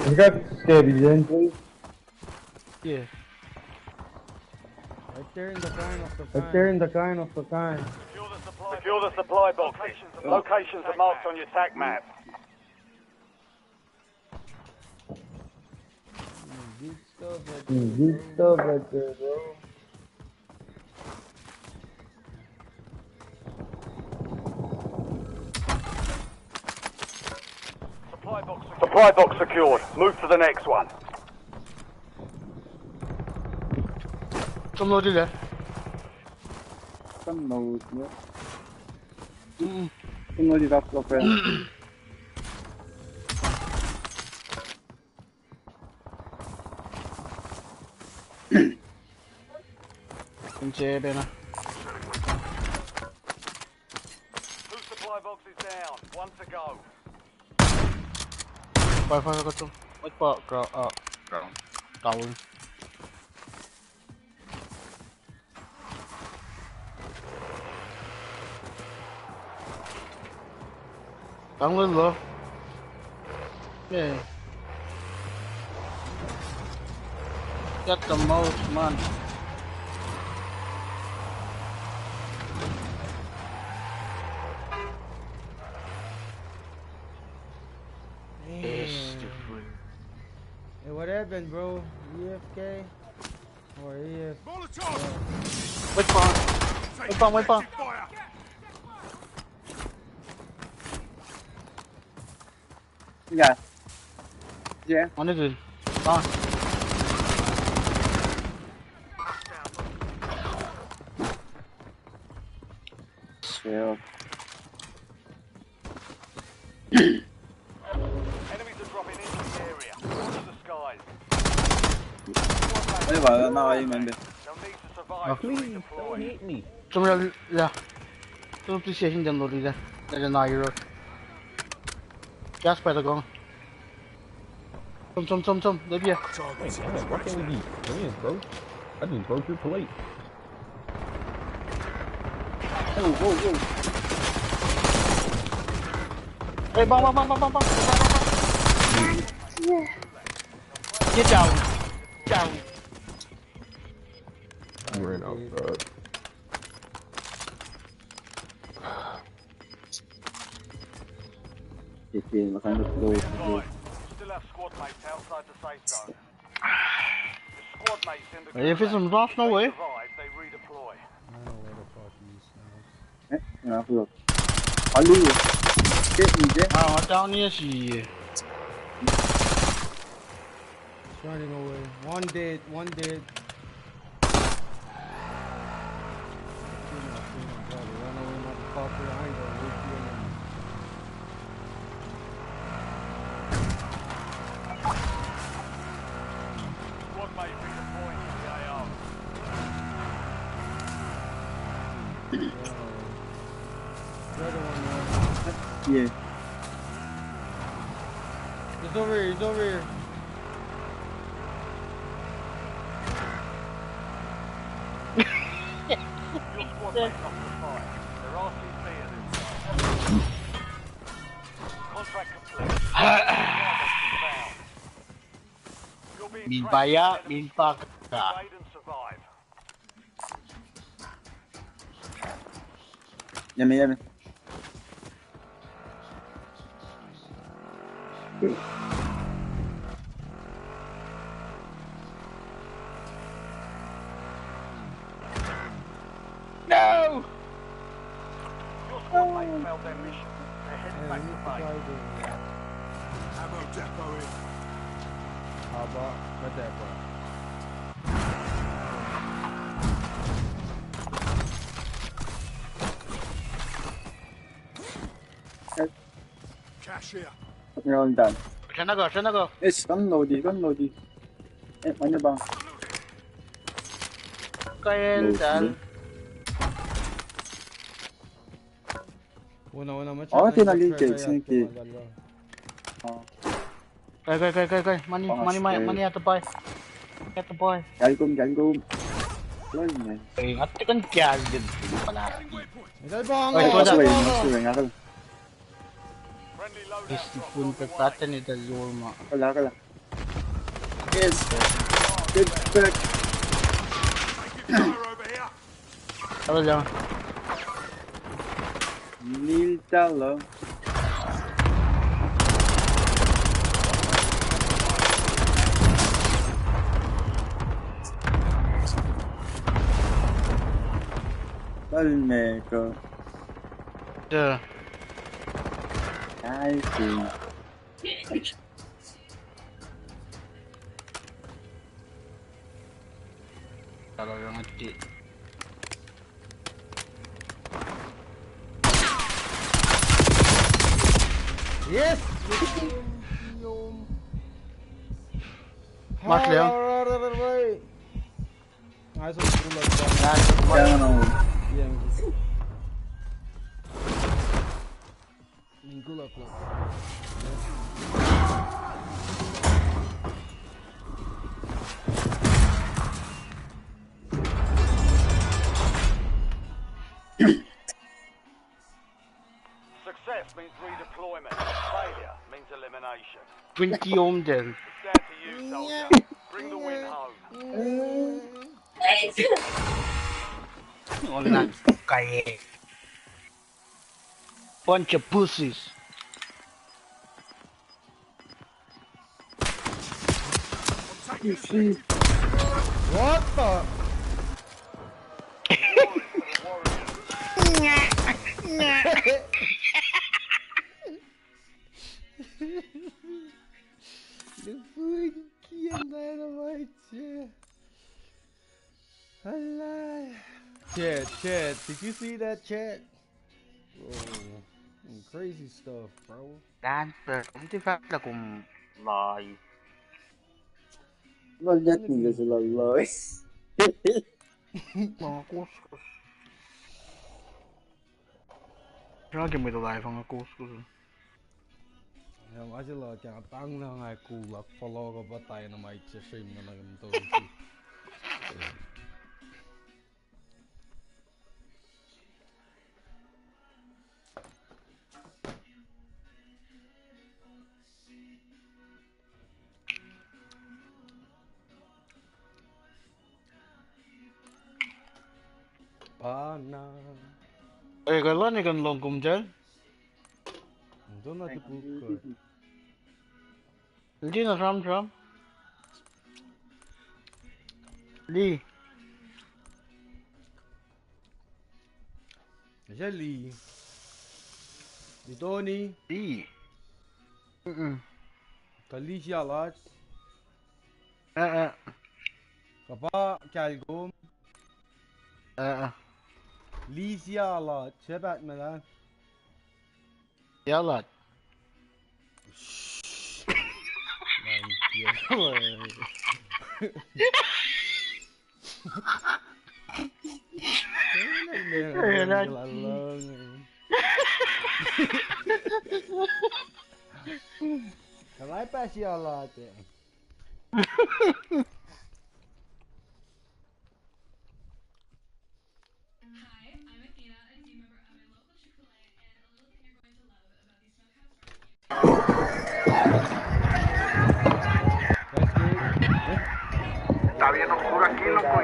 [SPEAKER 1] You got scabies in, please.
[SPEAKER 17] Yeah.
[SPEAKER 1] Right there in the kind of the kind. Right there in the kind of the kind.
[SPEAKER 5] Secure the supply boxes. Locations are marked on your TAC map.
[SPEAKER 1] Good stuff right there. Good stuff right there, bro.
[SPEAKER 5] Supply box secured. Move to the next one.
[SPEAKER 17] Come loaded there.
[SPEAKER 16] Come load, yeah. Come load it up, friend.
[SPEAKER 17] Sieben.
[SPEAKER 5] Two supply boxes down. One to go.
[SPEAKER 17] Fire got them. What part? Ground. Down. Tăng lên rồi. Yeah. Get the most, man.
[SPEAKER 1] Hey, what happened, bro? EFK? Or EF?
[SPEAKER 17] Wait for.
[SPEAKER 16] Yeah. Yeah.
[SPEAKER 17] On it is. On.
[SPEAKER 16] Yeah.
[SPEAKER 5] Enemies are dropping into the area. Watch the skies.
[SPEAKER 16] Đây bảo nào anh mình đi.
[SPEAKER 5] They'll need to survive to redeploy.
[SPEAKER 17] Some yeah. Some appreciation them loaded there. There's an eye road. Gas by the gun. Some. There be.
[SPEAKER 18] Why can't we be friends, bro? I just broke your plate.
[SPEAKER 16] Go.
[SPEAKER 17] Hey, bomb. Get down.
[SPEAKER 18] You ran outside.
[SPEAKER 16] What kind of low?
[SPEAKER 5] Still have squad mates outside the safe zone. The squad mates in the
[SPEAKER 17] If it's some off, no way.
[SPEAKER 5] they redeploy.
[SPEAKER 1] I don't know where the fuck he is now.
[SPEAKER 16] Nó vừa. Hỏi đi. Chết gì chứ?
[SPEAKER 17] À, down here she.
[SPEAKER 1] Running away. One dead. Brother, run away, motherfucker. I ain't gonna wait for you alone.
[SPEAKER 5] Squad mate redeploying to the AO.
[SPEAKER 1] The other one, man.
[SPEAKER 16] Yeah.
[SPEAKER 1] He's over here.
[SPEAKER 5] Your squad mates off the fight. They're RCP at this time. Contract complete. You're being
[SPEAKER 17] Min
[SPEAKER 5] tracked.
[SPEAKER 17] paya, min paka.
[SPEAKER 5] Evade and survive.
[SPEAKER 16] Yummy.
[SPEAKER 17] No!
[SPEAKER 5] Your squad mates failed their mission. They're heading back to base.
[SPEAKER 10] Ammo depot in.
[SPEAKER 1] Haba, whatever.
[SPEAKER 10] Cash here.
[SPEAKER 16] Meron dyan.
[SPEAKER 17] Saan na go? Saan na go?
[SPEAKER 16] Yes, kan loady. Ano bang?
[SPEAKER 17] Kayan dyan.
[SPEAKER 1] Una match.
[SPEAKER 16] Oh, tinaligid. Sige.
[SPEAKER 17] Kay. Mani ato boy. Ato boy.
[SPEAKER 16] Galgum. Lol man.
[SPEAKER 17] Ingat kan kyal din pala.
[SPEAKER 1] Dal bang.
[SPEAKER 16] Ay, maswing ako.
[SPEAKER 17] Punta tatin ito Zulma.
[SPEAKER 16] Kala. Yes. Good back.
[SPEAKER 17] Ano lang?
[SPEAKER 16] Neil Tallo. Palmeco.
[SPEAKER 17] Yeah.
[SPEAKER 16] I see.
[SPEAKER 17] Talagang ati.
[SPEAKER 1] Yes!
[SPEAKER 17] Mas Leon.
[SPEAKER 1] Nice one. Gulak lang.
[SPEAKER 5] Success means redeployment. Failure means elimination.
[SPEAKER 17] 20 ohm din.
[SPEAKER 5] It's down to you, soldier. Bring the win home.
[SPEAKER 17] Wala kaya. Bunch of pussies.
[SPEAKER 1] What the? The fucking dynamite. Allah. Chat. Did you see that chat? Oh, crazy stuff, bro.
[SPEAKER 17] Dan, hindi fact na kung lie.
[SPEAKER 16] Lol, that nigga sila lol.
[SPEAKER 17] Mga kuskus. Lagi may live mga kuskus.
[SPEAKER 1] Ja, maar als je laat, ja, bang na nga cool, verloren wat hij na mij te stream na lang to. Pana.
[SPEAKER 17] Eh, kailan ikan longkom dyan?
[SPEAKER 1] Doon na tipukod.
[SPEAKER 17] Hindi na Ram. Lee.
[SPEAKER 1] Siya Lee. Di Tony.
[SPEAKER 17] Lee.
[SPEAKER 1] Kali siya lahat. Kapa Kalgom. Lee siya lahat. Siya Batman.
[SPEAKER 17] Yalat.
[SPEAKER 1] Kamay pa siya lahat eh.
[SPEAKER 13] Está bien oscuro aquí, loco.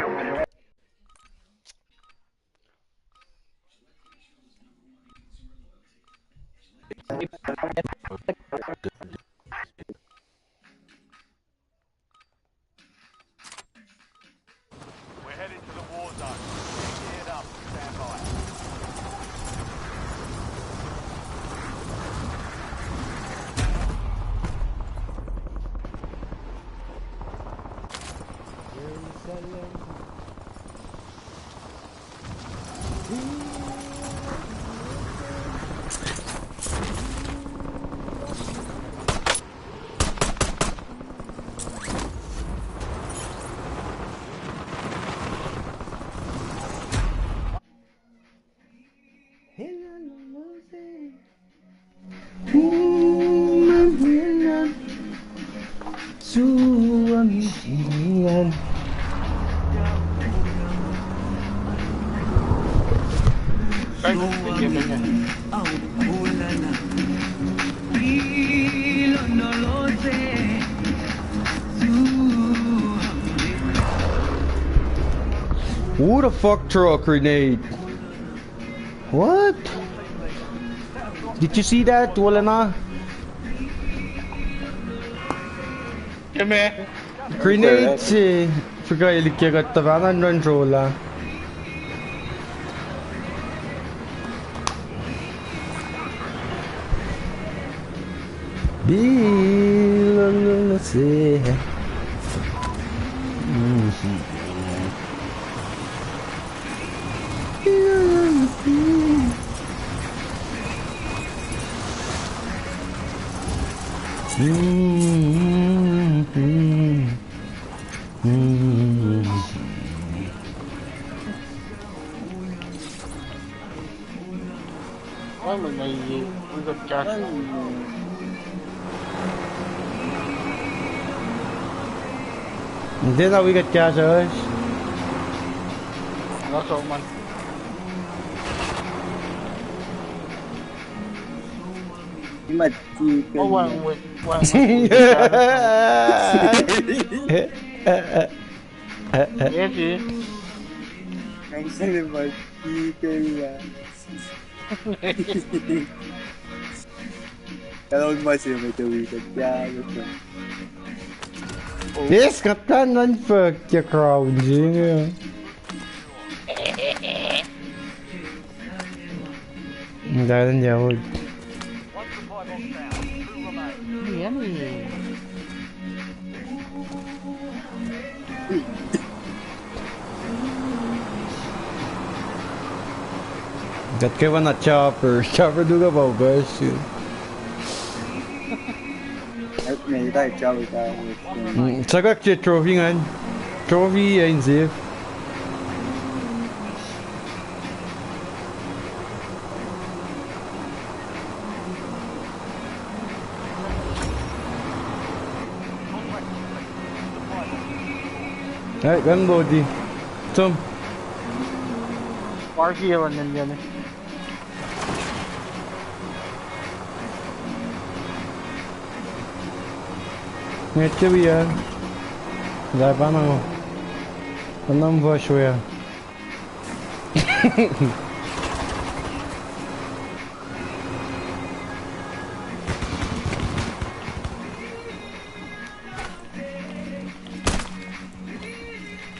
[SPEAKER 5] We're headed to the war zone. Get geared up. Stand by.
[SPEAKER 12] Suamian. Who the fuck threw a grenade? What? Did you see that? Wala na. Grenades eh. Forgot you got the van and controller. Thế sao we get cash rồi?
[SPEAKER 17] Nó số mình.
[SPEAKER 16] Nhưng mà chỉ cần
[SPEAKER 17] Yes, gì?
[SPEAKER 16] Anh sẽ lên mà chỉ cần là Kalau masih mày cái cha rồi.
[SPEAKER 12] Yes, kapten lan fuck your crowd, you. Dahil jauh.
[SPEAKER 17] Iya nih.
[SPEAKER 12] Gat ka ba na chopper? Chopper juga bagus.
[SPEAKER 16] Ngày ta cho người ta.
[SPEAKER 12] Sao các chị trophy anh? Trophy anh Diệp. Đấy, gắn bột đi. Xong.
[SPEAKER 17] Quá kia mà nhìn nhìn này.
[SPEAKER 12] Nghe chưa bây giờ. Giải bán nào. Còn năm vừa xuôi à.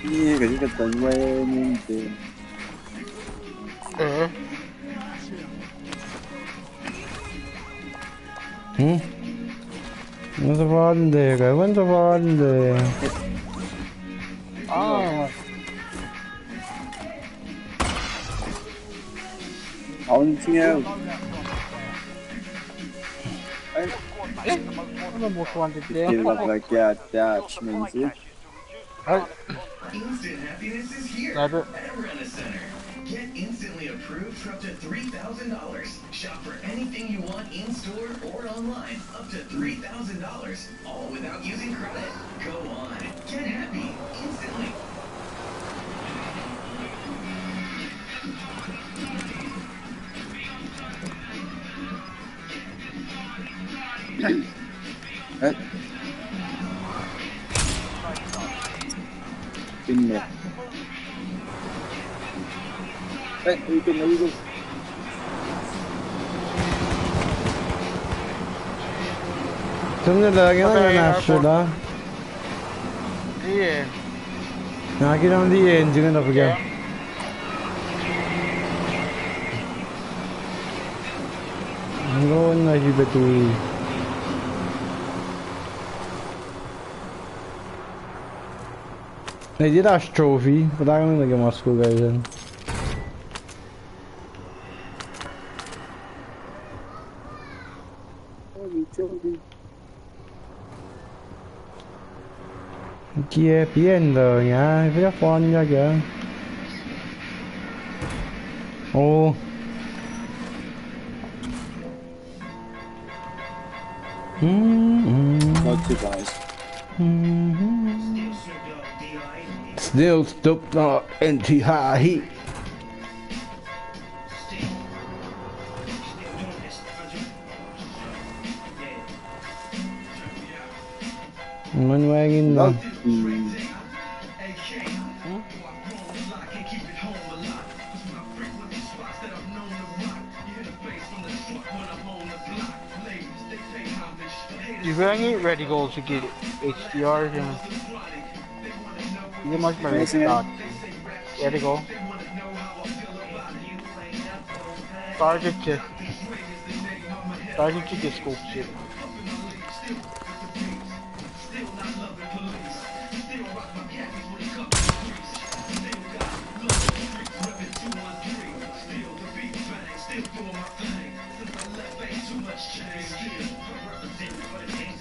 [SPEAKER 16] Ini kasi katangwayan yun.
[SPEAKER 12] Quanto palle, quanto palle.
[SPEAKER 16] Haunting out.
[SPEAKER 17] Ano mo wanted there?
[SPEAKER 16] It looked like attachments.
[SPEAKER 19] Instant happiness is here at Rent-A-Center. Get instantly approved for up to $3,000. Shop for anything you want in-store or online. Up to $3,000, all without using credit. Go on, get happy instantly.
[SPEAKER 16] Pin nè. Uy, pin uy.
[SPEAKER 12] Şimdi lagyan na nashuda.
[SPEAKER 17] Iya.
[SPEAKER 12] Nakita di engine na pagya. Ngayon na hibetui. They did ask trophy, but I don't think it must go guys in. Kia bien rồi nha, phải phone ra kìa. Ồ.
[SPEAKER 16] Not too nice.
[SPEAKER 12] Still stop not anti high heat. One wagon no.
[SPEAKER 17] You really ready goals to get HDRs and you must be start. Ready go. Target to get scope shit.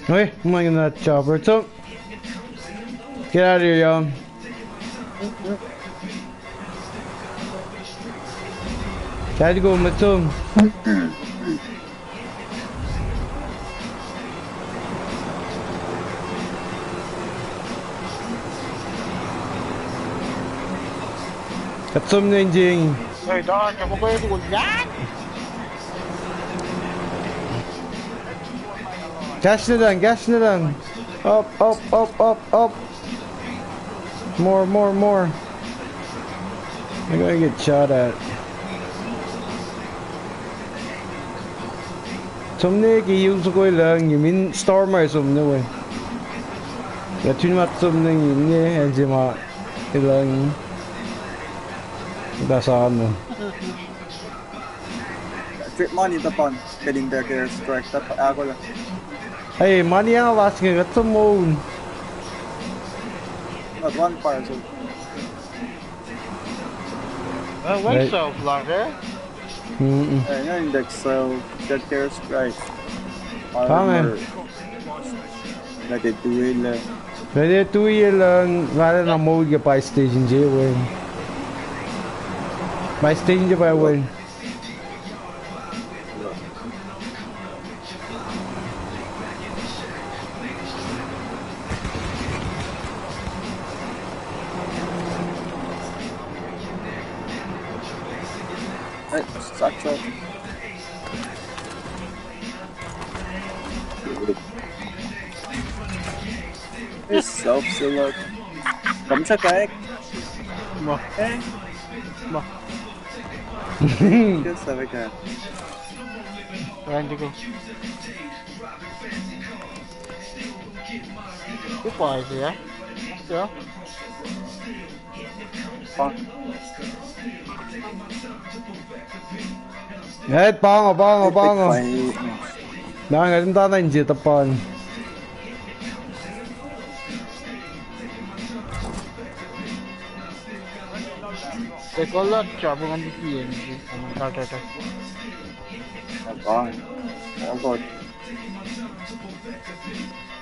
[SPEAKER 12] Hey, I'm making that chopper. So, get out of here, y'all. Gotta go, Matum. Katsum na yung
[SPEAKER 17] Hey, dog, I'm going to go that.
[SPEAKER 12] Gas na lang. Up. More. I'm gonna get shot at. Somne use ko lang, yung stormer somne we. Ya tune mat somne yun enje ma ilang dasan mo.
[SPEAKER 16] Trip money depan, getting back there strike ako lang.
[SPEAKER 12] Hey, money ang last nga at mo.
[SPEAKER 16] Not one fire so.
[SPEAKER 17] Wait so longer.
[SPEAKER 16] Yeah, index so get there strike.
[SPEAKER 12] Tama.
[SPEAKER 16] Ready to wheel.
[SPEAKER 12] Ready to wheel lang. Wala na mode ka pa station J win. By station J pa win.
[SPEAKER 16] Sucks up. It's self-select. Come check back.
[SPEAKER 17] Mo.
[SPEAKER 16] Just have a cat.
[SPEAKER 17] Ready to go. Good boys, yeah? Still.
[SPEAKER 12] Eh, bango. Nangalim tata yung jitapan.
[SPEAKER 17] They call that chopping on the PNG.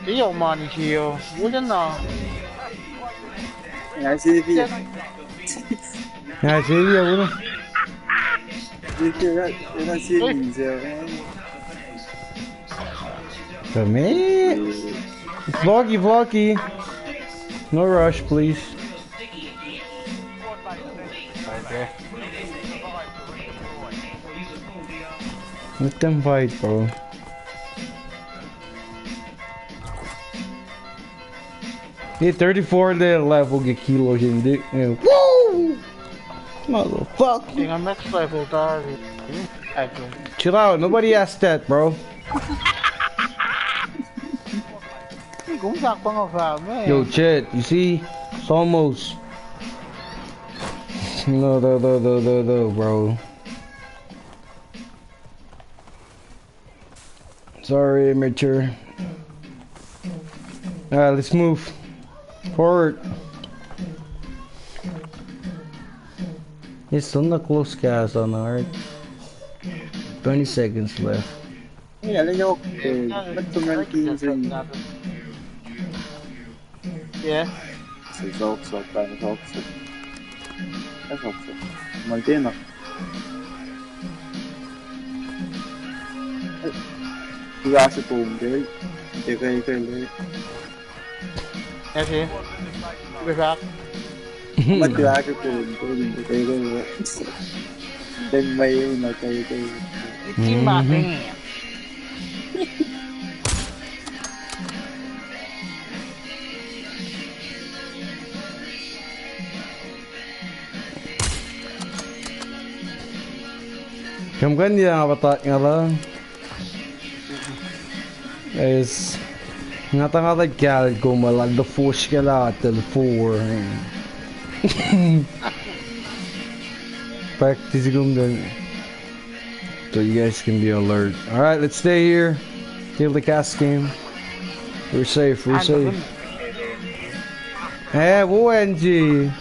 [SPEAKER 17] Iyo money here. Wouldn't know.
[SPEAKER 16] I see the
[SPEAKER 12] Yeah, I see you.
[SPEAKER 16] You're not seeing me,
[SPEAKER 12] For me? Vloggy. No rush, please.
[SPEAKER 17] Okay.
[SPEAKER 12] Let them fight, bro. Hey, 34 level get kilos in dick. Woo! Motherfucker.
[SPEAKER 17] I'm next level, dog.
[SPEAKER 12] Chill out, nobody asked that, bro. Yo, Chet, you see? It's almost. No, bro. Sorry, immature. Alright, let's move. Forward. It's still not close, guys, on alright. 20 seconds left.
[SPEAKER 16] Yeah, let's go.
[SPEAKER 17] Yeah.
[SPEAKER 16] It's also kind of also. That's also. Maltena. ra sự cùng đấy để gây đấy
[SPEAKER 17] Em gì? Người khác.
[SPEAKER 16] mất ra sự cùng tôi đừng gây gây tên mây mà cây
[SPEAKER 17] Chim mà tên.
[SPEAKER 12] Kam kan dia apa nga lang? Is ngata gal ko malag the force ka the four. Practice gum then. So you guys can be alert. All right, let's stay here. Kill the cast game. We're safe. We're safe. Hey, ONG.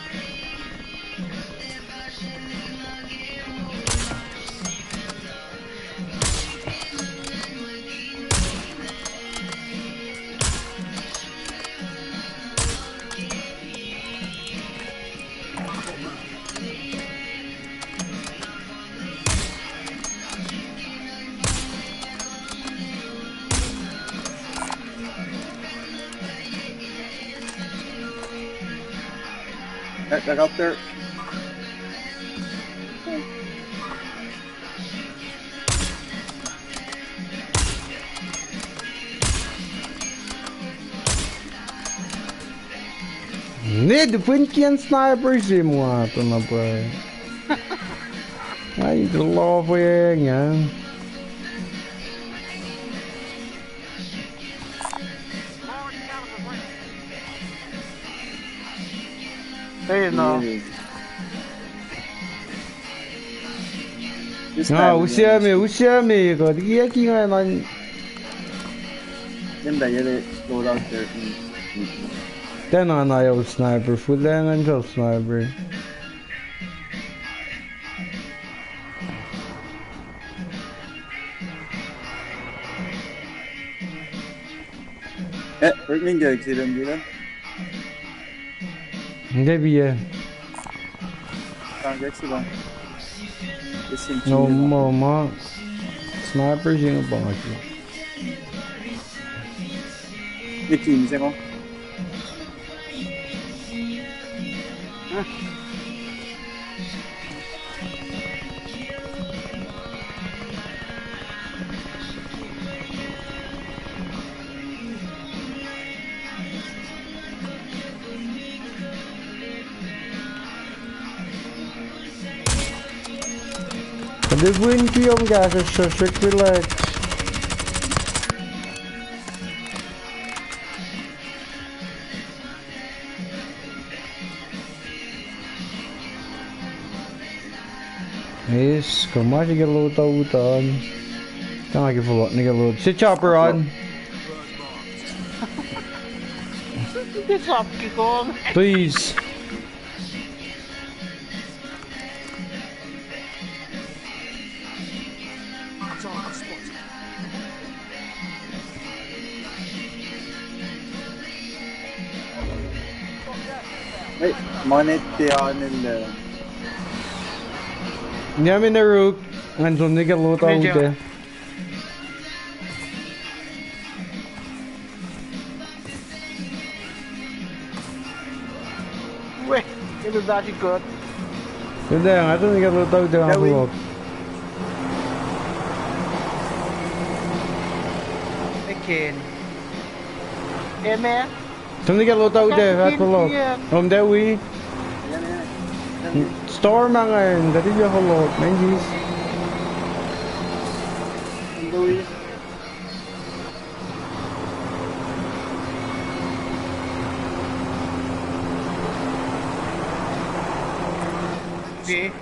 [SPEAKER 16] Back up there.
[SPEAKER 12] Need Finkian snipers si mga ito na ba? Ay, love yan.
[SPEAKER 17] Hey, no.
[SPEAKER 12] 우시하미 이거 이야기가 난
[SPEAKER 16] Đem đẩy ra đồ đâu there.
[SPEAKER 12] Then on I was sniper, full then and just sniper.
[SPEAKER 16] Mình giờ chỉ làm gì đó.
[SPEAKER 12] Hindi biya. No more snipers yung bangak.
[SPEAKER 16] Cái chìm xem không?
[SPEAKER 12] They win kill guys, so strict relax. Yes, come on, you get a little utan. Can't like it for a lot, nigga load. Sit chopper on. Please.
[SPEAKER 16] Monetian nel
[SPEAKER 12] Andiamo in rook. Andiamo nigga loot out.
[SPEAKER 17] Wait, it was actually good.
[SPEAKER 12] Hindi, nga ito nigga loot out ang loot.
[SPEAKER 17] Again. Hey man.
[SPEAKER 12] Ito nigga loot out at loot. There we. Storm nga ngayon, dati yung hulot, manjis.
[SPEAKER 17] See?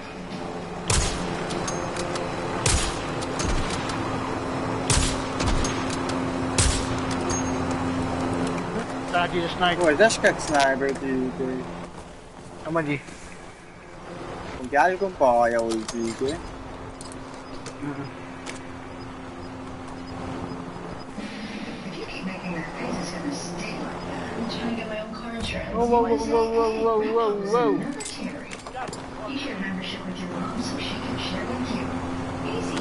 [SPEAKER 17] Tadi sniper.
[SPEAKER 16] Oj, där ska ett sniper du.
[SPEAKER 17] Amadi.
[SPEAKER 16] Gái con bò rồi gì chứ.
[SPEAKER 17] Whoa, whoa, whoa, whoa, whoa, whoa, whoa.
[SPEAKER 19] You share membership with your mom so she can share with you. Easy.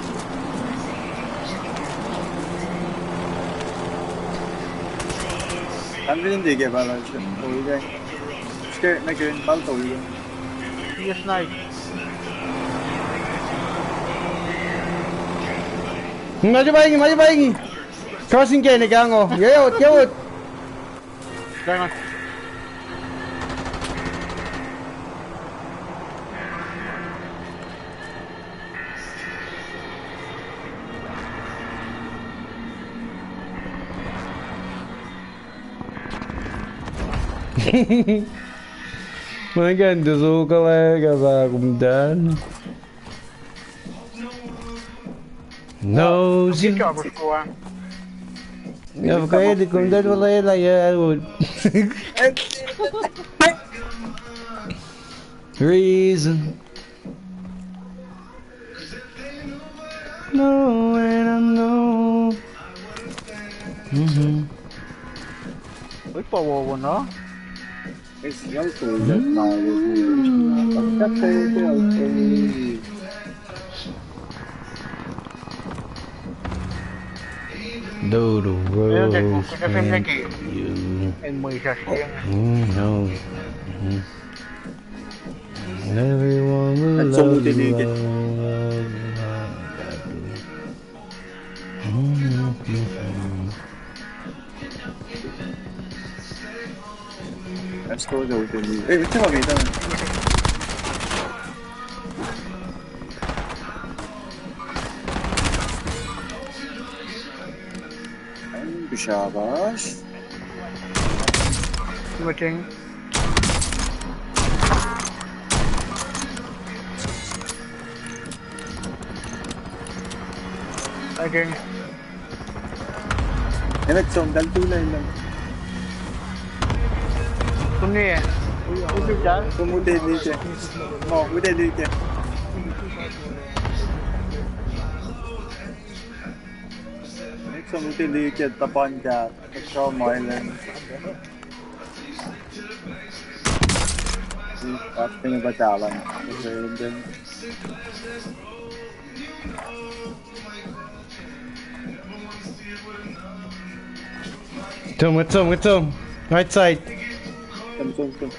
[SPEAKER 16] Anh biết gì kìa bà là tụi đây. Cái mấy cái báo tụi.
[SPEAKER 17] Yes, nice.
[SPEAKER 12] Maju bayi. Crossing kene kango. Yawut.
[SPEAKER 17] Jangan.
[SPEAKER 12] Maganda so colega sa kumdan. Knows you. Ya kaya di kumdan wala yala ya. Reason. No, and I know.
[SPEAKER 17] Ui, power nó.
[SPEAKER 16] It's young tụi rất là tấm chất thế
[SPEAKER 12] Do the world.
[SPEAKER 17] En muy recién.
[SPEAKER 12] No. Everyone will love you.
[SPEAKER 16] Let's go rồi thì ê chứ mà vì sao Şabaş.
[SPEAKER 17] Looking. Again.
[SPEAKER 16] Evet son daltula lang.
[SPEAKER 17] Không nghe.
[SPEAKER 16] Không muốn đi kìa. Muốn đi kìa. Xong muốn đi kìa tapan kìa. Cho mọi lần. At tingin ba talan?
[SPEAKER 12] Come. Right side.
[SPEAKER 16] Come.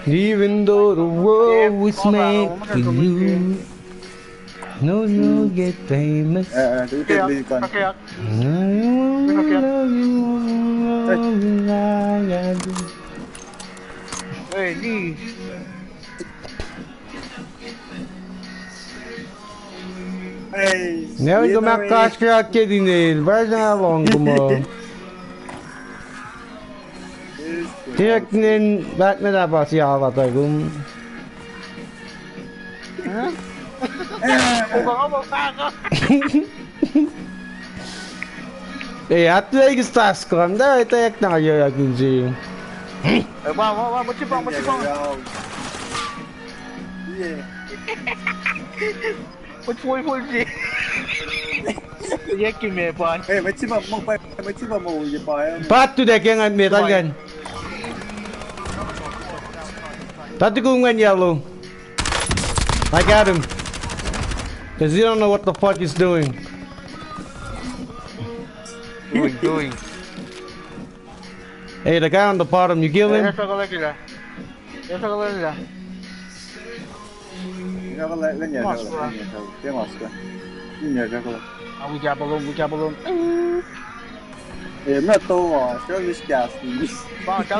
[SPEAKER 12] Even though the world was made for you, no, you'll get famous.
[SPEAKER 16] Tú tên đi con.
[SPEAKER 17] Ê, đi.
[SPEAKER 12] Nếu có mắc cash ra kia thì này vãi ra lòng của mà. Tiếc nên bác nó đã bảo xìa vào tay cũng. Atletik estás com da tek na ya kunji.
[SPEAKER 17] Va, mochi bang. Foi gì? Yak kim me pan.
[SPEAKER 16] Mochi bang mo ye pa.
[SPEAKER 12] Patu dek yang metal kan. Tadi ko ngan yellow. I got him. Cause you don't know what the fuck he's doing.
[SPEAKER 17] Doing.
[SPEAKER 12] Hey, the guy on the bottom, you kill him?
[SPEAKER 17] Yes, I got it.
[SPEAKER 16] Nó có lên nhà rồi, cái ngọt kìa. Nhà ra rồi.
[SPEAKER 17] We balloon.
[SPEAKER 16] Nó to mà, cho nó chả gì.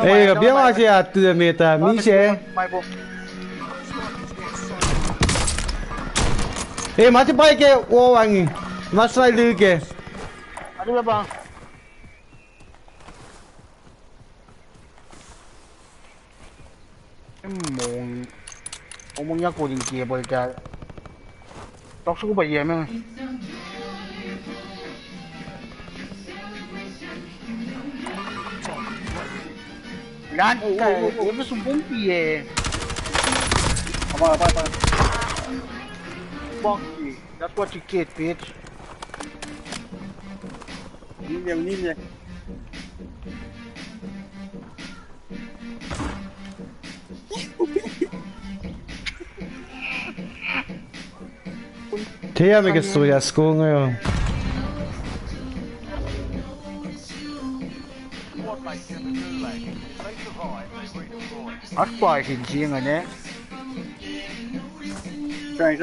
[SPEAKER 12] Hey, bien hacia tu de meta, Miche. Hey, mati pai ke o wangi. Masai lu ke.
[SPEAKER 17] Ada bang. Omongnya coding kia boleh dah. Tak suka bayar memang. Lan, dia bersumpung pie.
[SPEAKER 16] Apa?
[SPEAKER 17] Bonky, that's what you get, bitch.
[SPEAKER 16] Ni.
[SPEAKER 12] Thế à, mày cái sủi à, score ngayon.
[SPEAKER 5] in the Gulag. If they survive, they redeploy.
[SPEAKER 17] อัดปล่อยหินชี้อย่างเงี้ย
[SPEAKER 16] Right.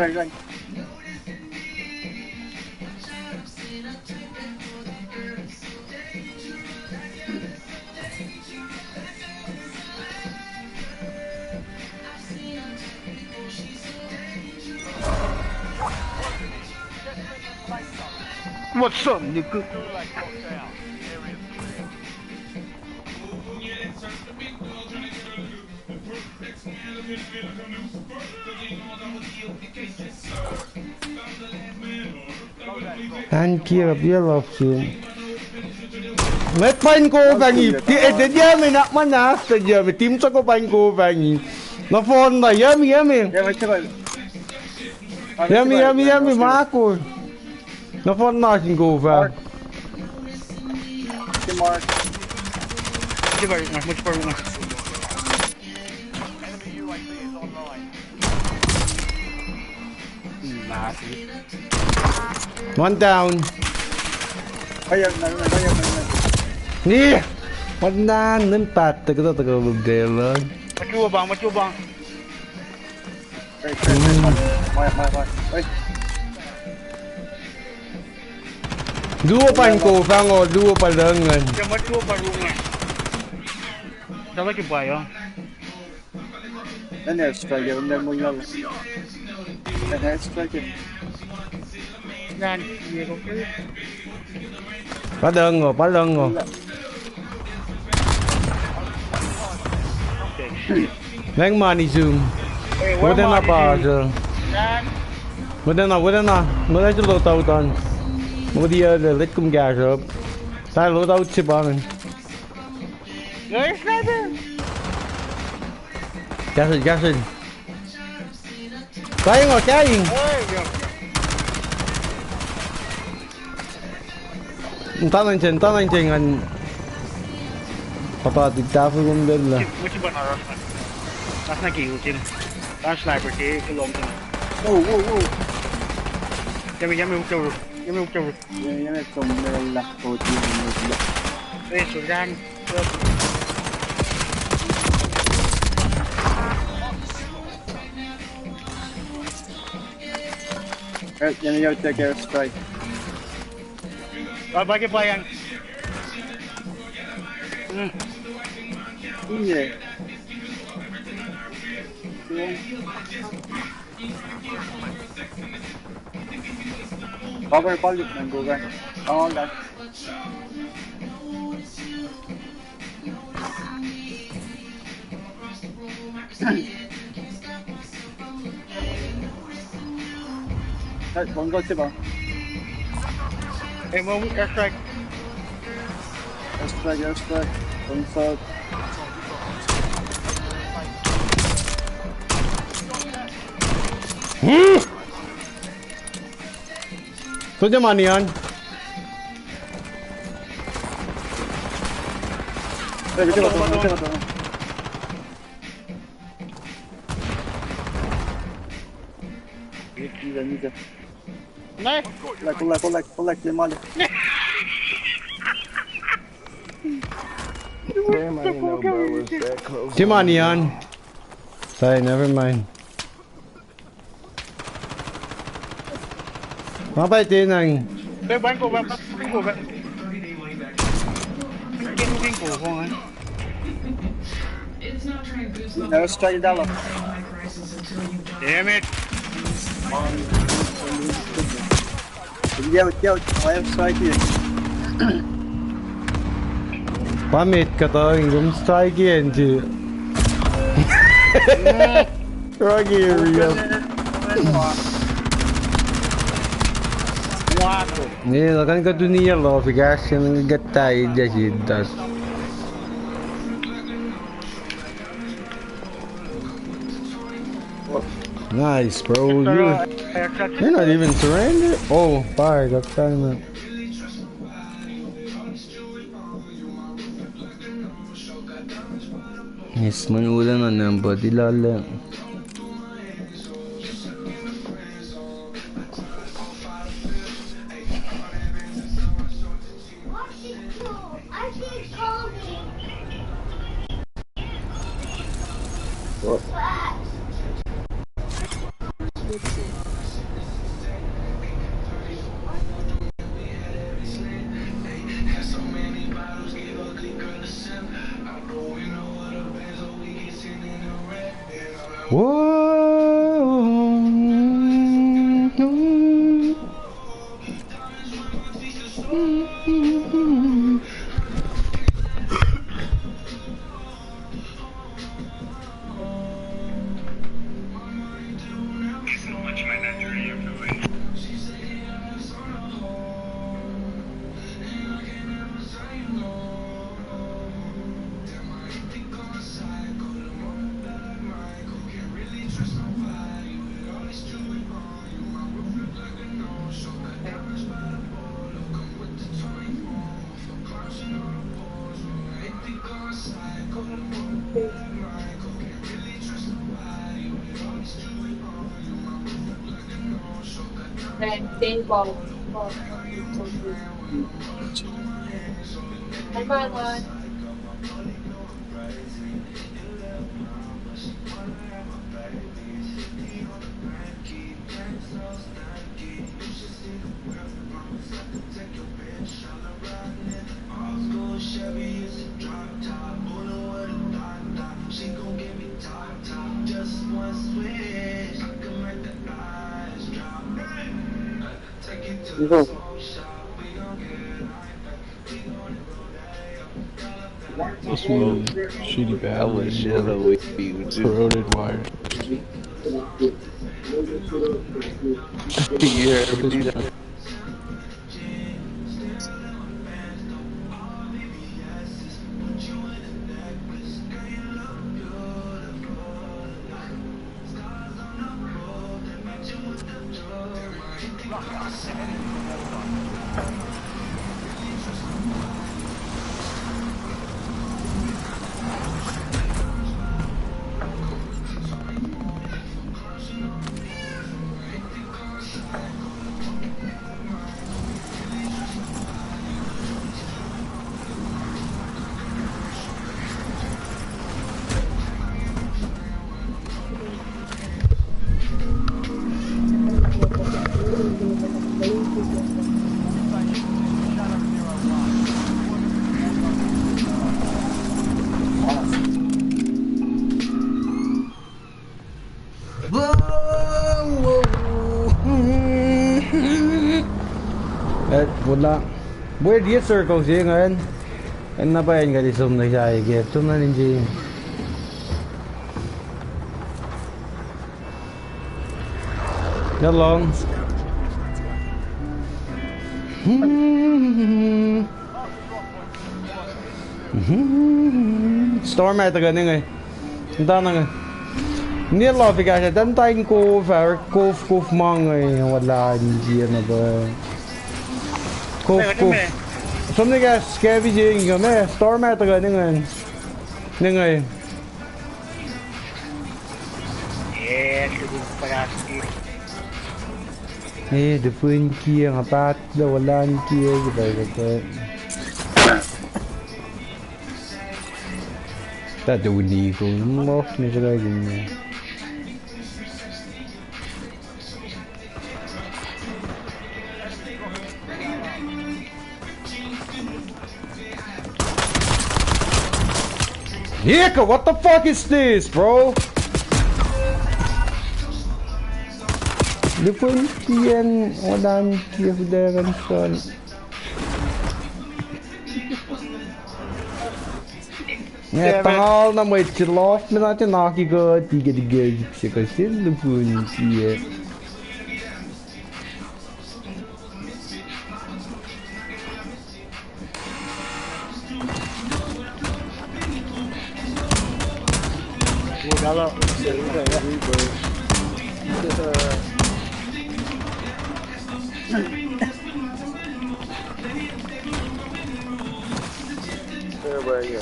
[SPEAKER 17] What's up, nigga?
[SPEAKER 5] Gulag locked down. The area's clear.
[SPEAKER 12] Anh kia gặp biết lọc xuống. Mấy bánh cô vàng nhỉ? Thì giờ mày nặng mắt ná. Thì giờ mày tím cho cô bánh cô vàng nhỉ? Nó phone này em. Em má cô. Nó phone nào xin cô vàng.
[SPEAKER 17] Mucho por una.
[SPEAKER 5] Enemy UAV is online.
[SPEAKER 12] One down. Nè. One down. Nên bạt. Tao có bực ghê lên.
[SPEAKER 17] Mà chua băng.
[SPEAKER 12] Dua bánh cô vàng ngồi. Dua bánh lớn ngân.
[SPEAKER 17] Cho mất chua por una. Sao lại kịp vậy không?
[SPEAKER 16] An airstrike, I'm never going to an airstrike.
[SPEAKER 17] Gan gì cũng chứ.
[SPEAKER 12] Phá đơn rồi. Neng money zoom. What in a bar, sir? What in a? Mới lấy cho lô tàu toàn. Mới đi lấy cung gà rồi. Sai lô tàu chip on.
[SPEAKER 17] Người sniper.
[SPEAKER 12] Jackson. Cái ngồi cái gì? Tao lên trình anh. Papa dikta với con bên là.
[SPEAKER 17] Mucho por una. Last na kill chin. Last sniper thì cái lông chin.
[SPEAKER 16] Whoa.
[SPEAKER 17] Ya me gustó.
[SPEAKER 16] Ya me tomé la jodida.
[SPEAKER 17] Eso, Dan.
[SPEAKER 16] Let me go take airstrike.
[SPEAKER 17] Va que vayan.
[SPEAKER 16] Yeah. Cover balik ng Gugan. All that. One go ba?
[SPEAKER 17] Hey, move airstrike.
[SPEAKER 16] Airstrike. One shot.
[SPEAKER 12] Số cho mày anh.
[SPEAKER 16] Đây cái vào. Nhìn.
[SPEAKER 17] Này.
[SPEAKER 16] Collect cái mali.
[SPEAKER 4] Damn, I didn't know bro was that close.
[SPEAKER 12] Come on, Neon. Sorry, never mind. Má bay tiền này.
[SPEAKER 17] Cái bánh của bạn. Cái cổ không ấy.
[SPEAKER 16] Airstrike dollar.
[SPEAKER 17] Damn it.
[SPEAKER 16] Yo, airstrike here.
[SPEAKER 12] Pamit ka to, yung strike yan chứ. Rocky real. Nè, là kan ka dunia lo, figas yan ang gatay jasidas. Nice, bro. You're not even surrendered. Oh, fire, got time. Yes, manulan na ng body lala.
[SPEAKER 18] This one shitty battery. Corroded wire.
[SPEAKER 4] Yeah,
[SPEAKER 12] Wala. Where dia circle sih kan? Kenapa yang gak di zoom lagi saya gitu man anjing. Hello. Storm at the gunning eh. Dana. Ni lo fica já tanta em cover, cof manga wala dia na ba. Cof. Something got scavenging cái mấy storm at rồi những người. Depan kia ngapat dawalan kia gitu. Tak ada uni pun mau ni lagi. Yeka, what the fuck is this, bro? Depan kian wadan kia sudah kan. Tangal na may chilok na natin nakiga tiga siya kasi depan kia.
[SPEAKER 17] Kalau cerita ya.
[SPEAKER 4] Where are you?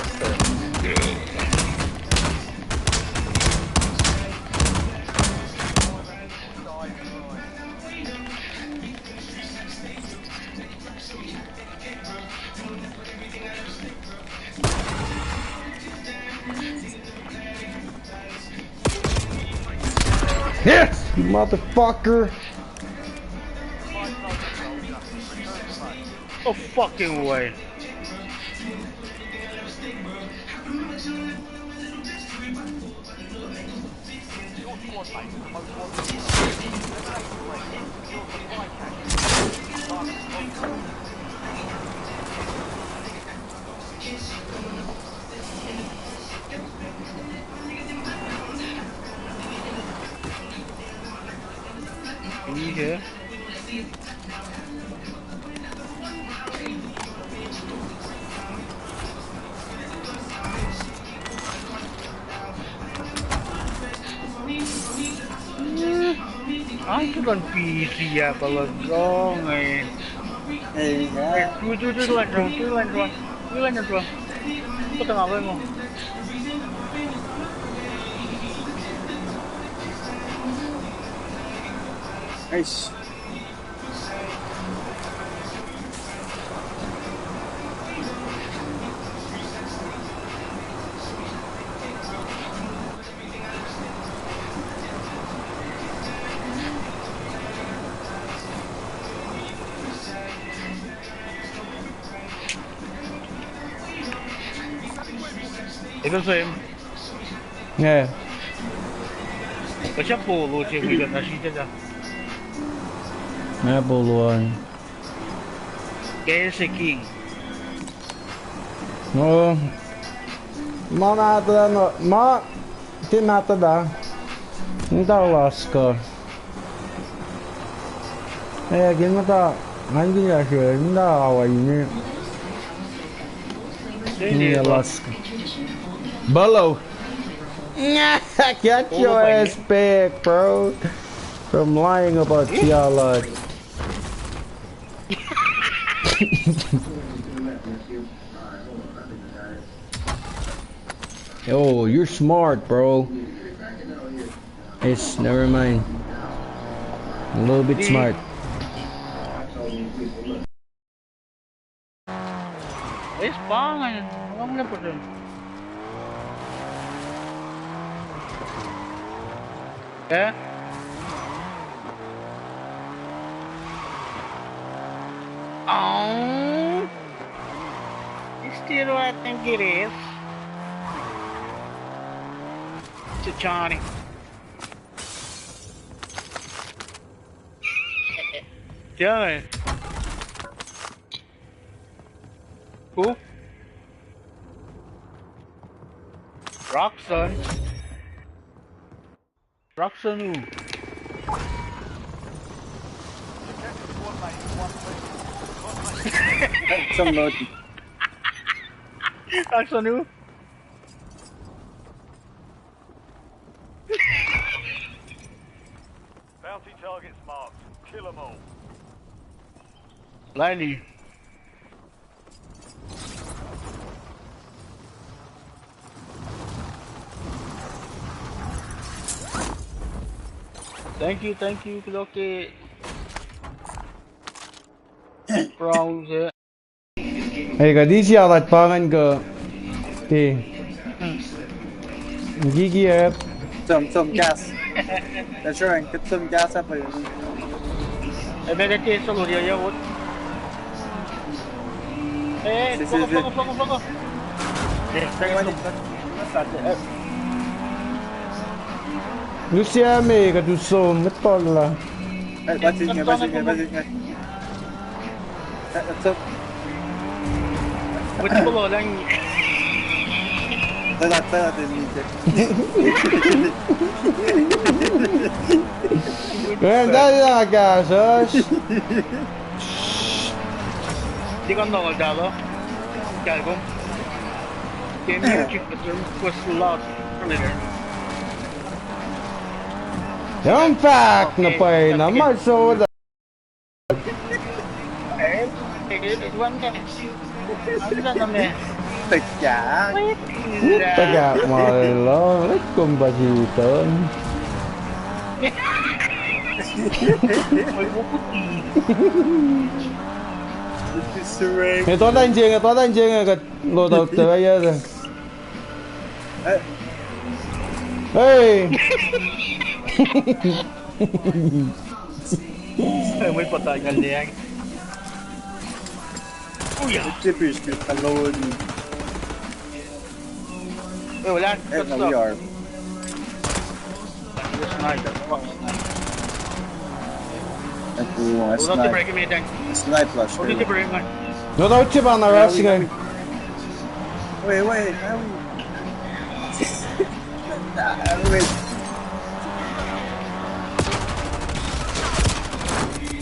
[SPEAKER 12] Yes! You motherfucker.
[SPEAKER 17] No fucking way. Yeah. Anh cứ còn phì xì à, bà là do ngày cứ lên rồi có tao ngọc lên không?
[SPEAKER 16] Eish.
[SPEAKER 17] Ito sa'yo.
[SPEAKER 12] Nghe.
[SPEAKER 17] Có chấp bù luôn chứ vì gần là xí chết ra.
[SPEAKER 12] Nghe bù luôn.
[SPEAKER 17] Cái xe king.
[SPEAKER 12] Ma nata no. Ma. Ti nata da. Nta laska. Gina ta. Hangi yaşıyor? Nta hava yine. Nta laska. Bellow. Get your ass back, bro. From lying about Tiala. Oh, you're smart, bro. It's never mind. A little bit smart.
[SPEAKER 17] It's fine. Không lên một đường. Yeah. Oh, it's still what I think it is. It's a Johnny. Johnny. Who? Roxanne. Roxanne who?
[SPEAKER 16] Some loading.
[SPEAKER 17] Roxanne who?
[SPEAKER 5] Bounty targets marked. Kill them all.
[SPEAKER 17] Lightning. Thank you, Loki. Wrong here.
[SPEAKER 12] Hey, ka di siya pangan ka. Ti. Gigi up.
[SPEAKER 16] Some gas. That's right. Get some gas up here.
[SPEAKER 17] Em bé đến trên solo dia ya, Wood. Fogo.
[SPEAKER 12] Lucia me ka tu so metol la.
[SPEAKER 16] Bajing ngay. Ito.
[SPEAKER 17] Wood solo lang.
[SPEAKER 16] Tara din dito.
[SPEAKER 12] Dali na ka, sus.
[SPEAKER 17] Di ko na dalo. Kaya ko. Game music was loud earlier.
[SPEAKER 12] Yung fact na pa eh, naman so da. Taga malo, kung basiton. Ito ta anjing ka lo tao tayo ya. Hey.
[SPEAKER 17] May patay ka liang. Uy!
[SPEAKER 16] Chippers, hello.
[SPEAKER 17] Wala.
[SPEAKER 16] Eh, no, we are.
[SPEAKER 17] Sniper.
[SPEAKER 16] Sniper.
[SPEAKER 12] No daw chip on the rush game.
[SPEAKER 16] Wait. Wait.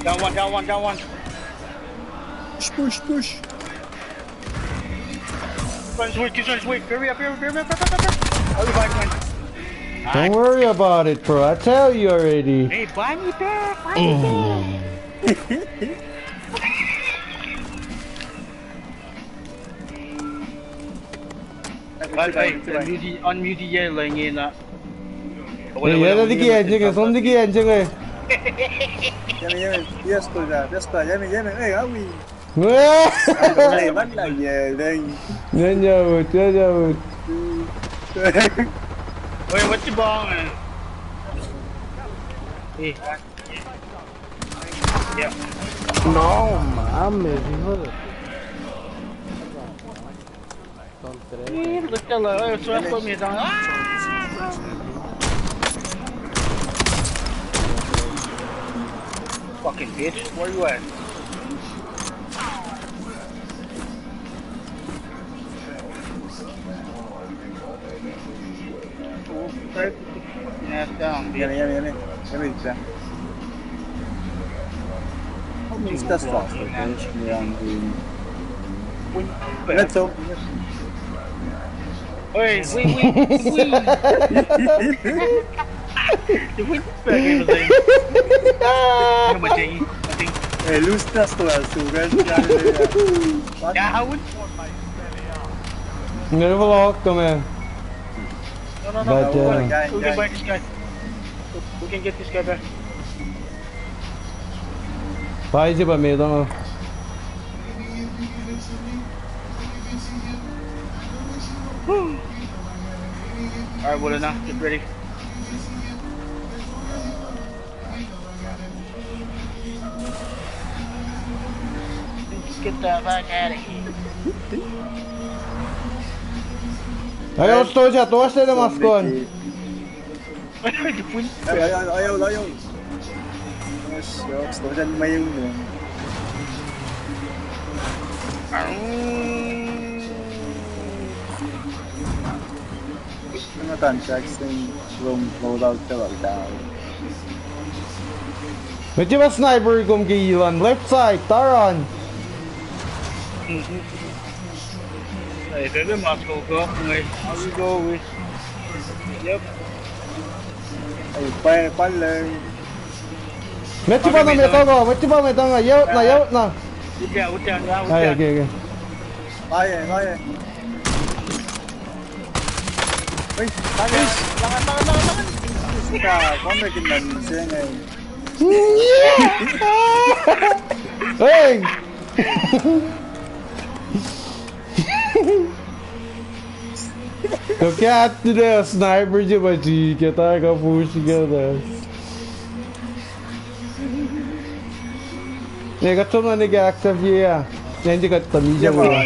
[SPEAKER 17] Down one.
[SPEAKER 16] Push.
[SPEAKER 17] Keep switch. Hurry up. I'll revive one.
[SPEAKER 12] Don't worry about it, bro. I tell you already.
[SPEAKER 17] Hey, buy me back. Unmute dây lời nghe nè.
[SPEAKER 12] Hey, 얘네 되게 안정해. 손 되게 안정해.
[SPEAKER 16] Yemen. Hey, Awi.
[SPEAKER 12] 왜?
[SPEAKER 16] Này bắt là về đây.
[SPEAKER 12] Nhớ.
[SPEAKER 17] Ôi, what you bong à? Đi. Yeah.
[SPEAKER 1] No mames, hijo de...
[SPEAKER 17] Look at the sweat for me down. Fucking bitch, where you at? Ass down, bitch.
[SPEAKER 16] Yemen. Minst das war's. Let's go.
[SPEAKER 17] Oi, we. The wind back in the thing. No, but I think.
[SPEAKER 16] Hey, lose das to us, guys.
[SPEAKER 17] Yeah, how would?
[SPEAKER 12] Never locked them in.
[SPEAKER 17] No.
[SPEAKER 12] But,
[SPEAKER 17] we can buy this guy. We can get this guy back.
[SPEAKER 12] Paisi ba may dong.
[SPEAKER 17] Alright, well enough. Get ready. Let's get the fuck out of here.
[SPEAKER 12] Ayaw, to na maskon.
[SPEAKER 16] Ayaw. Gusto dyan may yung mga contracts yung room loadout ka wag daw.
[SPEAKER 12] Medyo ba sniper kung giilan? Left side, Taran.
[SPEAKER 17] Hey, cái must go người. How we go with? Yep.
[SPEAKER 16] Ay, pala.
[SPEAKER 12] Medyo ba may tango? Yaut na.
[SPEAKER 17] Ut ra.
[SPEAKER 12] Ay, okay.
[SPEAKER 16] Kaya. Uy, langan. Kung may kinansin eh.
[SPEAKER 12] Hey! तो क्या तेरे sniper जो बची कहता है का पूछ गया था ये कच्चों ने क्या एक्सेप्ट किया नहीं जी कच्चा मीजा बोला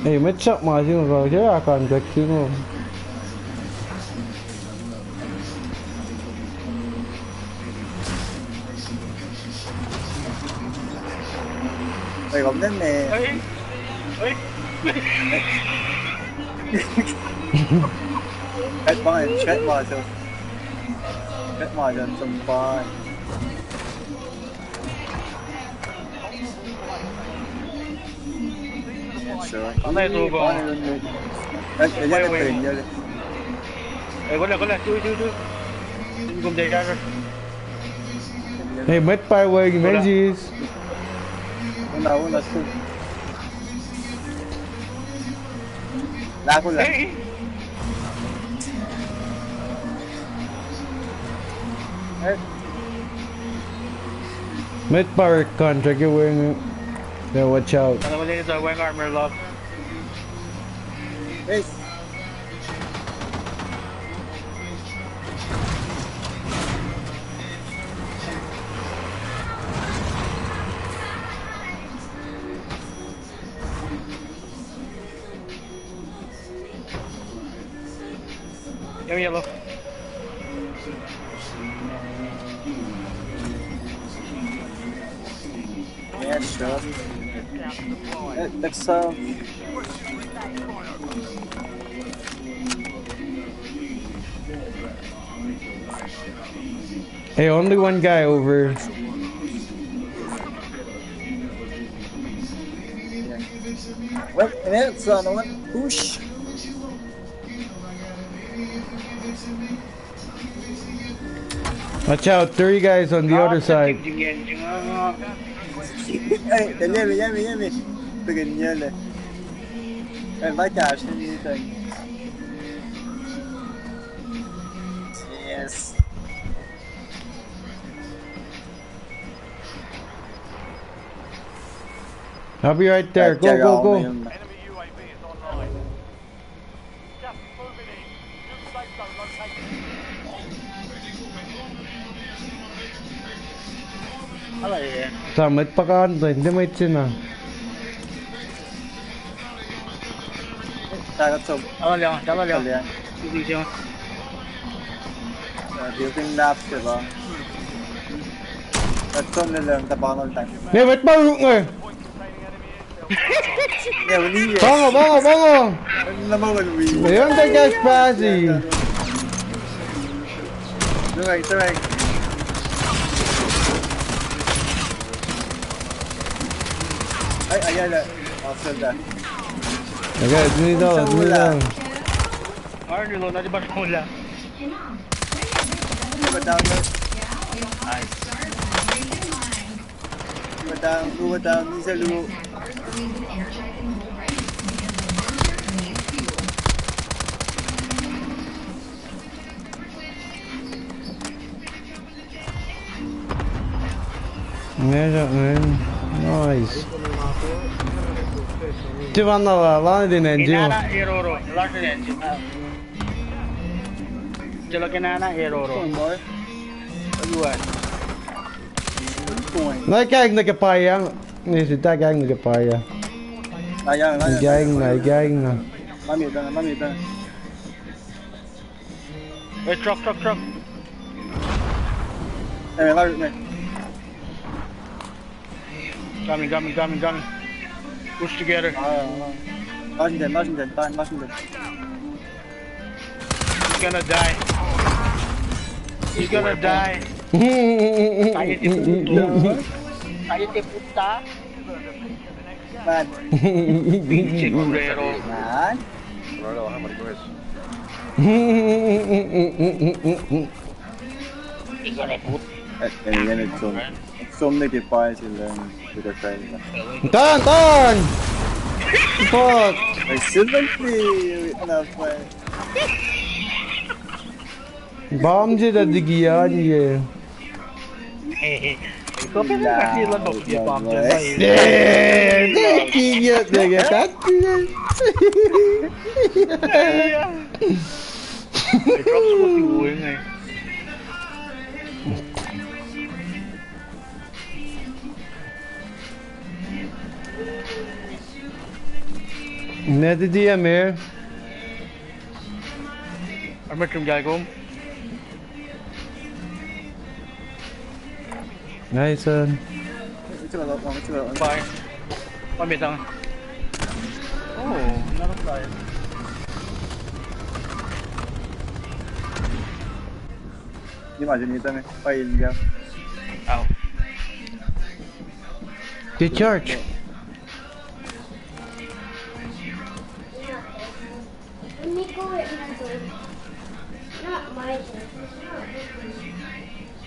[SPEAKER 12] eh macam macam kalau dia akan berkino
[SPEAKER 16] Mày gom đến nè. Chết mỏi rồi. Chết mỏi rồi, xung quanh.
[SPEAKER 17] Con này tôi có.
[SPEAKER 16] Để cho cái tiền vô đi.
[SPEAKER 17] Có là chui. Cùng chạy ra rồi.
[SPEAKER 12] hey met by way Menzies
[SPEAKER 16] Una su. Lago lang.
[SPEAKER 12] met power contract you're wearing yeah watch out
[SPEAKER 17] Ano ba din ito? Wearing armor lock.
[SPEAKER 16] Hey,
[SPEAKER 17] Yellow.
[SPEAKER 16] Yeah, sure. Let's
[SPEAKER 12] Hey, only one guy over.
[SPEAKER 16] Wait a minute, son. What? Push.
[SPEAKER 12] Watch out, 3 guys on the other side.
[SPEAKER 16] Hey, Yummy. Begin yelling. Hey, my gosh, anything. Yes.
[SPEAKER 12] I'll be right there. Go, go, go.
[SPEAKER 5] Enemy UAV is online. Gas is moving in. New safe zone located.
[SPEAKER 12] Samit pa ka to, hindi mo itsin ah.
[SPEAKER 16] Building laps, diba? That's on the left, the bottom time.
[SPEAKER 12] Nee, ba't ba nga?
[SPEAKER 16] Yeah, we need it.
[SPEAKER 12] Bango!
[SPEAKER 16] Naman we.
[SPEAKER 12] Ayun the gas passy.
[SPEAKER 16] It's alright. Ayan na. Awesome that.
[SPEAKER 12] Okay, dito lang.
[SPEAKER 17] Arnilo, na di ba hula?
[SPEAKER 16] Go down there. Nice. Go down. Isa lumo.
[SPEAKER 12] Nice. Civanna var lan edin
[SPEAKER 17] Kinana Eroro, last engine. Chalo kinana Eroro.
[SPEAKER 12] Nej, kijk naar de paia. Nee, zit daar kijk naar de paia. Kijk naar.
[SPEAKER 16] Mami ito.
[SPEAKER 17] Hey, truck.
[SPEAKER 16] Hey, laro na.
[SPEAKER 17] Coming. Push together.
[SPEAKER 16] Washington.
[SPEAKER 17] He's gonna die. Cállate puta.
[SPEAKER 16] Man.
[SPEAKER 17] Pinche culero.
[SPEAKER 16] Man.
[SPEAKER 4] Ronaldo, how many goes?
[SPEAKER 17] Hijo de puta.
[SPEAKER 16] So many fires in the train.
[SPEAKER 12] Done! Fuck!
[SPEAKER 16] I shouldn't be enough fire.
[SPEAKER 12] Bomb did the gian yeah.
[SPEAKER 17] Có biết là khi lên một địa bomb trên tay.
[SPEAKER 12] Yeah, idiot nigga.
[SPEAKER 17] Drop squad vui này.
[SPEAKER 12] Ne dedi ya Mir?
[SPEAKER 17] Ở bên trong dài của ông.
[SPEAKER 12] Nice one.
[SPEAKER 17] Bye. Qua miền tầng. Oh, nó rất dài.
[SPEAKER 16] Nhưng mà chúng ta này bay ra.
[SPEAKER 17] Oh.
[SPEAKER 12] Good charge.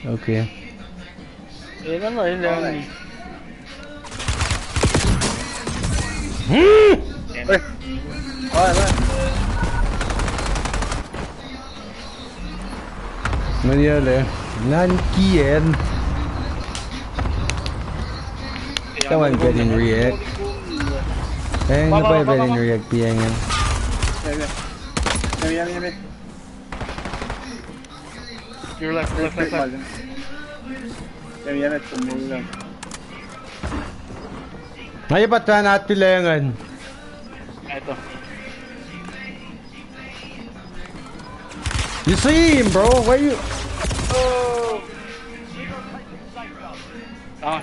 [SPEAKER 12] Okay.
[SPEAKER 17] Thì nó lại lên.
[SPEAKER 16] Ê. Rồi.
[SPEAKER 12] Maria le. Nan kien. That one getting react. Hey, nobody getting react being in.
[SPEAKER 16] Maybe.
[SPEAKER 17] You're left.
[SPEAKER 16] Maybe tumulong.
[SPEAKER 12] May ba't na natilangan?
[SPEAKER 17] Ito.
[SPEAKER 12] You see him, bro. Where you?
[SPEAKER 17] Oh. Ah.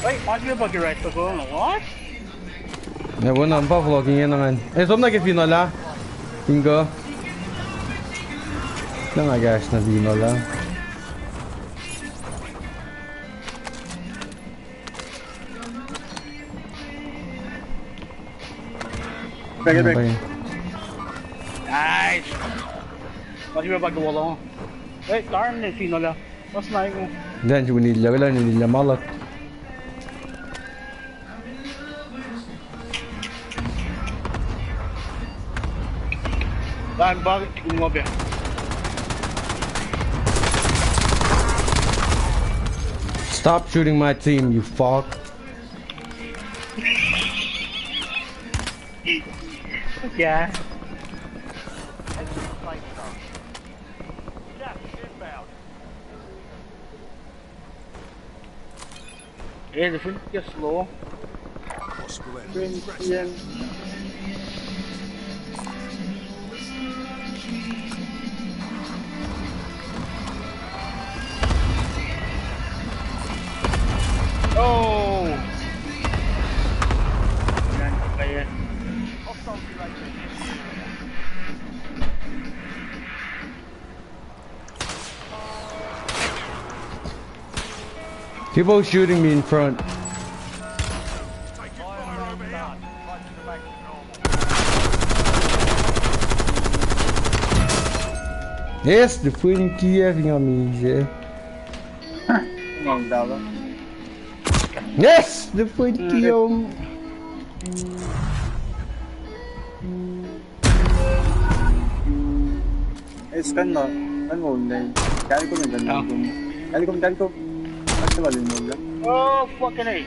[SPEAKER 17] Wait, why do you buggy right to go on? What?
[SPEAKER 12] Ya bueno, ang pa-vlogging yan naman. Eh, som na final ah. Tingo. Lang agas na final ah.
[SPEAKER 17] Back. Nice. Why do you buggy wall on? Wait, darn it, final ah. What's my go?
[SPEAKER 12] Dan cuma nilai lah, nilai malat.
[SPEAKER 17] Dan bug mobil.
[SPEAKER 12] Stop shooting my team, you fuck.
[SPEAKER 17] Yeah. Yeah, the front gets slow.
[SPEAKER 10] Possible
[SPEAKER 17] Yeah. Oh!
[SPEAKER 12] People shooting me in front. Yes, the fucking Kiev on me, yeah. Yes, the fucking Kiev.
[SPEAKER 16] Eh, scan mo. Scan mo, hindi. Kali ko na ganun. Kali ko. Basta walin mo lang.
[SPEAKER 17] Oh, fucking A.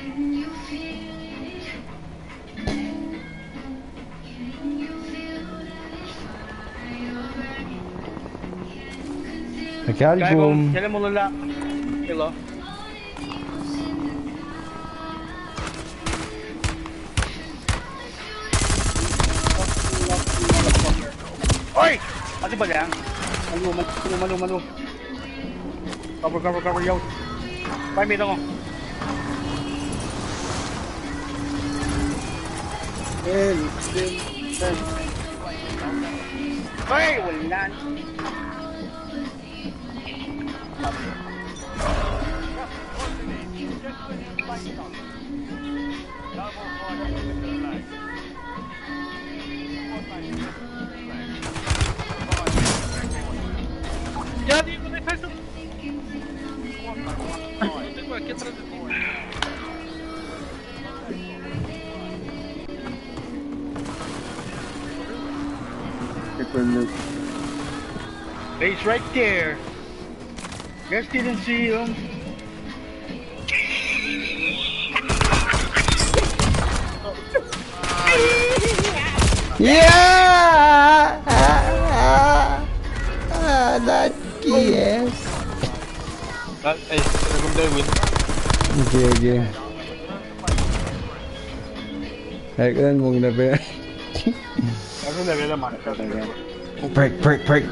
[SPEAKER 12] Kali boom.
[SPEAKER 17] Kailan mo lala? Hello? Oi! Ano ba yan? Malu. Cover, yo. 5 meter ko. Ay, wala. Ya digo, deja eso. Tengo aquí atrás de ti. He's right there. Guess didn't see him.
[SPEAKER 12] Yeah! That yes.
[SPEAKER 17] Eh, win.
[SPEAKER 12] Okay. Kan mong na ba?
[SPEAKER 17] Ano level naman?
[SPEAKER 12] Break.